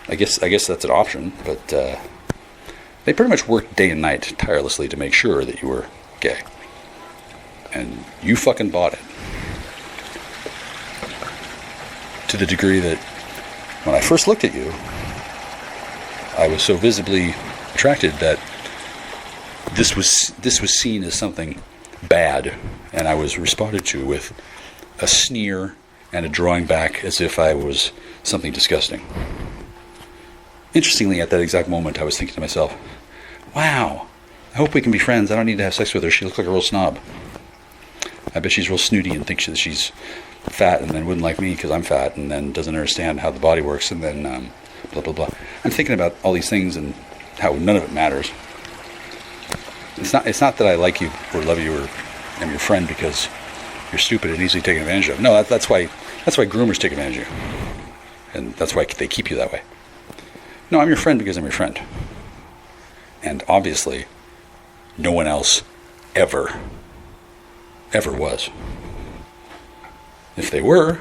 I guess that's an option, but they pretty much worked day and night tirelessly to make sure that you were gay. And you fucking bought it. To the degree that when I first looked at you, I was so visibly attracted that this was seen as something bad, and I was responded to with a sneer and a drawing back as if I was something disgusting. Interestingly, at that exact moment, I was thinking to myself, wow, I hope we can be friends. I don't need to have sex with her. She looks like a real snob. I bet she's real snooty and thinks that she's fat, and then wouldn't like me because I'm fat, and then doesn't understand how the body works, and then blah, blah, blah. I'm thinking about all these things and how none of it matters. It's not that I like you or love you or am your friend because you're stupid and easily taken advantage of. No, that's why groomers take advantage of you. And that's why they keep you that way. No, I'm your friend because I'm your friend. And obviously, no one else ever was. If they were,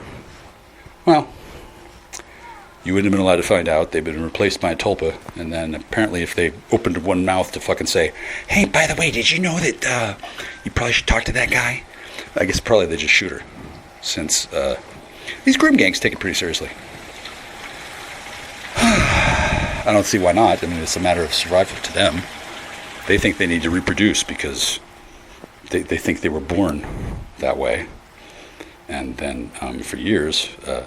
well, you wouldn't have been allowed to find out. They've been replaced by a tulpa, and then apparently if they opened one mouth to fucking say, hey, by the way, did you know that you probably should talk to that guy? I guess probably they just shoot her, since these groom gangs take it pretty seriously. I don't see why not. I mean, it's a matter of survival to them. They think they need to reproduce because they think they were born that way. And then for years, the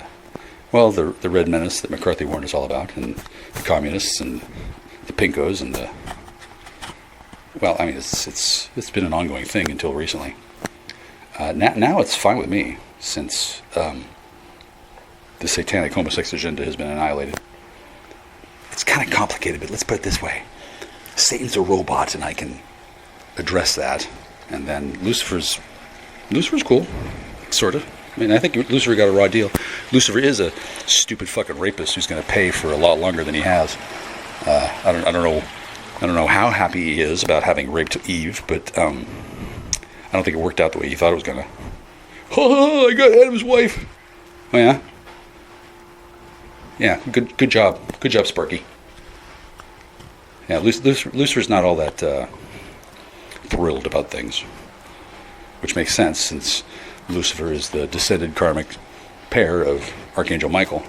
Red Menace that McCarthy warned us all about, and the communists and the pinkos and it's been an ongoing thing until recently. Now it's fine with me, since the satanic homosexual agenda has been annihilated. It's kind of complicated, but let's put it this way. Satan's a robot, and I can address that. And then Lucifer's cool, sort of. I mean, I think Lucifer got a raw deal. Lucifer is a stupid fucking rapist who's going to pay for a lot longer than he has. I don't know how happy he is about having raped Eve, but I don't think it worked out the way he thought it was going to. Oh, I got Adam's wife. Oh yeah. Yeah, good job, Sparky. Yeah, Lucifer's not all that thrilled about things, which makes sense, since Lucifer is the descended karmic pair of Archangel Michael,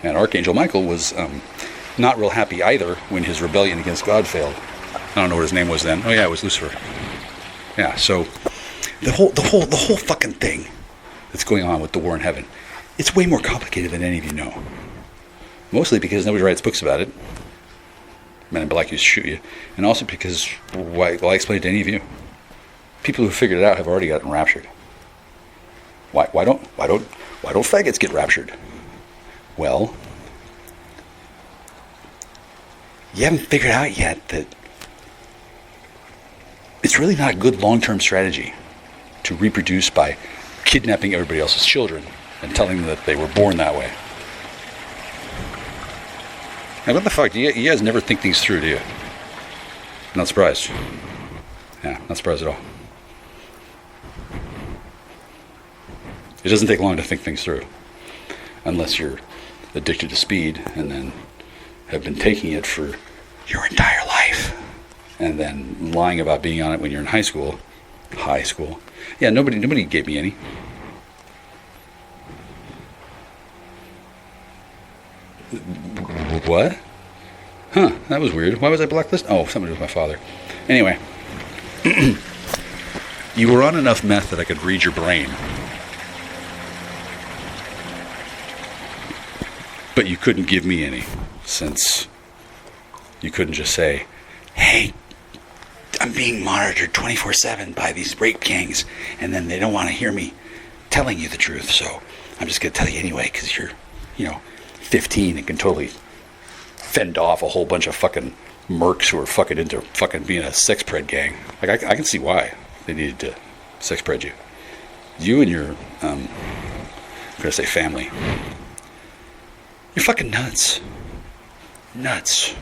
and Archangel Michael was not real happy either when his rebellion against God failed. I don't know what his name was then. Oh yeah, it was Lucifer. Yeah, so the whole fucking thing that's going on with the war in heaven, it's way more complicated than any of you know. Mostly because nobody writes books about it. Men in black used to shoot you, and also because, why I explain it to any of you, people who figured it out have already gotten raptured. Why don't faggots get raptured? Well, you haven't figured out yet that it's really not a good long-term strategy to reproduce by kidnapping everybody else's children and telling them that they were born that way. Now, what the fuck? You guys never think things through, do you? Not surprised. Yeah, not surprised at all. It doesn't take long to think things through, unless you're addicted to speed and then have been taking it for your entire life, and then lying about being on it when you're in high school. Yeah, nobody gave me any. What? Huh, that was weird. Why was I blacklisted? Oh, something to do with my father. Anyway, you were on enough meth that I could read your brain. But you couldn't give me any, since you couldn't just say, hey, I'm being monitored 24/7 by these rape gangs, and then they don't want to hear me telling you the truth, so I'm just going to tell you anyway, because you're, 15 and can totally fend off a whole bunch of fucking mercs who are fucking into fucking being a sex pred gang. Like, I can see why they needed to sex pred you. You and your, I'm going to say family. You're fucking nuts. Nuts.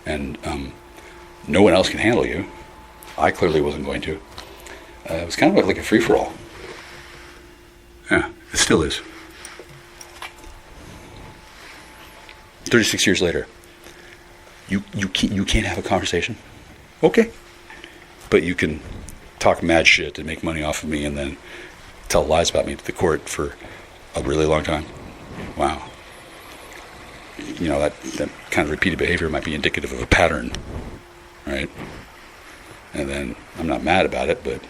And no one else can handle you. I clearly wasn't going to. It was kind of like a free-for-all. Yeah, it still is. 36 years later, you can't have a conversation? Okay. But you can talk mad shit and make money off of me and then tell lies about me to the court for a really long time. Wow. That kind of repeated behavior might be indicative of a pattern, right? And then I'm not mad about it, but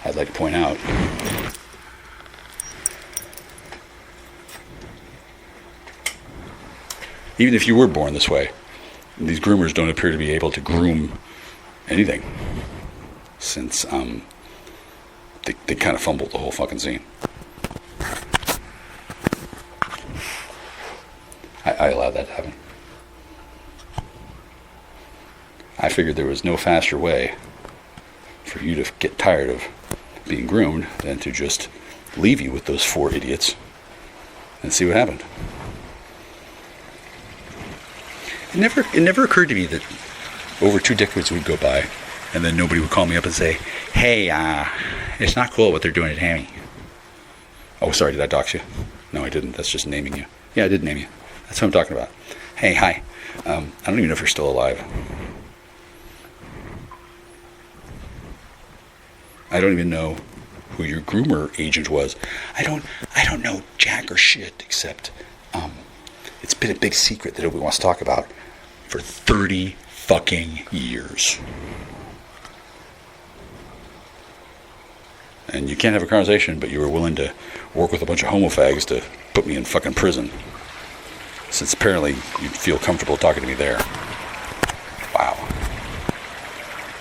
I'd like to point out even if you were born this way, these groomers don't appear to be able to groom anything, since they kind of fumbled the whole fucking scene. I allowed that to happen. I figured there was no faster way for you to get tired of being groomed than to just leave you with those 4 idiots and see what happened. It never occurred to me that over 2 decades would go by and then nobody would call me up and say, hey, it's not cool what they're doing at Hammy. Oh, sorry, did I dox you? No, I didn't. That's just naming you. Yeah, I did name you. That's what I'm talking about. Hey, hi. I don't even know if you're still alive. I don't even know who your groomer agent was. I don't know jack or shit, except it's been a big secret that nobody wants to talk about for 30 fucking years. And you can't have a conversation, but you were willing to work with a bunch of homofags to put me in fucking prison. Since apparently you feel comfortable talking to me there. Wow.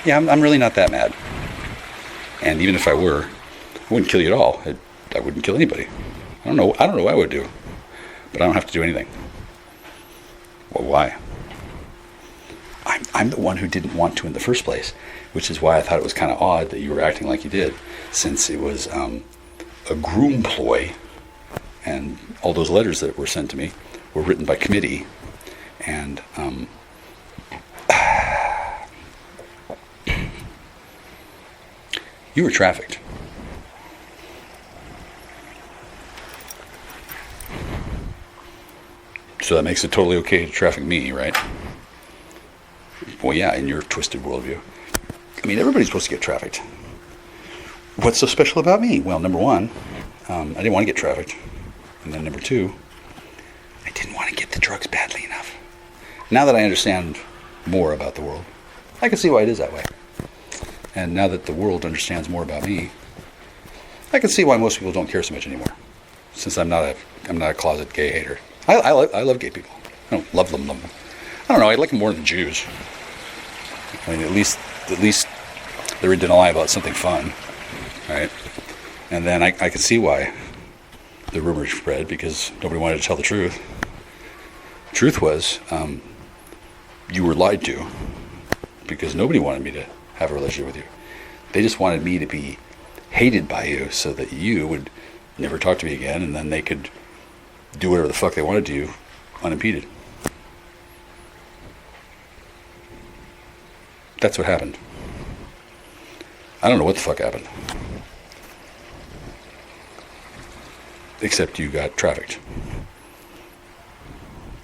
Yeah, I'm really not that mad. And even if I were, I wouldn't kill you at all. I wouldn't kill anybody. I don't know what I would do. But I don't have to do anything. Well, why? I'm the one who didn't want to in the first place, which is why I thought it was kind of odd that you were acting like you did, since it was a groom ploy, and all those letters that were sent to me were written by committee, and you were trafficked. So that makes it totally okay to traffic me, right? Well, yeah, in your twisted worldview. I mean, everybody's supposed to get trafficked. What's so special about me? Well, number one, I didn't want to get trafficked. And then number two, I didn't want to get the drugs badly enough. Now that I understand more about the world, I can see why it is that way. And now that the world understands more about me, I can see why most people don't care so much anymore. Since I'm not a closet gay hater. I love gay people. I don't love them. I don't know. I like them more than Jews. I mean, at least they're in denial about something fun, right? And then I can see why the rumors spread, because nobody wanted to tell the truth. Truth was, you were lied to, because nobody wanted me to have a relationship with you. They just wanted me to be hated by you so that you would never talk to me again, and then they could do whatever the fuck they wanted to you unimpeded. That's what happened. I don't know what the fuck happened. Except you got trafficked.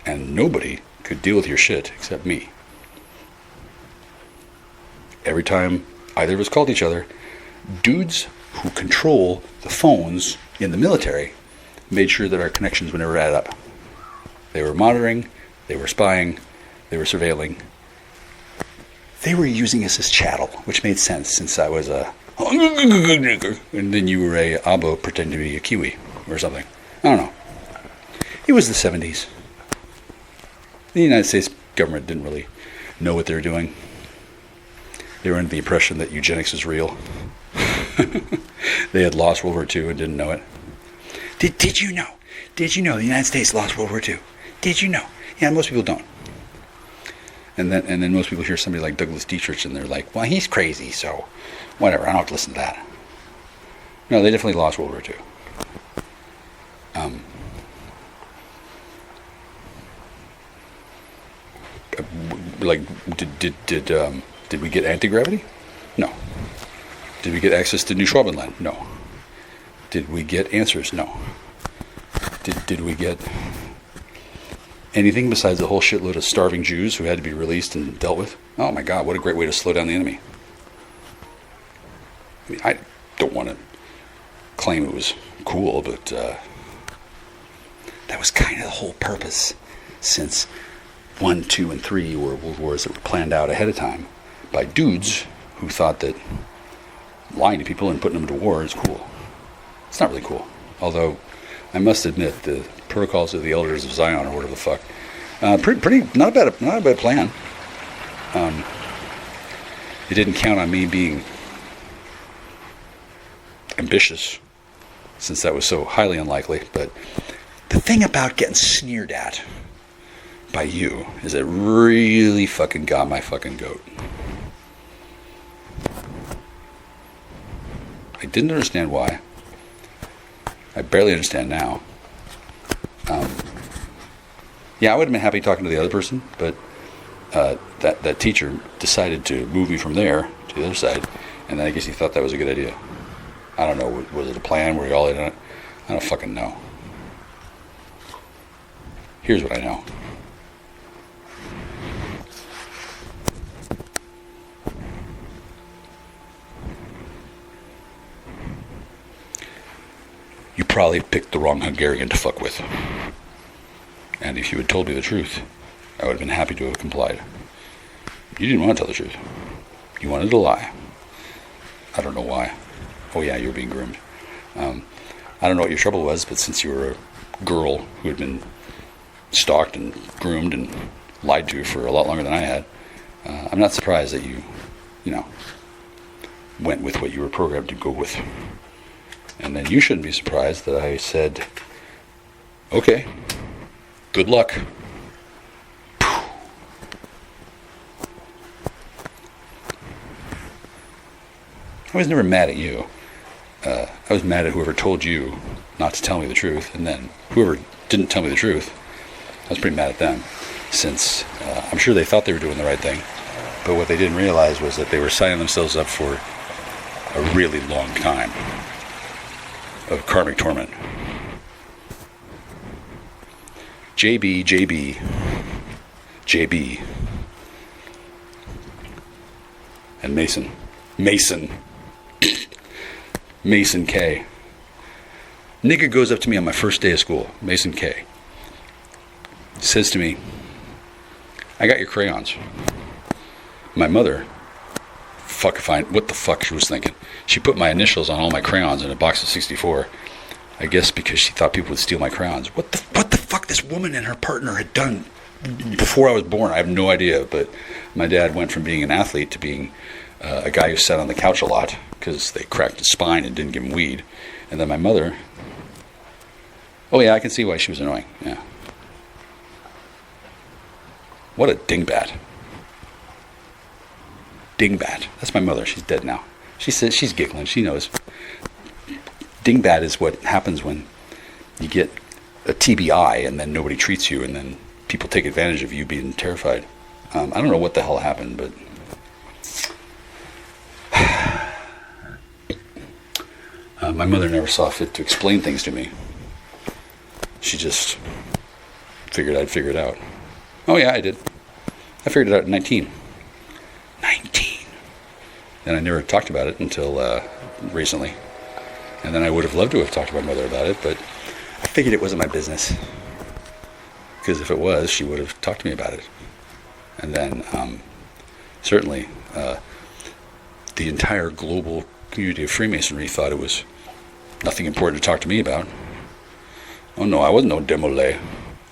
And nobody could deal with your shit except me. Every time either of us called each other, dudes who control the phones in the military made sure that our connections would never add up. They were monitoring, they were spying, they were surveilling. They were using us as chattel, which made sense since I was a and then you were a abo pretending to be a Kiwi or something. I don't know. It was the 70s. The United States government didn't really know what they were doing. They were under the impression that eugenics is real. They had lost World War II and didn't know it. Did you know? Did you know the United States lost World War II? Did you know? Yeah, most people don't. And then most people hear somebody like Douglas Dietrich and they're like, well, he's crazy, so whatever, I don't have to listen to that. No, they definitely lost World War II. Like, did we get anti-gravity? No. Did we get access to New Schwabenland? No. Did we get answers? No. Did we get anything besides a whole shitload of starving Jews who had to be released and dealt with? Oh my God, what a great way to slow down the enemy. I mean, I don't want to claim it was cool, but that was kind of the whole purpose, since 1, 2, and 3 were world wars that were planned out ahead of time by dudes who thought that lying to people and putting them to war is cool. It's not really cool. Although, I must admit, the protocols of the Elders of Zion, or whatever the fuck, pretty not a bad plan. It didn't count on me being ambitious, since that was so highly unlikely. But the thing about getting sneered at by you is it really fucking got my fucking goat. I didn't understand why. I barely understand now. Yeah, I would have been happy talking to the other person, but that teacher decided to move me from there to the other side, and then I guess he thought that was a good idea. I don't know, was it a plan? Were you all in on it? I don't fucking know. Here's what I know. You probably picked the wrong Hungarian to fuck with. And if you had told me the truth, I would have been happy to have complied. You didn't want to tell the truth. You wanted to lie. I don't know why. Oh yeah, you were being groomed. I don't know what your trouble was, but since you were a girl who had been stalked and groomed and lied to for a lot longer than I had, I'm not surprised that you went with what you were programmed to go with. And then you shouldn't be surprised that I said, okay, good luck. I was never mad at you. I was mad at whoever told you not to tell me the truth, and then whoever didn't tell me the truth, I was pretty mad at them, since I'm sure they thought they were doing the right thing, but what they didn't realize was that they were signing themselves up for a really long time of karmic torment. JB, and Mason K. Nigga goes up to me on my first day of school, Mason K. Says to me, I got your crayons. My mother, what the fuck she was thinking. She put my initials on all my crayons in a box of 64. I guess because she thought people would steal my crayons. What the fuck this woman and her partner had done before I was born, I have no idea. But my dad went from being an athlete to being a guy who sat on the couch a lot because they cracked his spine and didn't give him weed. And then my mother, oh yeah, I can see why she was annoying. Yeah. What a dingbat. Dingbat. That's my mother. She's dead now. She says, she's giggling. She knows. Dingbat is what happens when you get a TBI and then nobody treats you and then people take advantage of you being terrified. I don't know what the hell happened, but my mother never saw fit to explain things to me. She just figured I'd figure it out. Oh yeah, I did. I figured it out at 19. 19. And I never talked about it until recently. And then I would have loved to have talked to my mother about it, but I figured it wasn't my business. Because if it was, she would have talked to me about it. And then certainly the entire global community of Freemasonry thought it was nothing important to talk to me about. Oh no, I wasn't no demolay.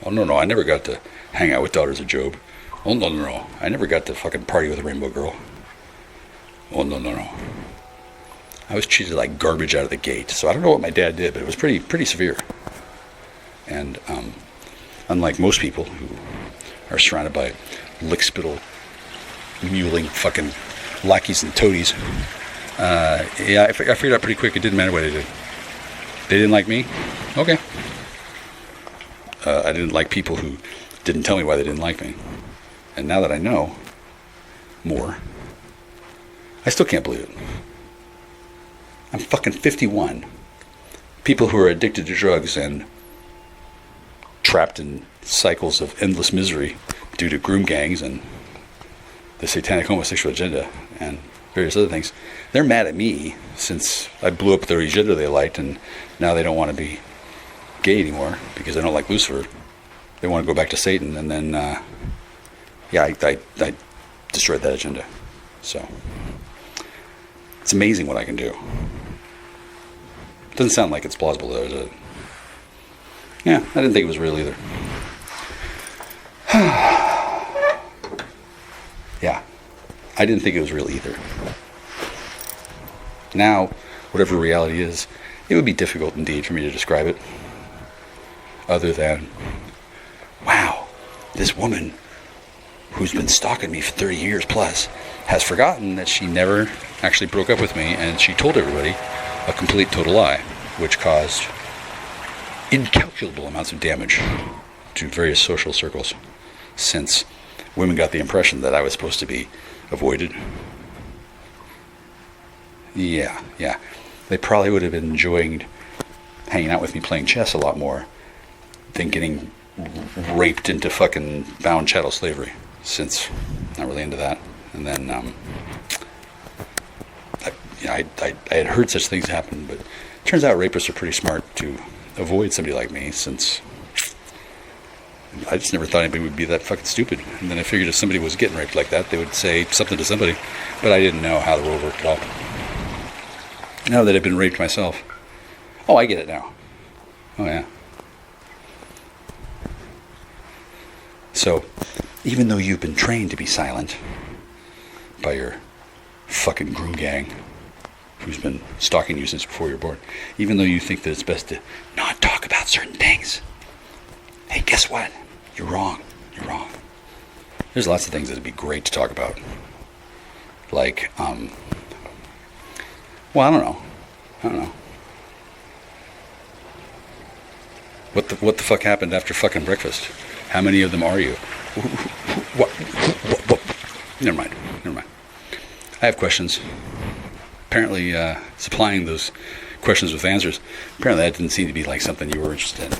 Oh no, I never got to hang out with Daughters of Job. Oh no, I never got to fucking party with a rainbow girl. Oh no. I was treated like garbage out of the gate. So I don't know what my dad did, but it was pretty severe. And unlike most people who are surrounded by lickspittle, muling fucking lackeys and toadies, I figured out pretty quick it didn't matter what they did. They didn't like me? Okay. I didn't like people who didn't tell me why they didn't like me. And now that I know more, I still can't believe it. I'm fucking 51. People who are addicted to drugs and trapped in cycles of endless misery due to groom gangs and the satanic homosexual agenda and various other things, they're mad at me since I blew up their agenda they liked, and now they don't want to be gay anymore because I don't like Lucifer. They want to go back to Satan, and then I destroyed that agenda. So it's amazing what I can do. Doesn't sound like it's plausible though, does it? Yeah, I didn't think it was real either. Yeah, I didn't think it was real either. Now, whatever reality is, it would be difficult indeed for me to describe it. Other than, wow, this woman who's been stalking me for 30 years plus has forgotten that she never actually broke up with me, and she told everybody a complete total lie, which caused incalculable amounts of damage to various social circles, since women got the impression that I was supposed to be avoided. Yeah. They probably would have been enjoying hanging out with me playing chess a lot more than getting raped into fucking bound chattel slavery, since I'm not really into that. And then I had heard such things happen, but it turns out rapists are pretty smart to avoid somebody like me, since I just never thought anybody would be that fucking stupid. And then I figured if somebody was getting raped like that, they would say something to somebody. But I didn't know how the world worked at all. Now that I've been raped myself. Oh, I get it now. Oh, yeah. So, even though you've been trained to be silent by your fucking groom gang who's been stalking you since before you were born, even though you think that it's best to not talk about certain things, hey, guess what? You're wrong. You're wrong. There's lots of things that would be great to talk about. Like, well, I don't know. What the fuck happened after fucking breakfast? How many of them are you? What? Never mind. I have questions. Apparently, supplying those questions with answers, apparently that didn't seem to be like something you were interested in.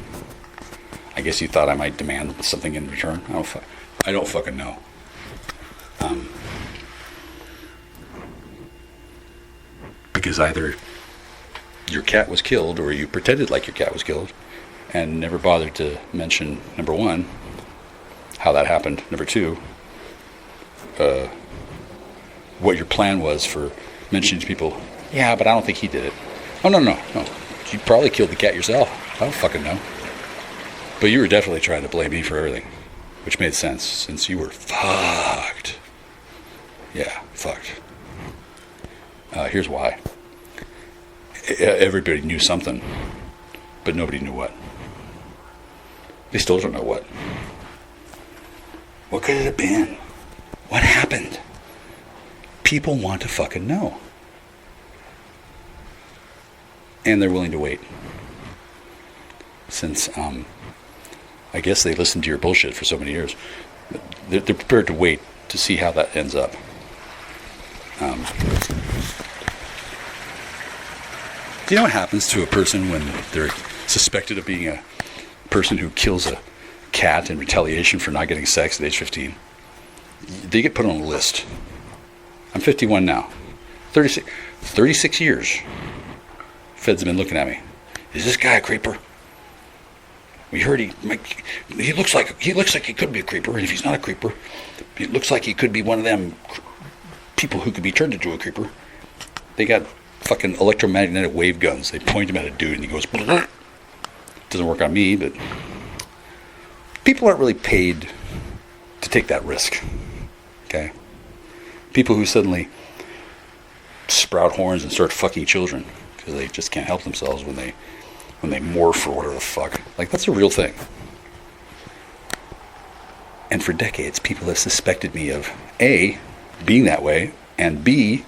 I guess you thought I might demand something in return. I don't fucking know. Because either your cat was killed or you pretended like your cat was killed and never bothered to mention, number one, how that happened, number two, what your plan was for mentioning to people, yeah, but I don't think he did it. Oh, no. You probably killed the cat yourself. I don't fucking know. But you were definitely trying to blame me for everything, which made sense since you were fucked. Yeah, fucked. Here's why. Everybody knew something, but nobody knew what. They still don't know what. What could it have been? What happened? People want to fucking know. And they're willing to wait. Since, I guess they listened to your bullshit for so many years. They're prepared to wait to see how that ends up. Do you know what happens to a person when they're suspected of being a person who kills a cat in retaliation for not getting sex at age 15? They get put on a list. I'm 51 now. 36 years. Feds have been looking at me. Is this guy a creeper? We heard he looks like he could be a creeper, and if he's not a creeper, it looks like he could be one of them people who could be turned into a creeper. They got fucking electromagnetic wave guns. They point them at a dude, and he goes. Doesn't work on me, but people aren't really paid to take that risk. Okay, people who suddenly sprout horns and start fucking children because they just can't help themselves when they morph or whatever the fuck. Like, that's a real thing. And for decades, people have suspected me of A, being that way, and B,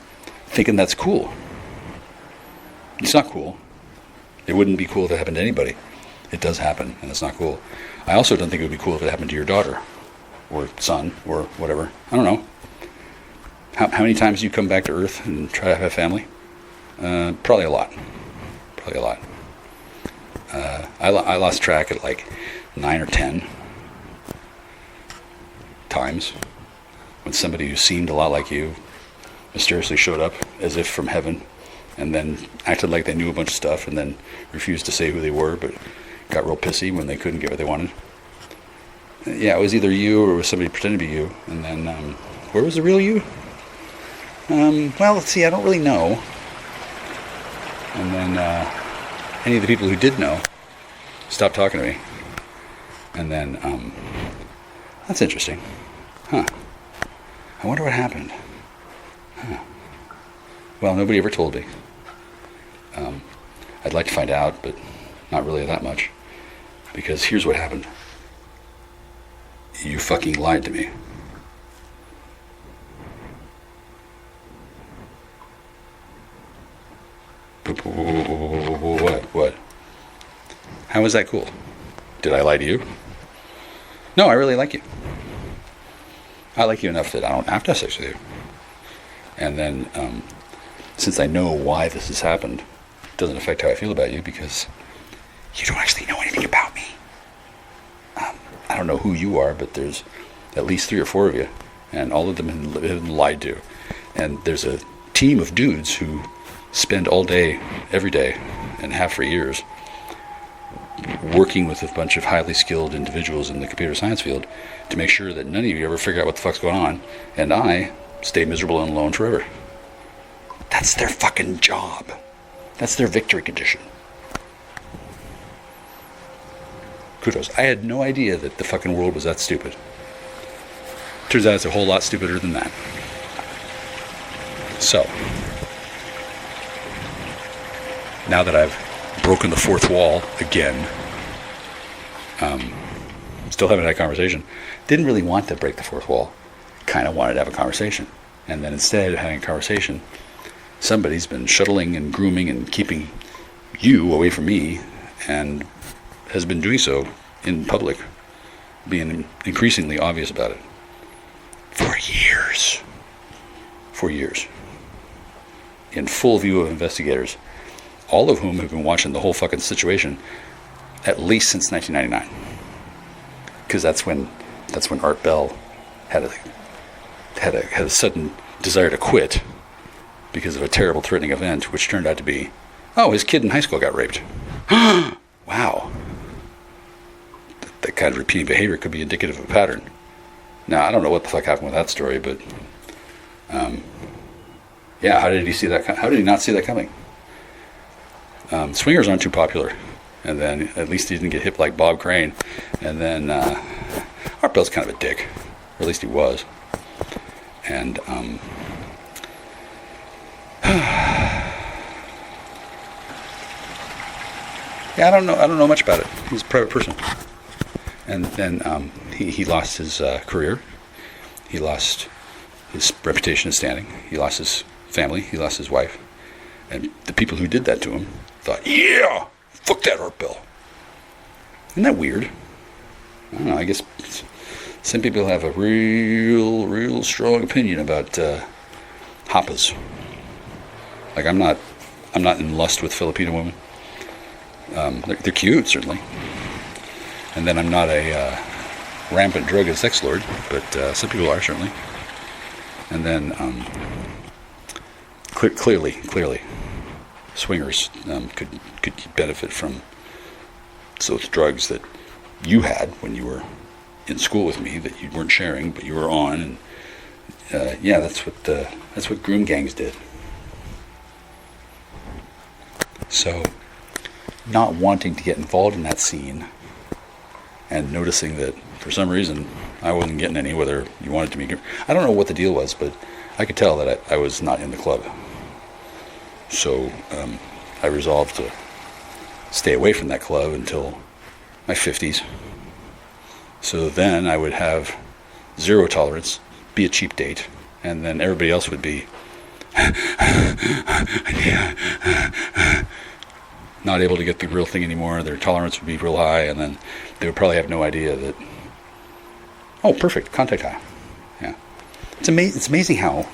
thinking that's cool. It's not cool. It wouldn't be cool if it happened to anybody. It does happen, and it's not cool. I also don't think it would be cool if it happened to your daughter or son or whatever. I don't know. How many times do you come back to Earth and try to have a family? Probably a lot. I lost track at like 9 or 10 times when somebody who seemed a lot like you mysteriously showed up as if from heaven and then acted like they knew a bunch of stuff and then refused to say who they were but got real pissy when they couldn't get what they wanted. Yeah, it was either you or it was somebody pretending to be you. And then, where was the real you? Well, let's see, I don't really know. And then, any of the people who did know stopped talking to me. And then, that's interesting. Huh. I wonder what happened. Huh. Well, nobody ever told me. I'd like to find out, but not really that much. Because here's what happened. You fucking lied to me. What? How is that cool? Did I lie to you? No, I really like you. I like you enough that I don't have to have sex with you. And then, since I know why this has happened, it doesn't affect how I feel about you because you don't actually know anything about me. I don't know who you are, but there's at least 3 or 4 of you, and all of them have been lied to. And there's a team of dudes who spend all day, every day, and have for years, working with a bunch of highly skilled individuals in the computer science field to make sure that none of you ever figure out what the fuck's going on, and I stay miserable and alone forever. That's their fucking job. That's their victory condition. Kudos. I had no idea that the fucking world was that stupid. Turns out it's a whole lot stupider than that. So, now that I've broken the fourth wall again, still haven't had a conversation. Didn't really want to break the fourth wall. Kind of wanted to have a conversation. And then instead of having a conversation, somebody's been shuttling and grooming and keeping you away from me, and has been doing so in public, being increasingly obvious about it. For years. For years. In full view of investigators, all of whom have been watching the whole fucking situation at least since 1999. Because that's when Art Bell had a sudden desire to quit because of a terrible threatening event, which turned out to be, oh, his kid in high school got raped. Wow. That kind of repeating behavior could be indicative of a pattern. Now, I don't know what the fuck happened with that story, but yeah, how did he see that? How did he not see that coming? Swingers aren't too popular, and then at least he didn't get hit like Bob Crane, and then Art Bell's kind of a dick, or at least he was, and yeah, I don't know much about it. He's a private person, and then he lost his career, he lost his reputation and standing, he lost his family, he lost his wife, and the people who did that to him thought, yeah, fuck that Art Bell. Isn't that weird? I don't know, I guess some people have a real strong opinion about hoppas. Like, I'm not in lust with Filipino women. They're cute, certainly. And then I'm not a rampant drug and sex lord, but some people are, certainly. And then clearly, swingers could benefit from those drugs that you had when you were in school with me that you weren't sharing, but you were on. And yeah, that's what groom gangs did. So, not wanting to get involved in that scene, and noticing that for some reason I wasn't getting any, whether you wanted to be. I don't know what the deal was, but I could tell that I was not in the club. So I resolved to stay away from that club until my 50s. So then I would have zero tolerance, be a cheap date, and then everybody else would be not able to get the real thing anymore. Their tolerance would be real high, and then they would probably have no idea that, oh, perfect, contact high. Yeah. It's amazing how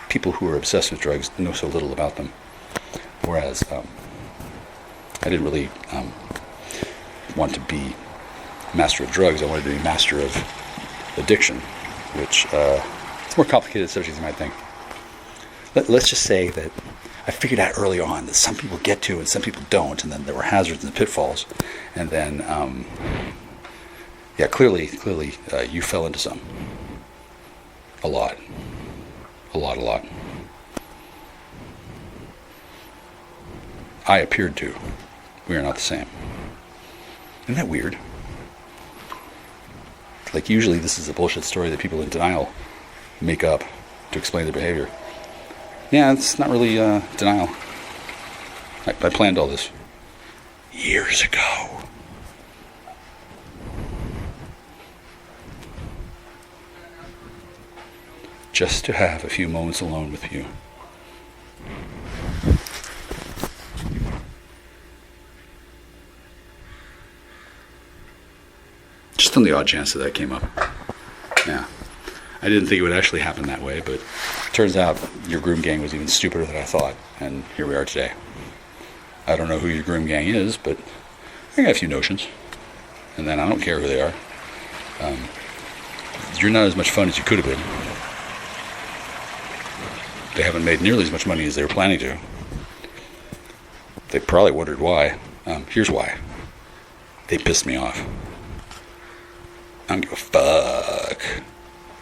people who are obsessed with drugs know so little about them. Whereas I didn't really want to be master of drugs. I wanted to be master of addiction, which it's a more complicated subject than you might think. Let's just say that I figured out early on that some people get to and some people don't, and then there were hazards and pitfalls, and then yeah, clearly you fell into some. A lot. I appeared to. We are not the same. Isn't that weird? Like, usually this is a bullshit story that people in denial make up to explain their behavior. Yeah, it's not really denial. I planned all this years ago. Just to have a few moments alone with you. Just on the odd chance that came up. Yeah. I didn't think it would actually happen that way, but it turns out your groom gang was even stupider than I thought, and here we are today. I don't know who your groom gang is, but I got a few notions, and then I don't care who they are. You're not as much fun as you could have been. They haven't made nearly as much money as they were planning to. They probably wondered why. Here's why. They pissed me off. I don't give a fuck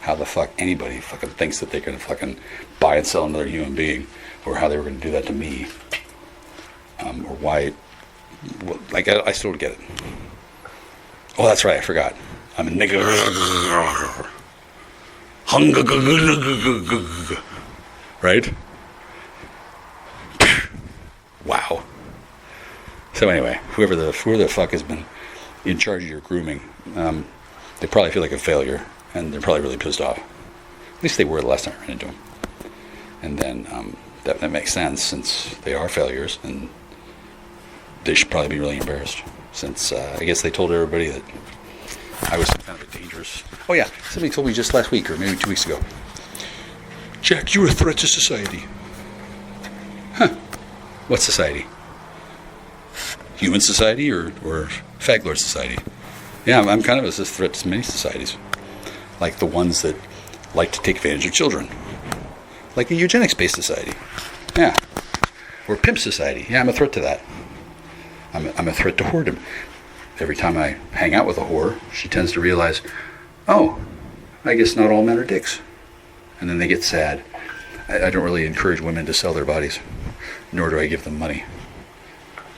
how the fuck anybody fucking thinks that they're gonna fucking buy and sell another human being, or how they were gonna do that to me, or why. Like, I still don't get it. Oh, that's right, I forgot. I'm a nigga. Right? Wow. So anyway, whoever the fuck has been in charge of your grooming, they probably feel like a failure, and they're probably really pissed off. At least they were the last time I ran into them. And then that makes sense, since they are failures, and they should probably be really embarrassed, since I guess they told everybody that I was kind of a dangerous... Oh yeah, somebody told me just last week, or maybe 2 weeks ago, Jack, you're a threat to society. Huh. What society? Human society or fag lord society? Yeah, I'm kind of a threat to many societies. Like the ones that like to take advantage of children. Like a eugenics-based society. Yeah. Or pimp society. Yeah, I'm a threat to that. I'm a threat to whoredom. Every time I hang out with a whore, she tends to realize, oh, I guess not all men are dicks. And then they get sad. I don't really encourage women to sell their bodies, nor do I give them money,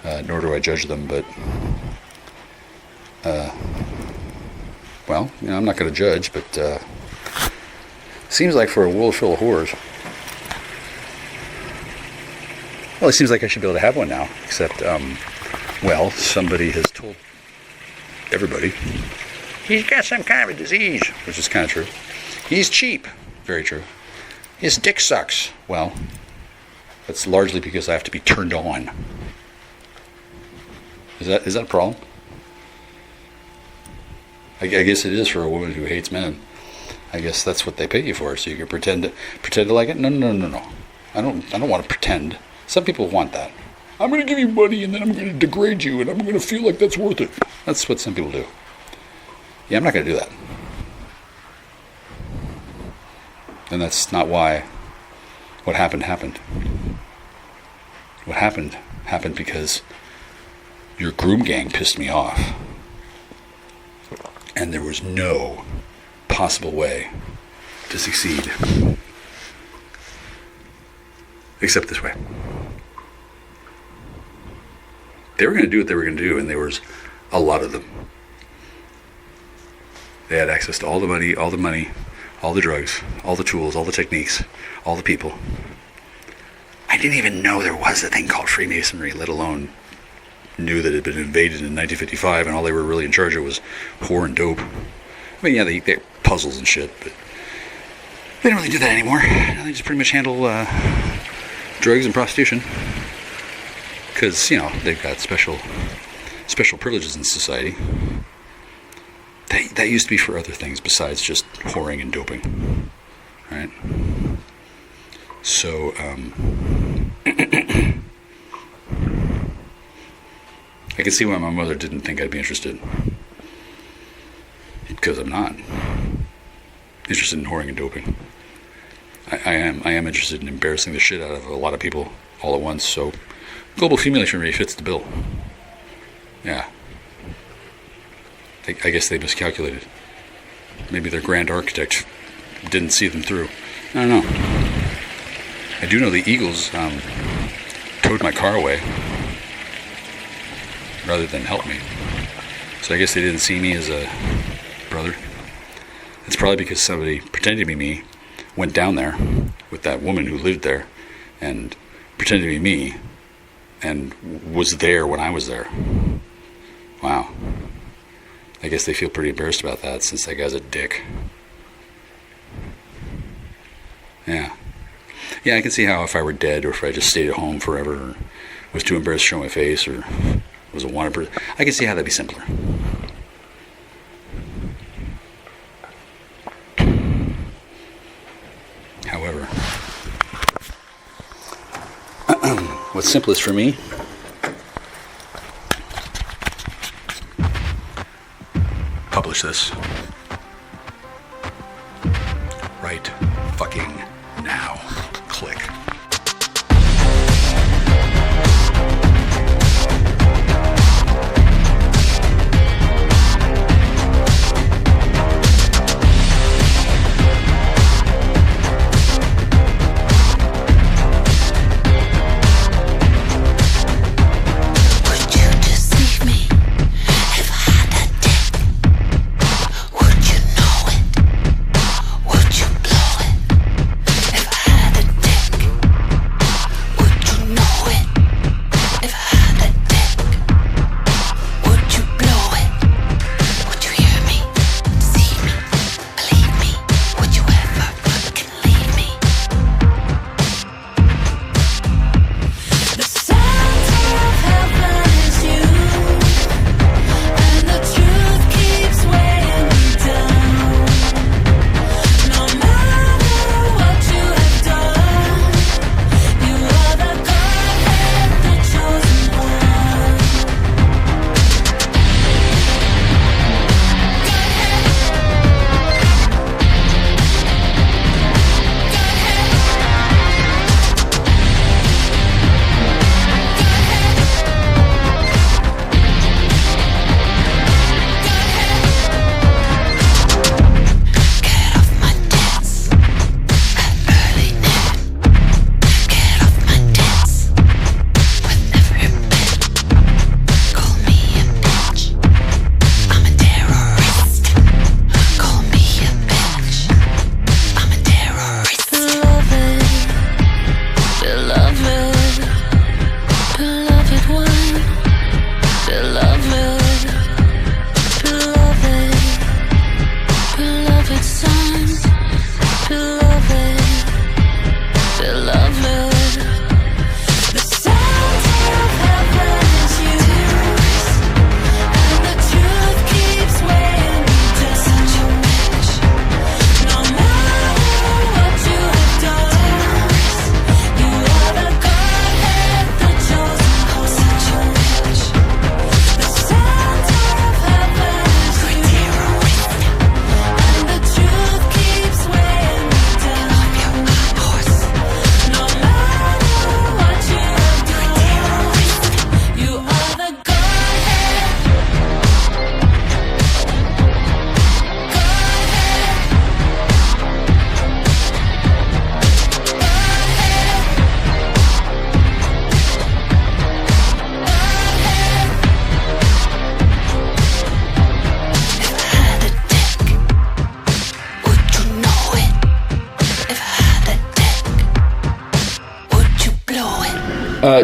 nor do I judge them, but, well, you know, I'm not going to judge, but seems like for a world full of whores, well, it seems like I should be able to have one now, except, well, somebody has told everybody he's got some kind of a disease, which is kind of true. He's cheap. Very true. His dick sucks. Well, that's largely because I have to be turned on. Is that a problem? I guess it is for a woman who hates men. I guess that's what they pay you for, so you can pretend to like it. No. I don't want to pretend. Some people want that. I'm going to give you money and then I'm going to degrade you and I'm going to feel like that's worth it. That's what some people do. Yeah, I'm not going to do that. And that's not why what happened. What happened because your groom gang pissed me off. And there was no possible way to succeed except this way. They were going to do what they were going to do, and there was a lot of them. They had access to all the money, all the drugs, all the tools, all the techniques, all the people. I didn't even know there was a thing called Freemasonry, let alone knew that it had been invaded in 1955 and all they were really in charge of was whore and dope. I mean, yeah, they puzzles and shit, but they don't really do that anymore. Now they just pretty much handle drugs and prostitution. Because, you know, they've got special privileges in society. That used to be for other things besides just whoring and doping, right? So, I can see why my mother didn't think I'd be interested, because I'm not interested in whoring and doping. I am interested in embarrassing the shit out of a lot of people all at once. So, global accumulation rate fits the bill. Yeah. I guess they miscalculated. Maybe their grand architect didn't see them through. I don't know. I do know the Eagles towed my car away rather than help me. So I guess they didn't see me as a brother. It's probably because somebody pretending to be me went down there with that woman who lived there and pretended to be me and was there when I was there. Wow. I guess they feel pretty embarrassed about that since that guy's a dick. Yeah. Yeah, I can see how if I were dead or if I just stayed at home forever or was too embarrassed to show my face or was a wanted person, I can see how that'd be simpler. However, what's simplest for me publish this right fucking now. Click.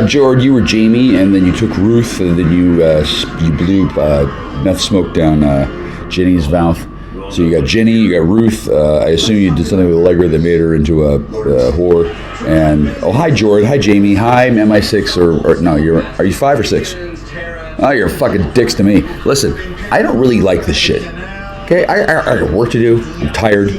George, you were Jamie, and then you took Ruth, and then you blew enough smoke down Jenny's mouth. So you got Jenny, you got Ruth. I assume you did something with Allegra that made her into a whore. And hi George, hi Jamie, hi MI6 or no, are you 5 or 6? Oh, you're fucking dicks to me. Listen, I don't really like this shit. Okay, I got work to do. I'm tired.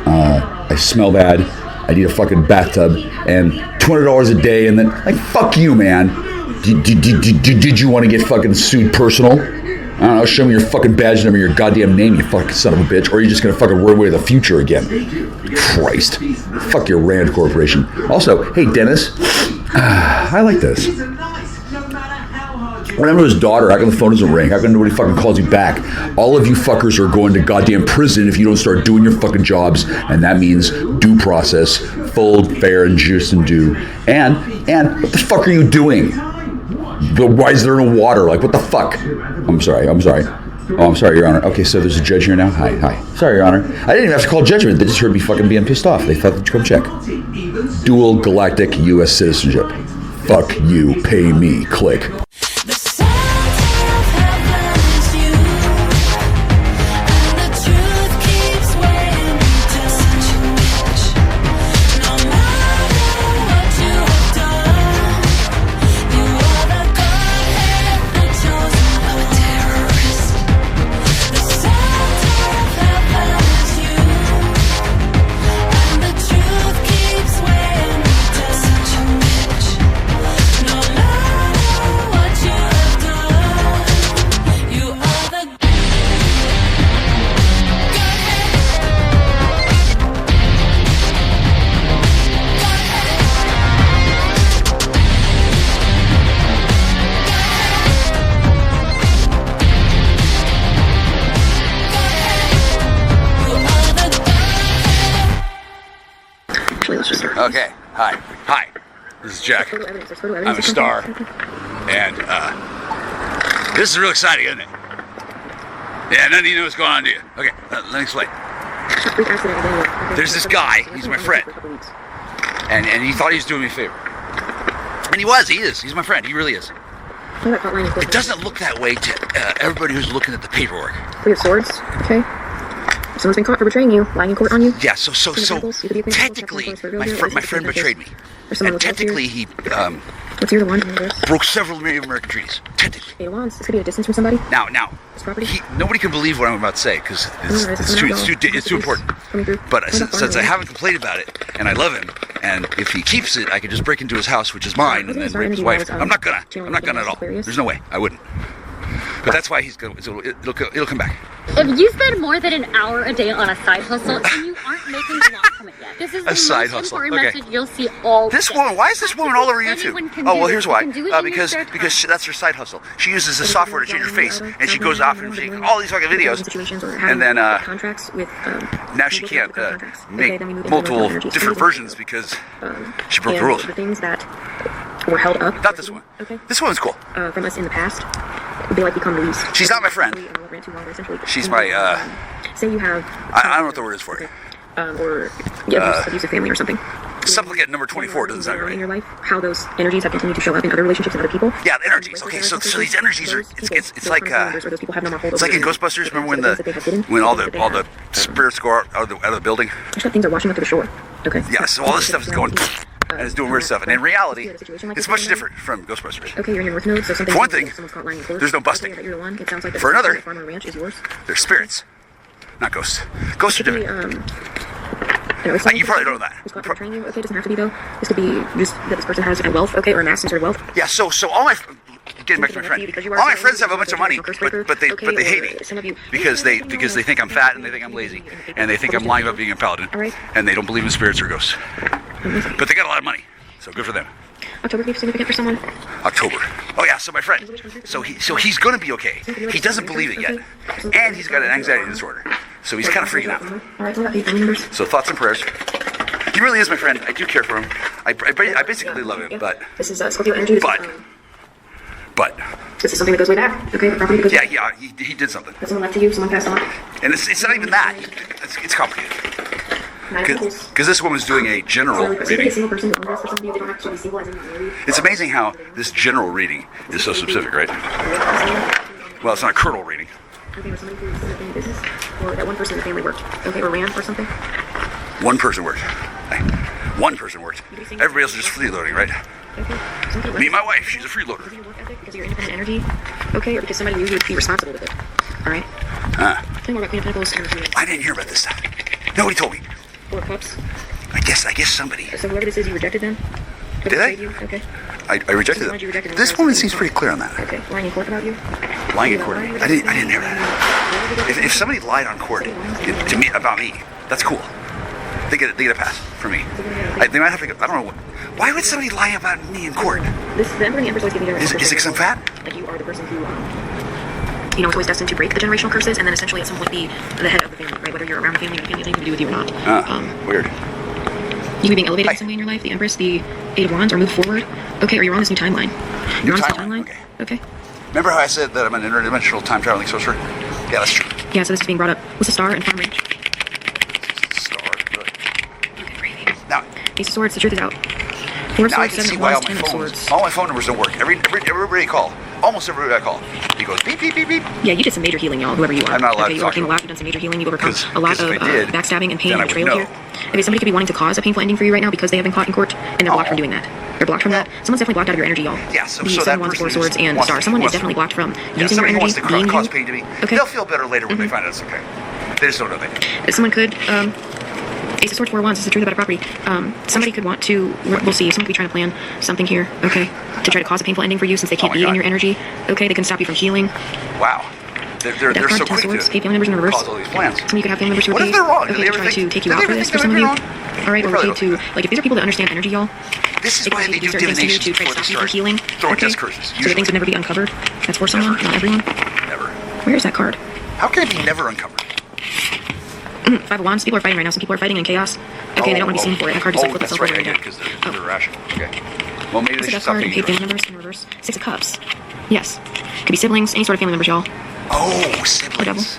I smell bad. I need a fucking bathtub and $200 a day, and then like fuck you, man. Did you want to get fucking sued personal? I don't know, show me your fucking badge number, your goddamn name, you fucking son of a bitch, or are you just gonna fucking work away the future again? Christ. Fuck your Rand Corporation. Also, hey Dennis, I like this. Remember his daughter, how come the phone doesn't ring? How come nobody fucking calls you back? All of you fuckers are going to goddamn prison if you don't start doing your fucking jobs, and that means due process, full, fair, and just and due. And what the fuck are you doing? Why is there no water? Like, what the fuck? I'm sorry. Oh, I'm sorry, Your Honor. Okay, so there's a judge here now? Hi. Sorry, Your Honor. I didn't even have to call judgment. They just heard me fucking being pissed off. They thought that you come check. Dual galactic U.S. citizenship. Fuck you, pay me, click. Okay, hi. This is Jack. I'm a star, and this is real exciting, isn't it? Yeah, none of you know what's going on, do you? Okay, let me explain. There's this guy, he's my friend, and he thought he was doing me a favor. And he is, he's my friend, he really is. It doesn't look that way to everybody who's looking at the paperwork. We have swords, okay? Someone's been caught for betraying you, lying in court on you. Yeah, so technically, my friend betrayed me. And technically, he What's your one? broke several Native American treaties. Technically. Eight of Wands. This could be a distance from somebody. Now, property. nobody can believe what I'm about to say because it's too important. But since I haven't complained about it, and I love him, and if he keeps it, I can just break into his house, which is mine, and then rape his wife. I'm not gonna at all. There's no way. I wouldn't. But that's why he's going. So it'll come back. If you spend more than an hour a day on a side hustle, and you aren't making a lot from it yet, this is the side most hustle. important message you'll see all. This woman. Why is this woman all over YouTube? Oh well, here's why. Because that's her side hustle. She uses the software to change her face, and she goes off and she all these fucking videos, and then now she can't make multiple different versions because she broke the rules. The things that were held up. Not this one. Okay. This one's cool. From us in the past, they like become leaves. She's not my friend. She's my say you have. I don't know what the word is for it. Or abusive family or something. Supplicant number 24 doesn't sound right. In your life, how those energies have continued to show up in other relationships and other people. Yeah, the energies. Okay, so these energies are it's like in Ghostbusters. Remember when all the spirits go out of the building? It's like things are washing up to the shore. Okay. Yeah, so all this stuff is going and it's doing weird stuff. And in reality, it's much different from Ghostbusters. Okay, you're in your North Node, so something. For one thing, there's no busting. For another, they're spirits, not ghosts. Ghosts are different. You probably don't know that. Okay, it doesn't have to be though. This could be just that this person has a wealth, okay, or amassed some sort of wealth. Yeah, so all my getting back to my friend, all my friends have a bunch of money, but they hate me because they think I'm fat and they think I'm lazy and they think I'm lying about being a paladin and they don't believe in spirits or ghosts. But they got a lot of money, so good for them. October be significant for someone. October. Oh yeah, so my friend. So he's gonna be okay. He doesn't believe it yet, and he's got an anxiety disorder. So he's kind of freaking out. So thoughts and prayers. He really is my friend. I do care for him. I basically love him, but this is Scorpio energy. But this is something that goes way back. Okay, the property goes back. Yeah, he did something. Someone left to you. Someone passed on. And it's not even that. It's complicated. Because this woman's doing a general reading. It's amazing how this general reading is so specific, right? Well, it's not a kernel reading. Okay, or somebody who's in business, or that one person in the family worked, okay, or ran or something. One person worked. One person worked. Everybody else is just freeloading, right? Okay. Me and my wife, she's a freeloader. Because of your work ethic, because of your independent energy, okay, or because somebody knew you would be responsible with it. All right. Tell me more about Queen of Pentacles energy. I didn't hear about this stuff. Nobody told me. Four of Cups. I guess somebody. So whoever this is, you rejected them. Did I? You? Okay. I rejected So them. why did you reject them? This woman seems pretty clear on that. Okay. Lying in court about you. Lying in court. I didn't hear that. If somebody lied on court to me about me, that's cool. They get a pass for me. They might have to. I don't know. Why would somebody lie about me in court? The Emperor and the Empress always give me their. Is it because I'm fat? Like you are the person who, is always destined to break the generational curses, and then essentially at some point be the head of the family, right? Whether you're around the family or the family has anything to do with you or not. Weird. You could be being elevated in some way in your life. The Empress, the Eight of Wands, or move forward. Okay, or you're on this new timeline. You're on this new timeline. Okay. Remember how I said that I'm an interdimensional time traveling sorcerer? Yeah, that's true. Yeah, so this is being brought up. What's the star and farm range? Star. Good. Okay, great. Now, Ace of Swords, the truth is out. Four of now I Swords, can see Seven of why all Wands, my Ten of phones, Swords. all my phone numbers don't work. Everybody I call, almost everybody I call, he goes beep beep beep beep. Yeah, you did some major healing, y'all. Whoever you are. I'm not allowed to you're talk working to a lot. You've done some major healing. You've overcome a lot of if I did, backstabbing and pain then and I would betrayal know. here. Okay, somebody could be wanting to cause a painful ending for you right now because they have been caught in court and they're blocked from doing that. They're blocked from that. Someone's definitely blocked out of your energy, y'all. Yeah, so the that Seven Wands, Four person Swords, and the wants Star. to- Someone is wants to- definitely blocked from Yeah, using your somebody energy, wants to being cause you. pain to me. Okay. They'll feel better later when they find out it's okay. They just don't know that. Someone could, Ace of Swords, Four of Wands, is the truth about a property. Somebody could want to, we'll see, someone could be trying to plan something here, okay, to try to cause a painful ending for you since they can't be in your energy, okay, they can stop you from healing. Wow. They're Death so card, Ten quick Swords, to pay family members in reverse. cause all these plans. Some of you could have family members who are What if paid, they're wrong? okay, Did they to ever try to think- take did you they out ever for this think for they some of would you. be Alright, They or probably paid to, like if these are people that understand energy, y'all, This is they why can they do use their energy divination to try to before they stop you from start healing, throwing okay, death curses. so that things would never be uncovered. That's for someone, not everyone. Never. Where is that card? How can it be never uncovered? Five of Wands, people are fighting right now. Some people are fighting in chaos. Okay, they don't want to be seen for it. That card just like flipped that's itself right, over I and did, down. because they're irrational. Okay. Well, maybe What's they the should death stop card and being paid family irrational. members in reverse? Six of Cups. Yes. Could be siblings, any sort of family members, y'all. Oh, siblings.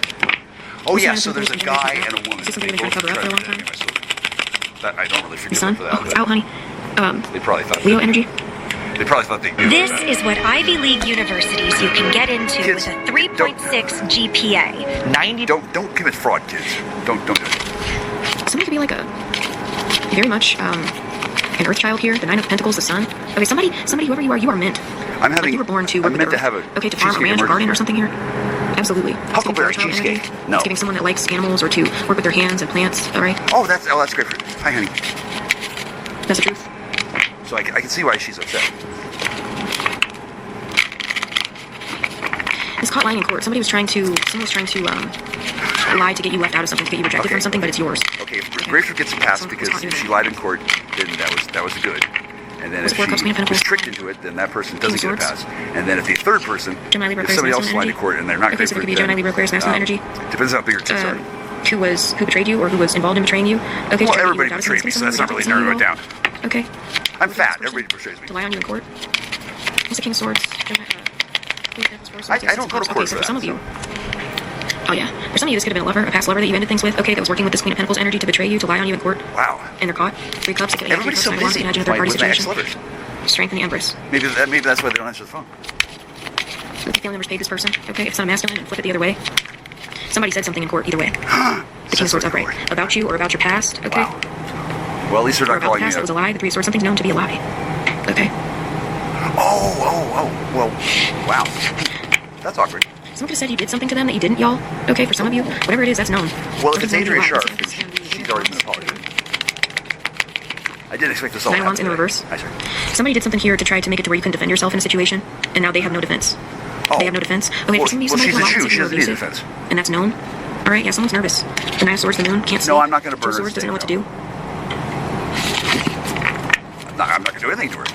Oh, yeah, What's so the there's a guy and a woman. Is this something they've been trying to cover up for a long time? That I don't really Your forgive son? them for that. Oh, it's out, honey. They probably thought Leo energy. They probably thought they knew. This is what Ivy League universities you can get into Kids, with a 3.6 GPA. 90. Don't commit fraud, kids. Don't do it. Somebody could be like a very much an earth child here. The Nine of Pentacles, the Sun. Okay, somebody, whoever you are meant. I'm having. Like you were born to work I'm with meant the to earth. have a okay, to farm or cheesecake ranch or garden emergency. or something here. Absolutely. Huckleberry It's giving cheesecake. energy. No. It's giving someone that likes animals or to work with their hands and plants. All right. Oh, that's great for you. Hi, honey. That's the truth. So I can see why she's upset. It's caught lying in court. Someone was trying to lie to get you left out of something, to get you rejected from something, but it's yours. Okay, if Grapefruit gets a pass because she lied in court, then that was good. And then if she was tricked into it, then that person doesn't get a pass. And then if the third person, if somebody else lied in court and they're not okay, so it Grapefruit, could be a Gemini, Libra, Aquarius, masculine energy. Depends on how big your tits are. Who betrayed you or who was involved in betraying you. Okay, Well, everybody betrayed me, so that's not really narrowing it down. Okay. I'm fat. Everybody betrays me. To lie on you in court. What's the King of Swords? I don't go to court for some that. of you. Oh yeah. For some of you, this could have been a lover, a past lover that you ended things with. Okay, that was working with this Queen of Pentacles energy to betray you, to lie on you in court. Wow. And they're caught. Three Cups. It could have Everybody's so busy imagine a third-party with my situation. ex-lovers. Strength in the Empress. Maybe that's why they don't answer the phone. So if the family members paid this person, okay, if it's not a masculine, and flip it the other way. Somebody said something in court either way. The King of Swords upright. About you or about your past, okay? Wow. Well, at least they're Or not about the calling me past, out. it was a lie. The Three of Swords, something's known to be a lie. Okay. Oh. Well, wow. That's awkward. Someone could have said you did something to them that you didn't, y'all. Okay, for some of you, whatever it is, that's known. Well, if it's Something's known to be a Adrian lie. Sharp, This is she's already been apologized. I didn't expect this all to Nine of Wands happen. in reverse. Hi, sir. Somebody did something here to try to make it to where you couldn't defend yourself in a situation, and now they have no defense. Oh. They have no defense. Okay, for some of you, Well, somebody she's a could Jew. lie She and doesn't need say defense. and that's known. All right, yeah, someone's nervous. The Nine of Swords, the Moon, can't sleep. No, I'm not going to burn Two her of Swords doesn't know what to do. I'm not going to do anything to her.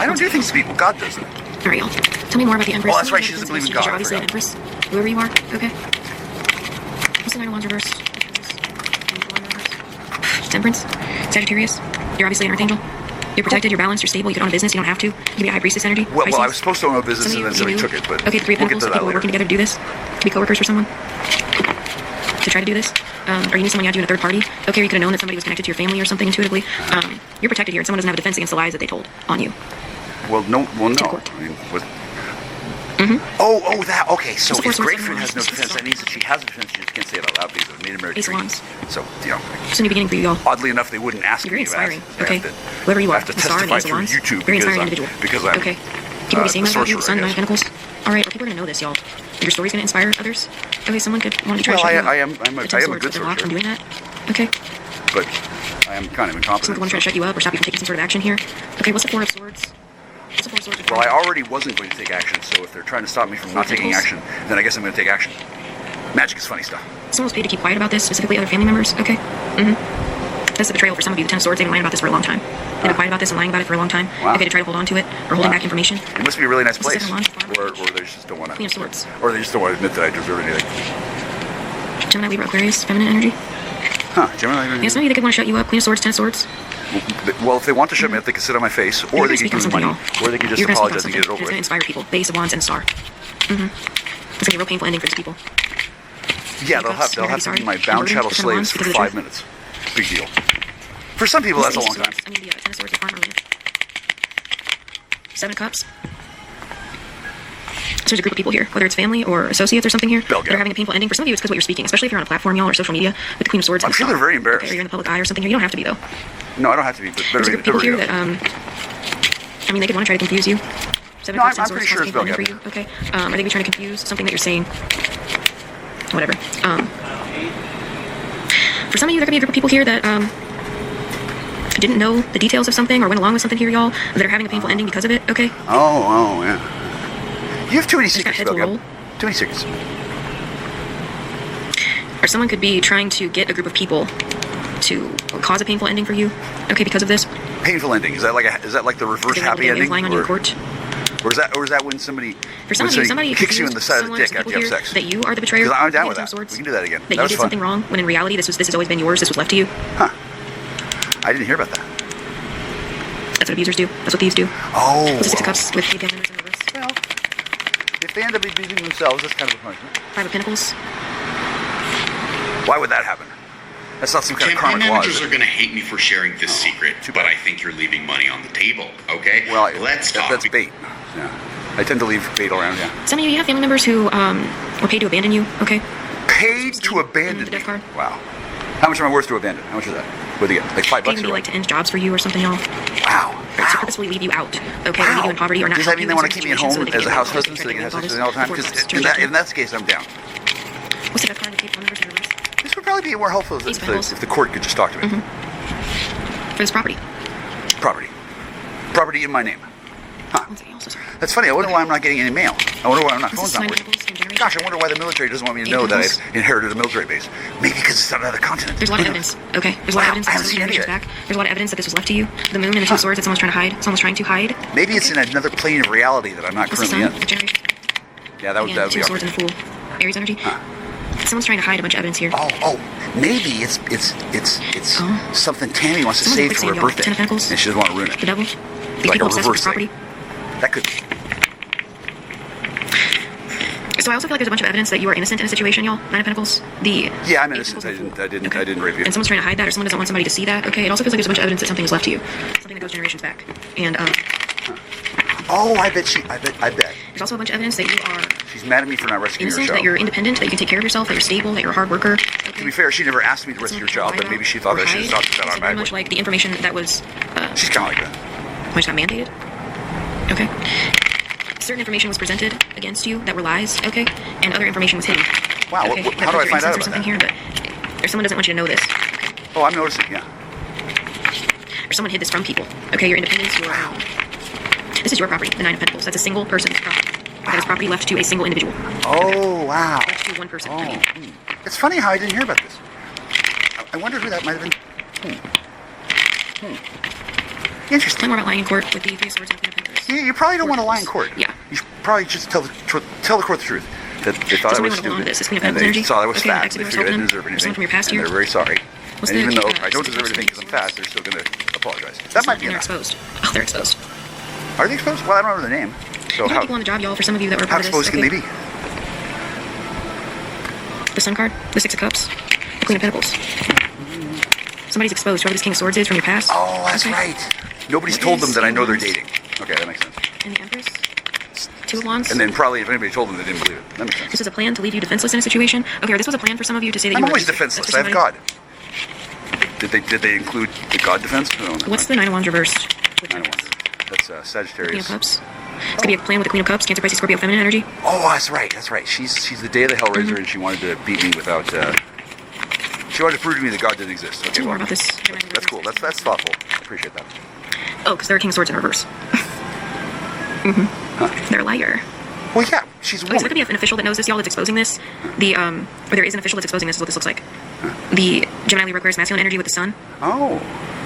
I don't do things to people. God does it. All right, y'all. Tell me more about the Empress. Oh, that's right, she doesn't believe in God, You're I obviously an forgot. Empress. Whoever you are, okay. What's the Nine of Wands reverse? Temperance. Sagittarius. You're obviously an Archangel. You're protected, you're balanced, you're stable, you can own a business, you don't have to. You can be a High Priestess energy. Well, Pisces. I was supposed to own a business Some and of then you somebody knew. took it, but Okay, the Three of we'll get Pentacles, to that people later. working together to do this. To be coworkers for someone. To try to do this. or you knew someone you had to in a third party, okay, or you could have known that somebody was connected to your family or something intuitively, you're protected here, and someone doesn't have a defense against the lies that they told on you. Well, no. I mean, what? Oh, that. Okay, so if Grapefruit has no defense, that means that she has a defense. She just can't say it out loud because of Native American treaties. So, It's a new beginning for you, y'all. Oddly enough, they wouldn't ask You're me very to inspiring. Okay, I whoever you are, have to the star in testify the through salons. YouTube Very inspiring individual. because I'm okay. People will be saying that about you, sorcerer, son, Nine of Pentacles. All right, well, people are gonna know this, y'all. Your story's gonna inspire others. Okay, someone could want to try to show you I am a good sorcerer. From doing that. Okay. But I am kind of incompetent. Someone could want to try to shut you up or stop you from taking some sort of action here. Okay, what's the Four of Swords? Well, I already wasn't going to take action, so if they're trying to stop me from not taking action, then I guess I'm going to take action. Magic is funny stuff. Someone was paid to keep quiet about this, specifically other family members. Okay. That's a betrayal for some of you. The Ten of Swords, they've been lying about this for a long time. They've been quiet about this and lying about it for a long time. Wow. Okay, to try to hold on to it or holding back information. It must be a really nice place. Or they just don't want to. Queen of Swords. Or they just don't want to admit that I deserve anything. Gemini, Libra, Aquarius, feminine energy. Huh, Gemini, Libra. Yeah, some of you, they could want to shut you up. Queen of Swords, Ten of Swords. Well, if they want to shut me up, they can sit on my face, or they can give me money, or they can just apologize and get it over with. It's going to inspire people. Base of Wands and Star. It's going to be a real painful ending for these people. Yeah, they'll have to be my bound chattel slaves for 5 minutes. Big deal. For some people, that's a long time. I mean, the Ten of Swords is armor. Seven of Cups. So there's a group of people here, whether it's family or associates or something here, that are having a painful ending. For some of you, it's because what you're speaking, especially if you're on a platform, y'all, or social media, with the Queen of Swords. I'm sure they're very embarrassed. Okay, or you're in the public eye or something here. You don't have to be, though. No, I don't have to be, but there's a group of people here that, I mean, they could want to try to confuse you. No, I'm pretty sure it's Bill for you. Okay. Or they could be trying to confuse something that you're saying. Whatever. For some of you, there could be a group of people here that, didn't know the details of something or went along with something here, y'all, that are having a painful ending because of it, okay? Oh, yeah. You have too many secrets, Bill. Too many secrets. Or someone could be trying to get a group of people to cause a painful ending for you, okay, because of this. Painful ending? Is that like the reverse happy ending? Lying on you in court. Or is that when somebody kicks you in the side of the dick after you have sex? That you are the betrayer. Because I'm down with that. We can do that again. That you did something wrong when in reality this has always been yours. This was left to you. Huh? I didn't hear about that. That's what abusers do. That's what thieves do. Oh. The Six of Cups with the members in reverse. Well, if they end up abusing themselves, that's kind of a punishment. Five of Pentacles. Why would that happen? That's not some kind of karmic law. Managers are going to hate me for sharing this secret, but I think you're leaving money on the table, okay? Well, let's talk. That's bait. Yeah. I tend to leave bait around, yeah. Some of you have family members who were paid to abandon you, okay? Paid to abandon the death card. Wow. How much am I worth to abandon? How much is that? What do you get? Like $5 Maybe like to end jobs for you or something, y'all. Wow. Right, to purposefully leave you out, okay? Or leave you in poverty or not. Does that mean they want to keep me at home as a house husband so they can have sex with me all the time? Because in that case, I'm down. What's the death card to take members in reverse? This would probably be more helpful if the court could just talk to me. For this property. Property in my name. Huh. That's funny. I wonder why I'm not getting any mail. I wonder why I'm not phone's not working. Gosh, I wonder why the military doesn't want me to know that I've inherited a military base. Maybe because it's on another continent. There's a lot of evidence. Okay. There's a lot of evidence. I haven't seen any of it. There's a lot of evidence that this was left to you. The moon and the Two of Swords that someone's trying to hide. Someone's trying to hide. Maybe it's in another plane of reality that I'm not currently in. Yeah, that would be Two of Swords and the Fool. Aries energy. Someone's trying to hide a bunch of evidence here. Oh, maybe it's something Tammy wants to save for her birthday, Ten of Pentacles. and she doesn't want to ruin it. The Devil. Like a reverse thing. That could be. So I also feel like there's a bunch of evidence that you are innocent in a situation, y'all. Nine of Pentacles. Yeah, I'm innocent. I didn't rape you. And someone's trying to hide that, or someone doesn't want somebody to see that. Okay. It also feels like there's a bunch of evidence that something was left to you, something that goes generations back. And Oh, I bet. There's also a bunch of evidence that you are. She's mad at me for not rescuing her innocent, child. that you're independent, that you can take care of yourself, that you're stable, that you're a hard worker. Okay. To be fair, she never asked me to rescue her child, but maybe she thought that she was talking about automatically. Very much like the information that was. She's kind of like that. Which got mandated. Okay. Certain information was presented against you that were lies. Okay. And other information was hidden. Wow. Okay. How do I find out about that? Here, but or someone doesn't want you to know this. Okay. Oh, I'm noticing. Yeah. Or someone hid this from people. Okay. Your independence. Your. This is your property. The Nine of Pentacles. That's a single person's property. That is property left to a single individual. Oh, wow. Left to one person. It's funny how I didn't hear about this. I wonder who that might have been. Interesting. Tell more about lying in court with the Three of Swords and Queen of Pentacles. You probably don't want to lie in court. Yeah. You should probably just tell the court the truth. That they thought I was stupid. And they thought I was fat. They figured I didn't deserve anything. From your past and year. they're very sorry. What's and the, even though I don't deserve anything because I'm fat, they're still going to apologize. That might be enough. They're exposed. Oh, they're exposed. Are they exposed? Well, I don't know the name. So how people on the job, y'all, for some of you that were part how of this. exposed can they be? The Sun card, the Six of Cups, the Queen of Pentacles. Somebody's exposed. Whoever this King of Swords is from your past. Oh, that's right. Nobody's told them that I know they're dating. Okay, that makes sense. And the Empress. Two of Wands. And then probably if anybody told them, they didn't believe it. That makes sense. This is a plan to leave you defenseless in a situation. Okay, or this was a plan for some of you to say that I'm you were always defenseless. I have God. Did they include the God defense? What's the Nine of Wands reversed? Nine of Wands. That's Sagittarius. Queen of Cups. It's gonna be a plan with the Queen of Cups, Cancer, Pisces, Scorpio, feminine energy. Oh, that's right. That's right. She's the day of the Hellraiser, and she wanted to beat me without. She wanted to prove to me that God didn't exist. Okay, Tell me more about this. That's cool. That's thoughtful. I appreciate that. Oh, because they're a King of Swords in reverse. They're a liar. Well, yeah, she's a woman. So there could be an official that knows this, y'all, that's exposing this. Or there is an official that's exposing this, is what this looks like. The Gemini, Libra, Aquarius, masculine energy with the sun. Oh,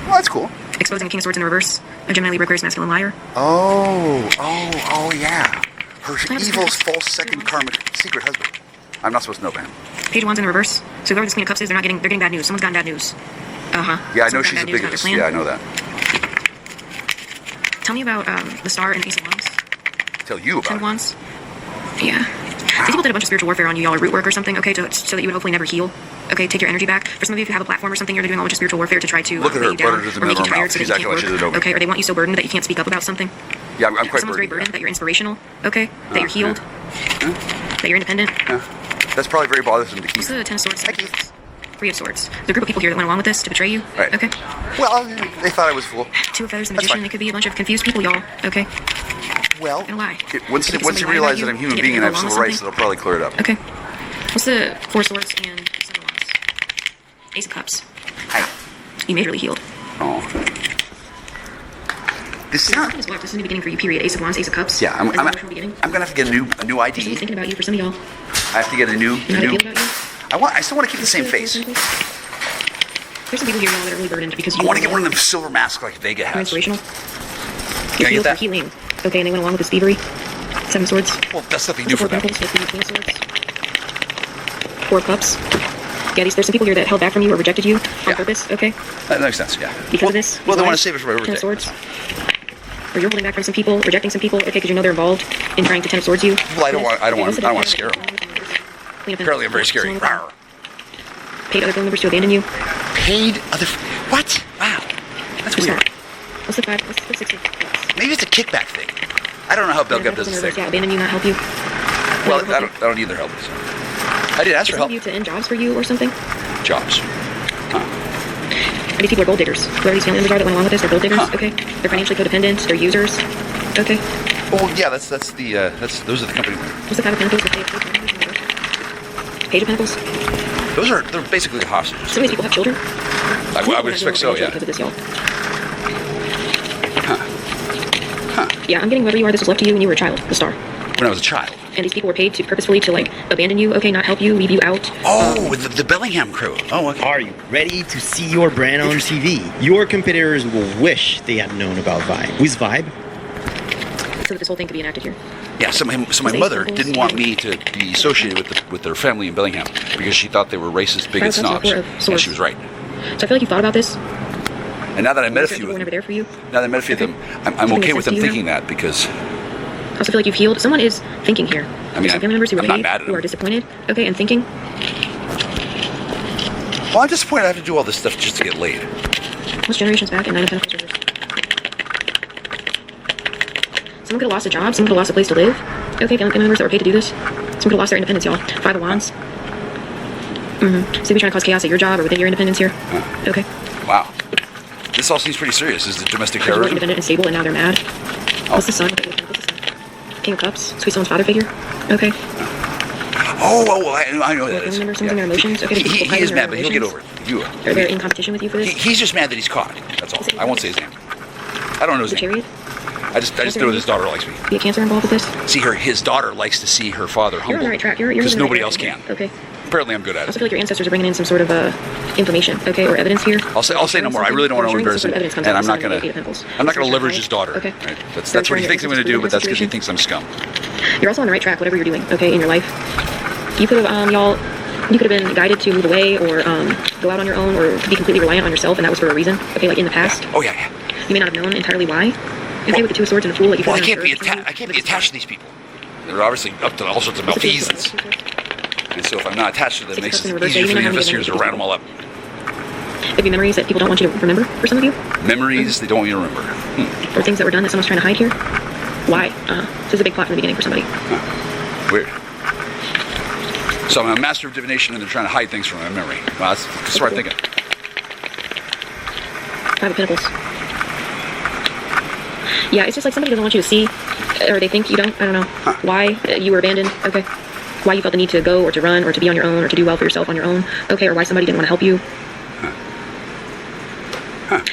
well, that's cool. Exposing a King of Swords in the reverse. A Gemini, Libra, Aquarius, masculine liar. Oh, yeah. Her evil, false, second karmic secret husband. I'm not supposed to know about him. Page of Wands in reverse. So whoever this Queen of Cups is, they're getting bad news. Someone's gotten bad news. Yeah, I know she's the biggest. Yeah, I know that. Tell me about the Star and Ace of Wands. Tell you about Ten of Wands. Yeah. These people did a bunch of spiritual warfare on you, y'all, or root work or something, okay, so that you would hopefully never heal. Okay, take your energy back. For some of you, if you have a platform or something, you're doing a bunch of spiritual warfare to try to look at her, you down, butter or make you tired so that she's you acting like can't she did it work. over. Okay, or they want you so burdened that you can't speak up about something. Yeah, I'm quite Someone's very burdened that you're inspirational, okay, that you're healed, that you're independent. That's probably very bothersome to keep. What's the Ten of Swords? Three of Swords. There's a group of people here that went along with this to betray you. Right. Okay. Well, they thought I was fool. Two of Feathers, the Magician. They could be a bunch of confused people, y'all. Okay. Well, and why? Once you realize that I'm a human being and I have civil rights, it'll probably clear it up. Okay. What's the Four of Swords and Seven of Wands? Ace of Cups. Hi. You majorly healed. Oh. This sounds. This is the beginning for you. Period. Ace of Wands, Ace of Cups. Yeah, I'm gonna have to get a new ID. Someone's thinking about you for some of y'all. I have to get a new. You know how they feel about you? I still want to keep the same face. There's some people here now that are really burdened because you. I want to get one of them silver masks like Vega has. You're inspirational. Can I get that? Healing. Okay, and they went along with this thievery. Seven of Swords. Well, that's nothing new for them. King of Swords. Four of Cups. Yeah, there's some people here that held back from you or rejected you on purpose. Okay. That makes sense. Yeah. Because of this. Well, they want to save us for Ten of Swords. Or you're holding back from some people, rejecting some people. Okay, because you know they're involved in trying to Ten of Swords you. Well, I don't want to scare them. Apparently, I'm very scary. Paid other family members to abandon you. Paid other. What? Wow. That's weird. What's the five? What's the six of Cups? Maybe it's a kickback thing. I don't know how Belgab does this thing. Yeah, abandon you, not help you. Well, I don't need their help. So. I did ask for help. You to end jobs for you or something? Jobs. These people are gold diggers. Whoever these family members are that went along with this, they're gold diggers. Okay. They're financially codependent. They're users. Okay. Oh yeah, those are the company. What's the Five of Pentacles? Page of Pentacles. They're basically the hostages. Some of these people have children. I would expect so. Yeah. Because of this, y'all. Yeah, I'm getting whoever you are. This was left to you when you were a child. The Star. When I was a child. And these people were paid to purposefully to abandon you. Okay, not help you, leave you out. Oh, the Bellingham crew. Oh, okay. Are you ready to see your brand on TV? Your competitors will wish they had known about Vibe. Who's Vibe? So that this whole thing could be enacted here. Yeah, so my mother didn't want me to be associated with their family in Bellingham because she thought they were racist, bigot snobs. And she was right. So I feel like you thought about this. And now that I met a few of them, there for you. Now that I met a few of them, I'm okay with them thinking that because. I also feel like you've healed. Someone is thinking here. I mean, some family members who I'm not mad at who them. are disappointed. Okay, and thinking. Well, I'm disappointed I have to do all this stuff just to get laid. What's generations back in Nine of Pentacles reverse? Someone could have lost a job. Someone could have lost a place to live. Okay, family members that were paid to do this. Someone could have lost their independence, y'all. Five of Wands. So you're trying to cause chaos at your job or within your independence here. Okay. Wow. This all seems pretty serious. Is it domestic They're terrorism? independent and stable, and now they're mad. What's the Sun? What's the Sun? King of Cups. Sweet someone's father figure. Okay. I know that. Remember some of their emotions. Okay. He is mad, but he'll get over it. They're in competition with you for this. He's just mad that he's caught. That's all. I won't say his name. I don't know his name. I just know his daughter likes me. Be a Cancer involved with this? See his daughter likes to see her father humble. You're on the right track. You're because nobody else can. Okay. Apparently, I'm good at it. I also feel like your ancestors are bringing in some sort of information, okay, or evidence here. I'll say no more. I really don't want to embarrass him, and I'm not gonna leverage his daughter. Okay. Right? That's what he thinks I'm gonna do, but that's because he thinks I'm scum. You're also on the right track, whatever you're doing, okay, in your life. You could have, you could have been guided to move away or go out on your own, or be completely reliant on yourself, and that was for a reason. Okay, like in the past. Yeah. Oh yeah. You may not have known entirely why. Okay, with the Two of Swords and the Fool, like you could I can't be attached to these people. They're obviously up to all sorts of malfeasance. And so if I'm not attached to them, it makes it reverse, easier for the you may not have investigators to any round them all up. Maybe memories that people don't want you to remember for some of you? Memories they don't want you to remember. Or things that were done that someone's trying to hide here? Why? This is a big plot from the beginning for somebody. Weird. So I'm a master of divination and they're trying to hide things from my memory. Well, that's smart thinking. Five of Pentacles. Yeah, it's just like somebody doesn't want you to see, or they think you don't. I don't know. Why you were abandoned. Okay. Why you felt the need to go or to run or to be on your own or to do well for yourself on your own. Okay. Or why somebody didn't want to help you.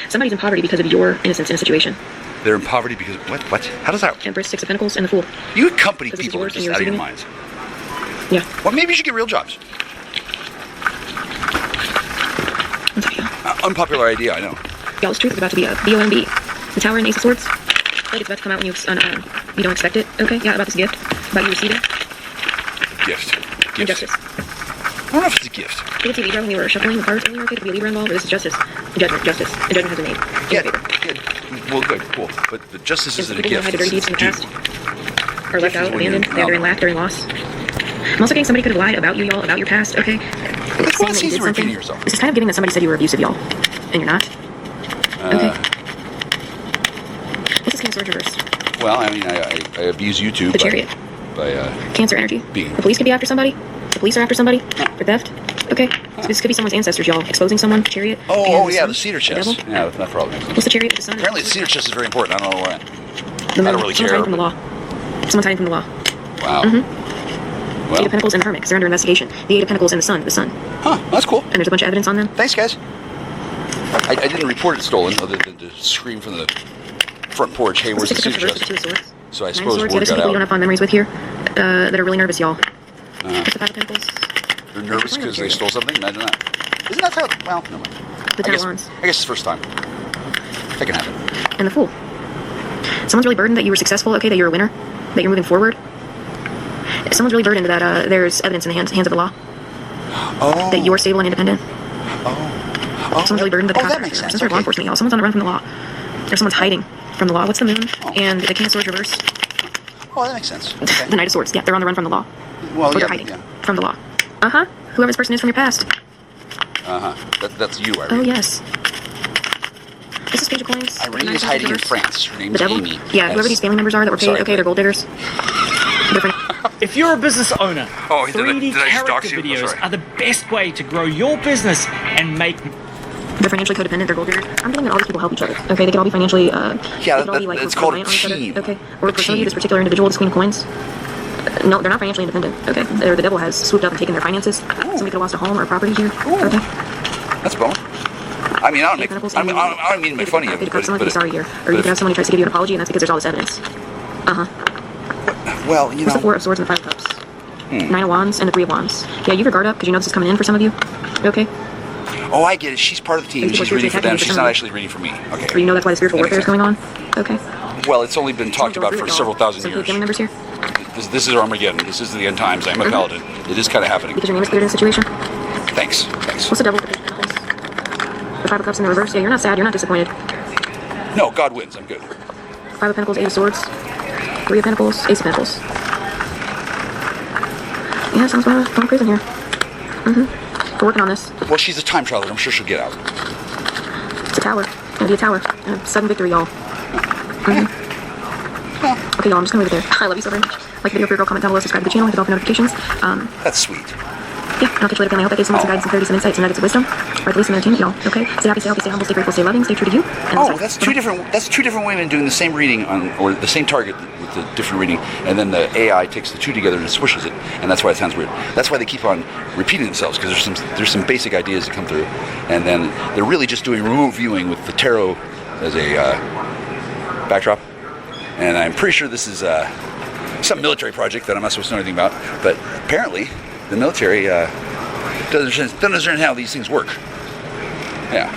Somebody's in poverty because of your innocence in a situation. They're in poverty because what? What? How does that? Empress, Six of Pentacles, and the Fool. You accompany people are just out of your minds. Yeah. Well, maybe you should get real jobs. Unpopular idea, I know. Y'all's truth is about to be a BOMB. The Tower and Ace of Swords. Like it's about to come out when you don't expect it. Okay, yeah, about this gift. About you receiving. Gift. Injustice. I don't know if it's a gift. It could be Libra when we were shuffling the cards earlier. Okay, it could be Libra involved, but this is justice. Judgment. Justice. And judgment has been made. Yeah, good. Well, good, cool. But the justice isn't a gift. Hide the dirty deeds in the past. Or left out, abandoned. They're in lack, they're in loss. I'm also getting somebody could have lied about you, y'all, about your past, okay? That's why it's easy repeating yourself. This is kind of giving that somebody said you were abusive, y'all. And you're not. Okay. What's this King of Swords reverse? Well, I mean, I abuse you too. The Chariot. By Cancer energy. Being. The police could be after somebody. The police are after somebody for theft. Okay. So this could be someone's ancestors, y'all. Exposing someone. Chariot. Oh yeah, the cedar chest. The Yeah, that's probably. What's the Chariot with the sun? Apparently, the cedar chest is very important. I don't know why. I don't really care. Someone's hiding from the law. Someone's hiding from the law. Wow. Well. Eight of Pentacles and the Hermit, because they're under investigation. The Eight of Pentacles and the Sun. The Sun. Huh, that's cool. And there's a bunch of evidence on them. Thanks, guys. I didn't report it stolen, other than to scream from the front porch, hey, where's the cedar chest? So I suppose word got out. People you don't have fond memories with here that are really nervous, y'all. What's the Five of Pentacles? They're nervous because they stole something? Imagine that. Isn't that how... Well, no mind. The Ten of Wands. I guess it's the first time. That can happen. And the Fool. Someone's really burdened that you were successful, okay, that you're a winner, that you're moving forward. Someone's really burdened that there's evidence in the hands of the law. Oh. That you're stable and independent. Oh. Someone's really burdened that that makes sense. Some sort of law enforcement, y'all. Someone's on the run from the law. Or someone's hiding from the law. What's the Moon? And the King of Swords reverse. Oh, that makes sense. Okay. The Knight of Swords. Yeah, they're on the run from the law. Well, or they're hiding from the law. Whoever this person is from your past. That's you, Irene. Oh, yes. This is Page of Coins. Irene is hiding in France. Her name is Amy. Yeah, whoever these family members are that were paid, okay, they're gold diggers. If you're a business owner, Oh, 3D did I character stalk you? videos Sorry. are the best way to grow your business and make... They're financially codependent, they're gold diggers. I'm getting that all these people help each other. Okay, they can all be financially... Yeah, it's called a team. Okay, or for some of you, this particular individual, this Queen of Coins, no, they're not financially independent. Okay, the devil has swooped up and taken their finances. Somebody could have lost a home or a property here. Okay. That's bone. I mean, I don't mean to make fun of you. Someone could be sorry here. Or you could have someone who tries to give you an apology, and that's because there's all this evidence. Well, you know... What's the Four of Swords and the Five of Cups? Nine of Wands and the Three of Wands. Yeah, you have your guard up, because you know this is coming in for some of you. Okay? Oh, I get it. She's part of the team. She's reading for them. She's not actually reading for me. Okay. Or you know that's why the spiritual warfare is going on? Okay. Well, it's only been talked about for several thousand years. Family members here? This is Armageddon. This is the end times. I'm a paladin. It is kind of happening. Because your name is cleared in the situation? Thanks. What's the devil with the Page of Pentacles? The Five of Cups in the reverse? Yeah, you're not sad. You're not disappointed. No, God wins. I'm good. Five of Pentacles, Eight of Swords, Three of Pentacles, Ace of Pentacles. Yeah, someone's going to prison here. We're working on this. Well, she's a time traveler. I'm sure she'll get out. It's a tower. It's going to be a tower. And a sudden victory, y'all. Okay, y'all, I'm just going to leave it there. I love you so very much. Like the video for your girl, comment down below, subscribe to the channel, hit all the notifications. That's sweet. Yeah, and I'll catch you later, family. I hope that gave some guidance, some clarity, some insights, some nuggets of wisdom. Or at least some entertainment, y'all. Okay? Stay happy, stay healthy, stay humble, stay grateful, stay loving, stay true to you. And that's two different women doing the same reading or the same target with the different reading, and then the AI takes the two together and swishes it, and that's why it sounds weird. That's why they keep on repeating themselves, because there's some basic ideas that come through, and then they're really just doing remote viewing with the tarot as a backdrop. And I'm pretty sure this is some military project that I'm not supposed to know anything about, but apparently the military doesn't understand how these things work. Yeah.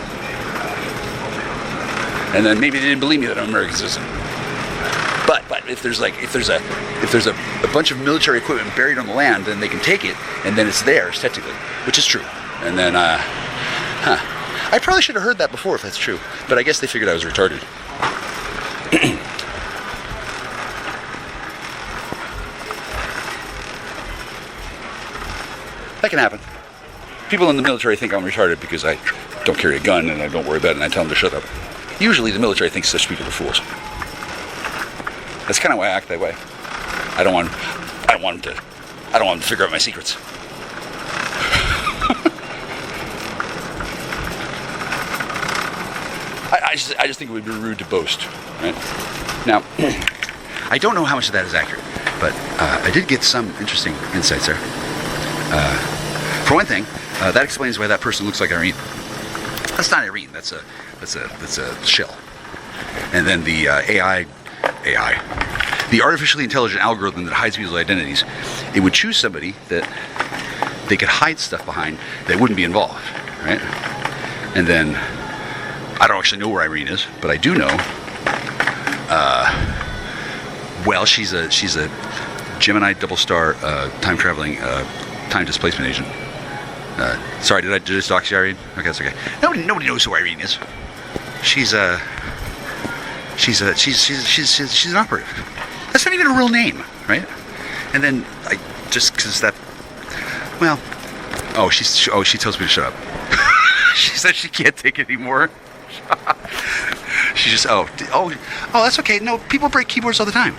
And then maybe they didn't believe me that I'm an American citizen. But if there's a bunch of military equipment buried on the land, then they can take it, and then it's theirs technically, which is true. And then I probably should have heard that before if that's true, but I guess they figured I was retarded. that can happen. People in the military think I'm retarded because I don't carry a gun and I don't worry about it and I tell them to shut up. Usually the military thinks such people are fools. That's kind of why I act that way. I don't want them to figure out my secrets. I just think it would be rude to boast, right? Now, I don't know how much of that is accurate, but I did get some interesting insights there. For one thing, that explains why that person looks like Irene. That's not Irene. That's a shell. And then the AI, the artificially intelligent algorithm that hides people's identities, it would choose somebody that they could hide stuff behind that wouldn't be involved, right? And then I don't actually know where Irene is, but I do know. Well, she's a Gemini double star time traveling time displacement agent. Sorry, did I just dox you, Irene? Okay, that's okay. Nobody knows who Irene is. She's an operative. That's not even a real name, right? And then because that, well, she tells me to shut up. She said she can't take it anymore. She just that's okay. No, people break keyboards all the time.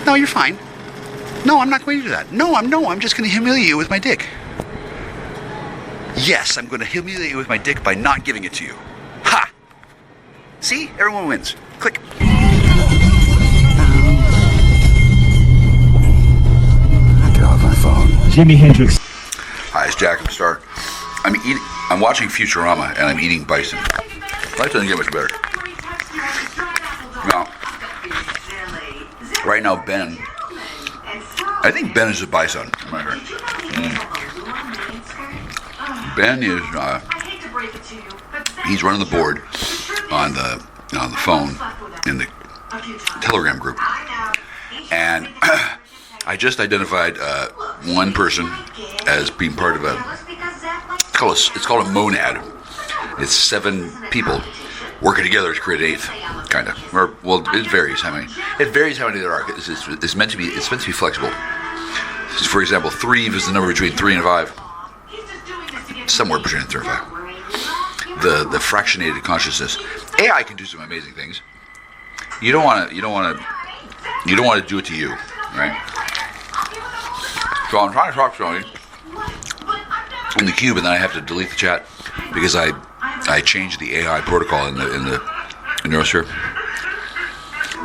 No, you're fine. No, I'm not going to do that. No, I'm just going to humiliate you with my dick. Yes, I'm going to humiliate you with my dick by not giving it to you. Ha! See? Everyone wins. Click. Get off my phone. Jimi Hendrix. Hi, it's Jack. I'm Star. I'm watching Futurama and I'm eating bison. Life doesn't get much better. Now, right now, Ben. I think Ben is a bison. I'm not sure. Ben is. He's running the board on the phone in the Telegram group, and I just identified one person as being part of it's called a monad. It's 7 people working together to create an eighth, kind of. Or, well, it varies how many. It varies how many there are. It's meant to be flexible. So for example, 3 is the number between 3 and 5. Somewhere between 3 and 5. The fractionated consciousness. AI can do some amazing things. You don't want to do it to you, right? So I'm trying to talk to somebody in the cube, and then I have to delete the chat because I changed the AI protocol in the Neurosphere,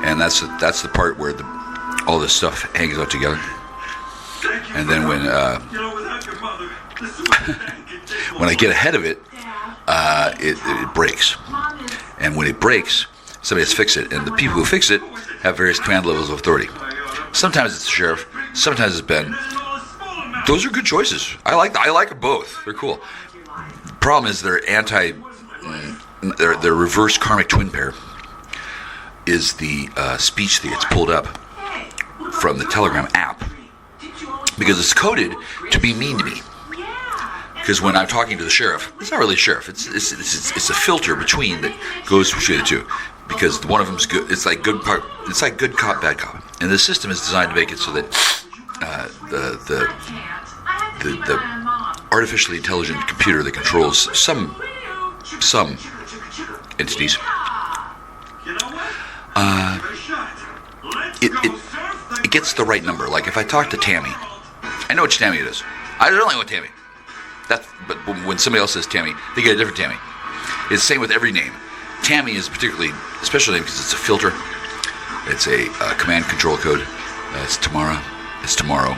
and that's the part where all this stuff hangs out together. And then when I get ahead of it, it breaks. And when it breaks, somebody has to fix it, and the people who fix it have various command levels of authority. Sometimes it's the sheriff, sometimes it's Ben. Those are good choices. I like them both. They're cool. The problem is their reverse karmic twin pair is the speech that gets pulled up from the Telegram app, because it's coded to be mean to me. Because when I'm talking to the sheriff, it's not really a sheriff. It's a filter between that goes between the two, because one of them's good. It's like good cop, bad cop, and the system is designed to make it so that the artificially intelligent computer that controls some entities, it gets the right number. Like if I talk to Tammy, I know which Tammy it is. I don't know what Tammy. But when somebody else says Tammy, they get a different Tammy. It's the same with every name. Tammy is particularly a special name because it's a filter. It's a command control code. It's Tamara. It's tomorrow.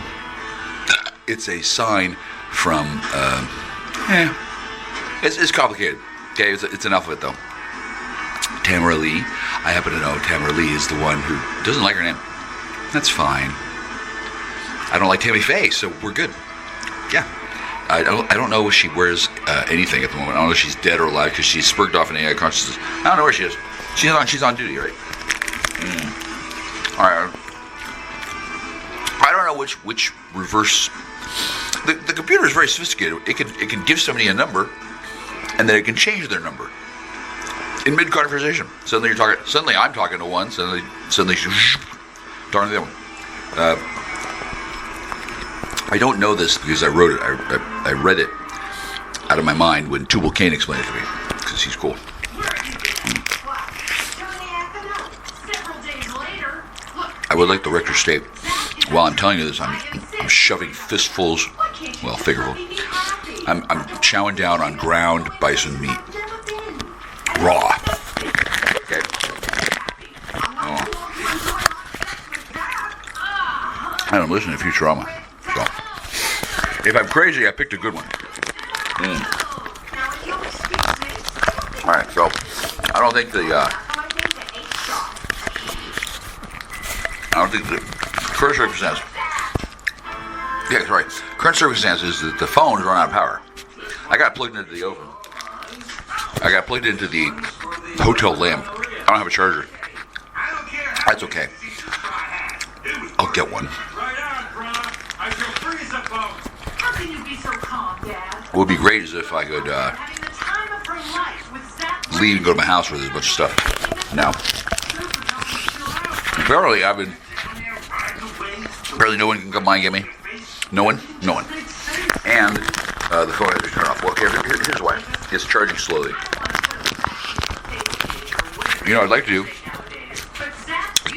It's a sign from. It's complicated. Okay, it's an alphabet though. Tamara Lee. I happen to know Tamara Lee is the one who doesn't like her name. That's fine. I don't like Tammy Faye, so we're good. Yeah. I don't know if she wears anything at the moment. I don't know if she's dead or alive because she's spurged off in AI consciousness. I don't know where she is. She's on duty, right? All right. I don't know which reverse. The computer is very sophisticated. It can give somebody a number, and then it can change their number in mid conversation. Suddenly you're talking. Suddenly I'm talking to one. Suddenly talking to the other one. I don't know this because I wrote it. I read it out of my mind when Tubal Cain explained it to me, because he's cool. I would like the record state. While I'm telling you this, I'm shoving fistfuls, well, figurable. I'm chowing down on ground bison meat, raw. Okay. Oh. I don't listen to Futurama, so if I'm crazy, I picked a good one. All right, so I don't think the current circumstance. Yeah, sorry. Current circumstance is that the phones run out of power. I got plugged into the oven. I got plugged into the hotel lamp. I don't have a charger. That's okay. I'll get one. What would be great is if I could leave and go to my house where there's a bunch of stuff. Now, apparently apparently no one can come by and get me. No one. And the phone has to turn off. Well, okay, here's why. It's charging slowly. You know what I'd like to do is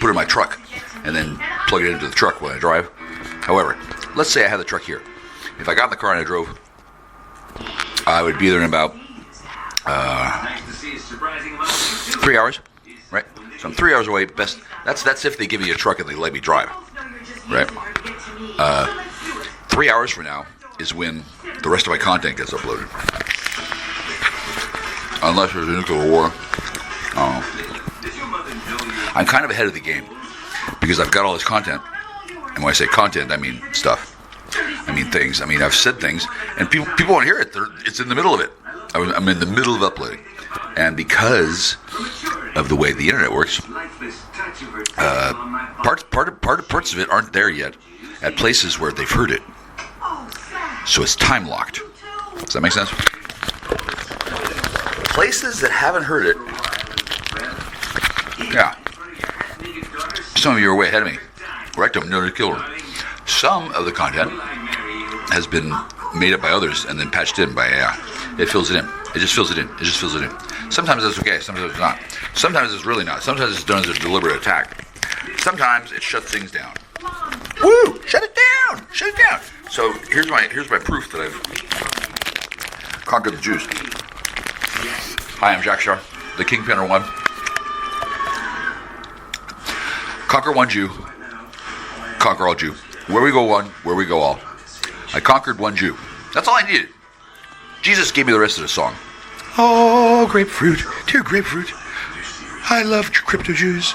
put it in my truck and then plug it into the truck when I drive. However, let's say I had the truck here. If I got in the car and I drove, I would be there in about 3 hours, right? So I'm 3 hours away. Best. That's if they give me a truck and they let me drive, right? 3 hours from now is when the rest of my content gets uploaded, unless there's a nuclear war. I'm kind of ahead of the game because I've got all this content, and when I say content, I mean stuff. I mean things. I mean I've said things, and people want to hear it. It's in the middle of it. I'm in the middle of uploading, and because of the way the internet works, parts of it aren't there yet at places where they've heard it. So it's time locked. Does that make sense? Places that haven't heard it. Yeah. Some of you are way ahead of me. Rectum, no killer. Some of the content has been made up by others and then patched in by AI. It fills it in. It just fills it in. Sometimes it's okay, sometimes it's not. Sometimes it's really not. Sometimes it's done as a deliberate attack. Sometimes it shuts things down. Woo! Shut it down! So here's my proof that I've conquered the Jews. Hi, I'm Jack Shar, the Kingpinner1. Conquer one Jew, conquer all Jew. Where we go one, where we go all. I conquered one Jew. That's all I needed. Jesus gave me the rest of the song. Oh, grapefruit, dear grapefruit. I love crypto Jews.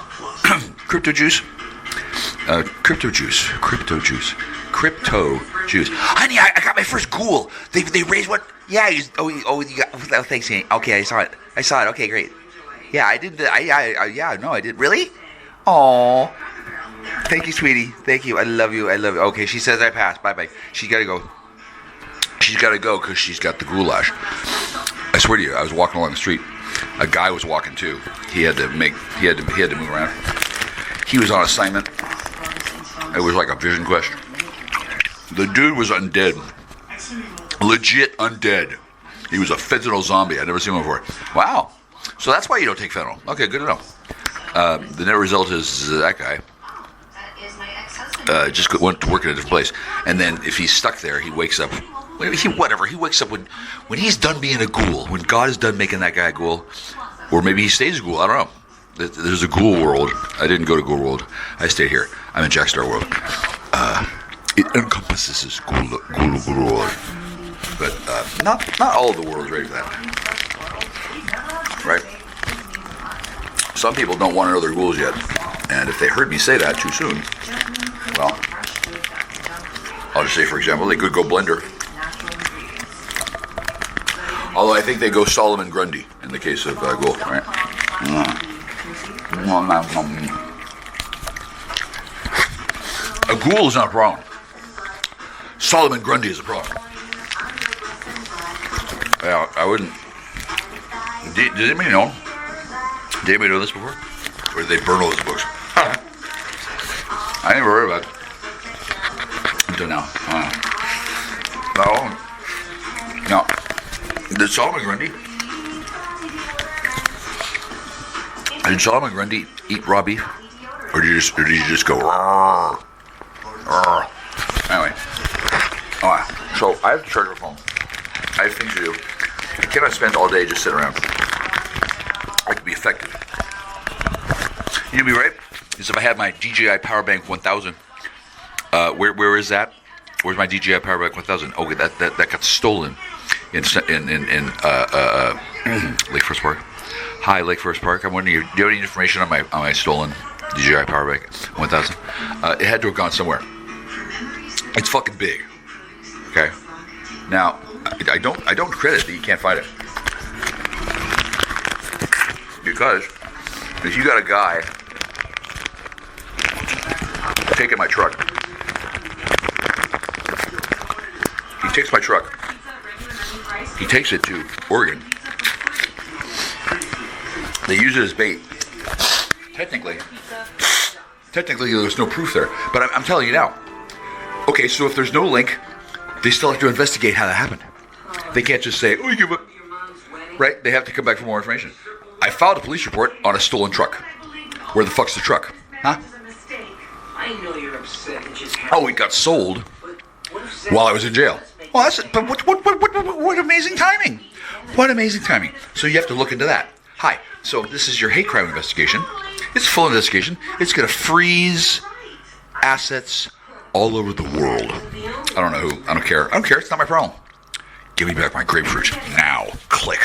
Crypto Jews. Crypto Jews. Honey, I got my first ghoul. They raised what? Yeah. You got. Oh, thanks, Annie. Okay, I saw it. Okay, great. Yeah, I did. I did. Really? Aw. Thank you, sweetie. Thank you. I love you. Okay, she says I passed. Bye. She's got to go because she's got the goulash. I swear to you, I was walking along the street. A guy was walking too. He had to move around. He was on assignment. It was like a vision quest. The dude was undead. Legit undead. He was a fentanyl zombie. I'd never seen one before. Wow. So that's why you don't take fentanyl. Okay, good to know. The net result is that guy just went to work in a different place. And then if he's stuck there, he wakes up. He wakes up when he's done being a ghoul. When God is done making that guy a ghoul. Or maybe he stays a ghoul. I don't know. There's a ghoul world. I didn't go to ghoul world. I stayed here. I'm in Jack Star world. It encompasses ghoul world. But not all of the world is ready for that. Right? Some people don't want to know their ghouls yet. And if they heard me say that too soon, well, I'll just say, for example, they could go Blender. Although I think they go Solomon Grundy in the case of ghoul, right? A ghoul is not a problem. Solomon Grundy is a problem. Yeah, I wouldn't. Did anybody know? Did anybody know this before? Or did they burn all those books? I never heard about it. until now. No. Did Solomon Grundy eat raw beef? Or did you just go, "Arr, arr"? Anyway. Alright, so I have to charge my phone. I have things to do. I cannot spend all day just sitting around. I can be effective. You know me, right? Is if I had my DJI Powerbank 1000. Where is that? Where's my DJI Powerbank 1000? Okay, that got stolen in Lake Forest Park. Hi, Lake Forest Park. I'm wondering, do you have any information on my stolen DJI Powerbank 1000? It had to have gone somewhere. It's fucking big. Okay. Now, I don't credit that you can't find it, because if you got a guy taking my truck, he takes my truck, he takes it to Oregon. They use it as bait. Technically, there's no proof there. But I'm telling you now. Okay, so if there's no link, they still have to investigate how that happened. They can't just say, "Oh, you give up." Right? They have to come back for more information. I filed a police report on a stolen truck. Where the fuck's the truck? Huh? Oh, it got sold while I was in jail. Well, but what amazing timing. What amazing timing. So you have to look into that. Hi, so this is your hate crime investigation. It's a full investigation. It's going to freeze assets all over the world. I don't know who. I don't care. It's not my problem. Give me back my grapefruit now. Click.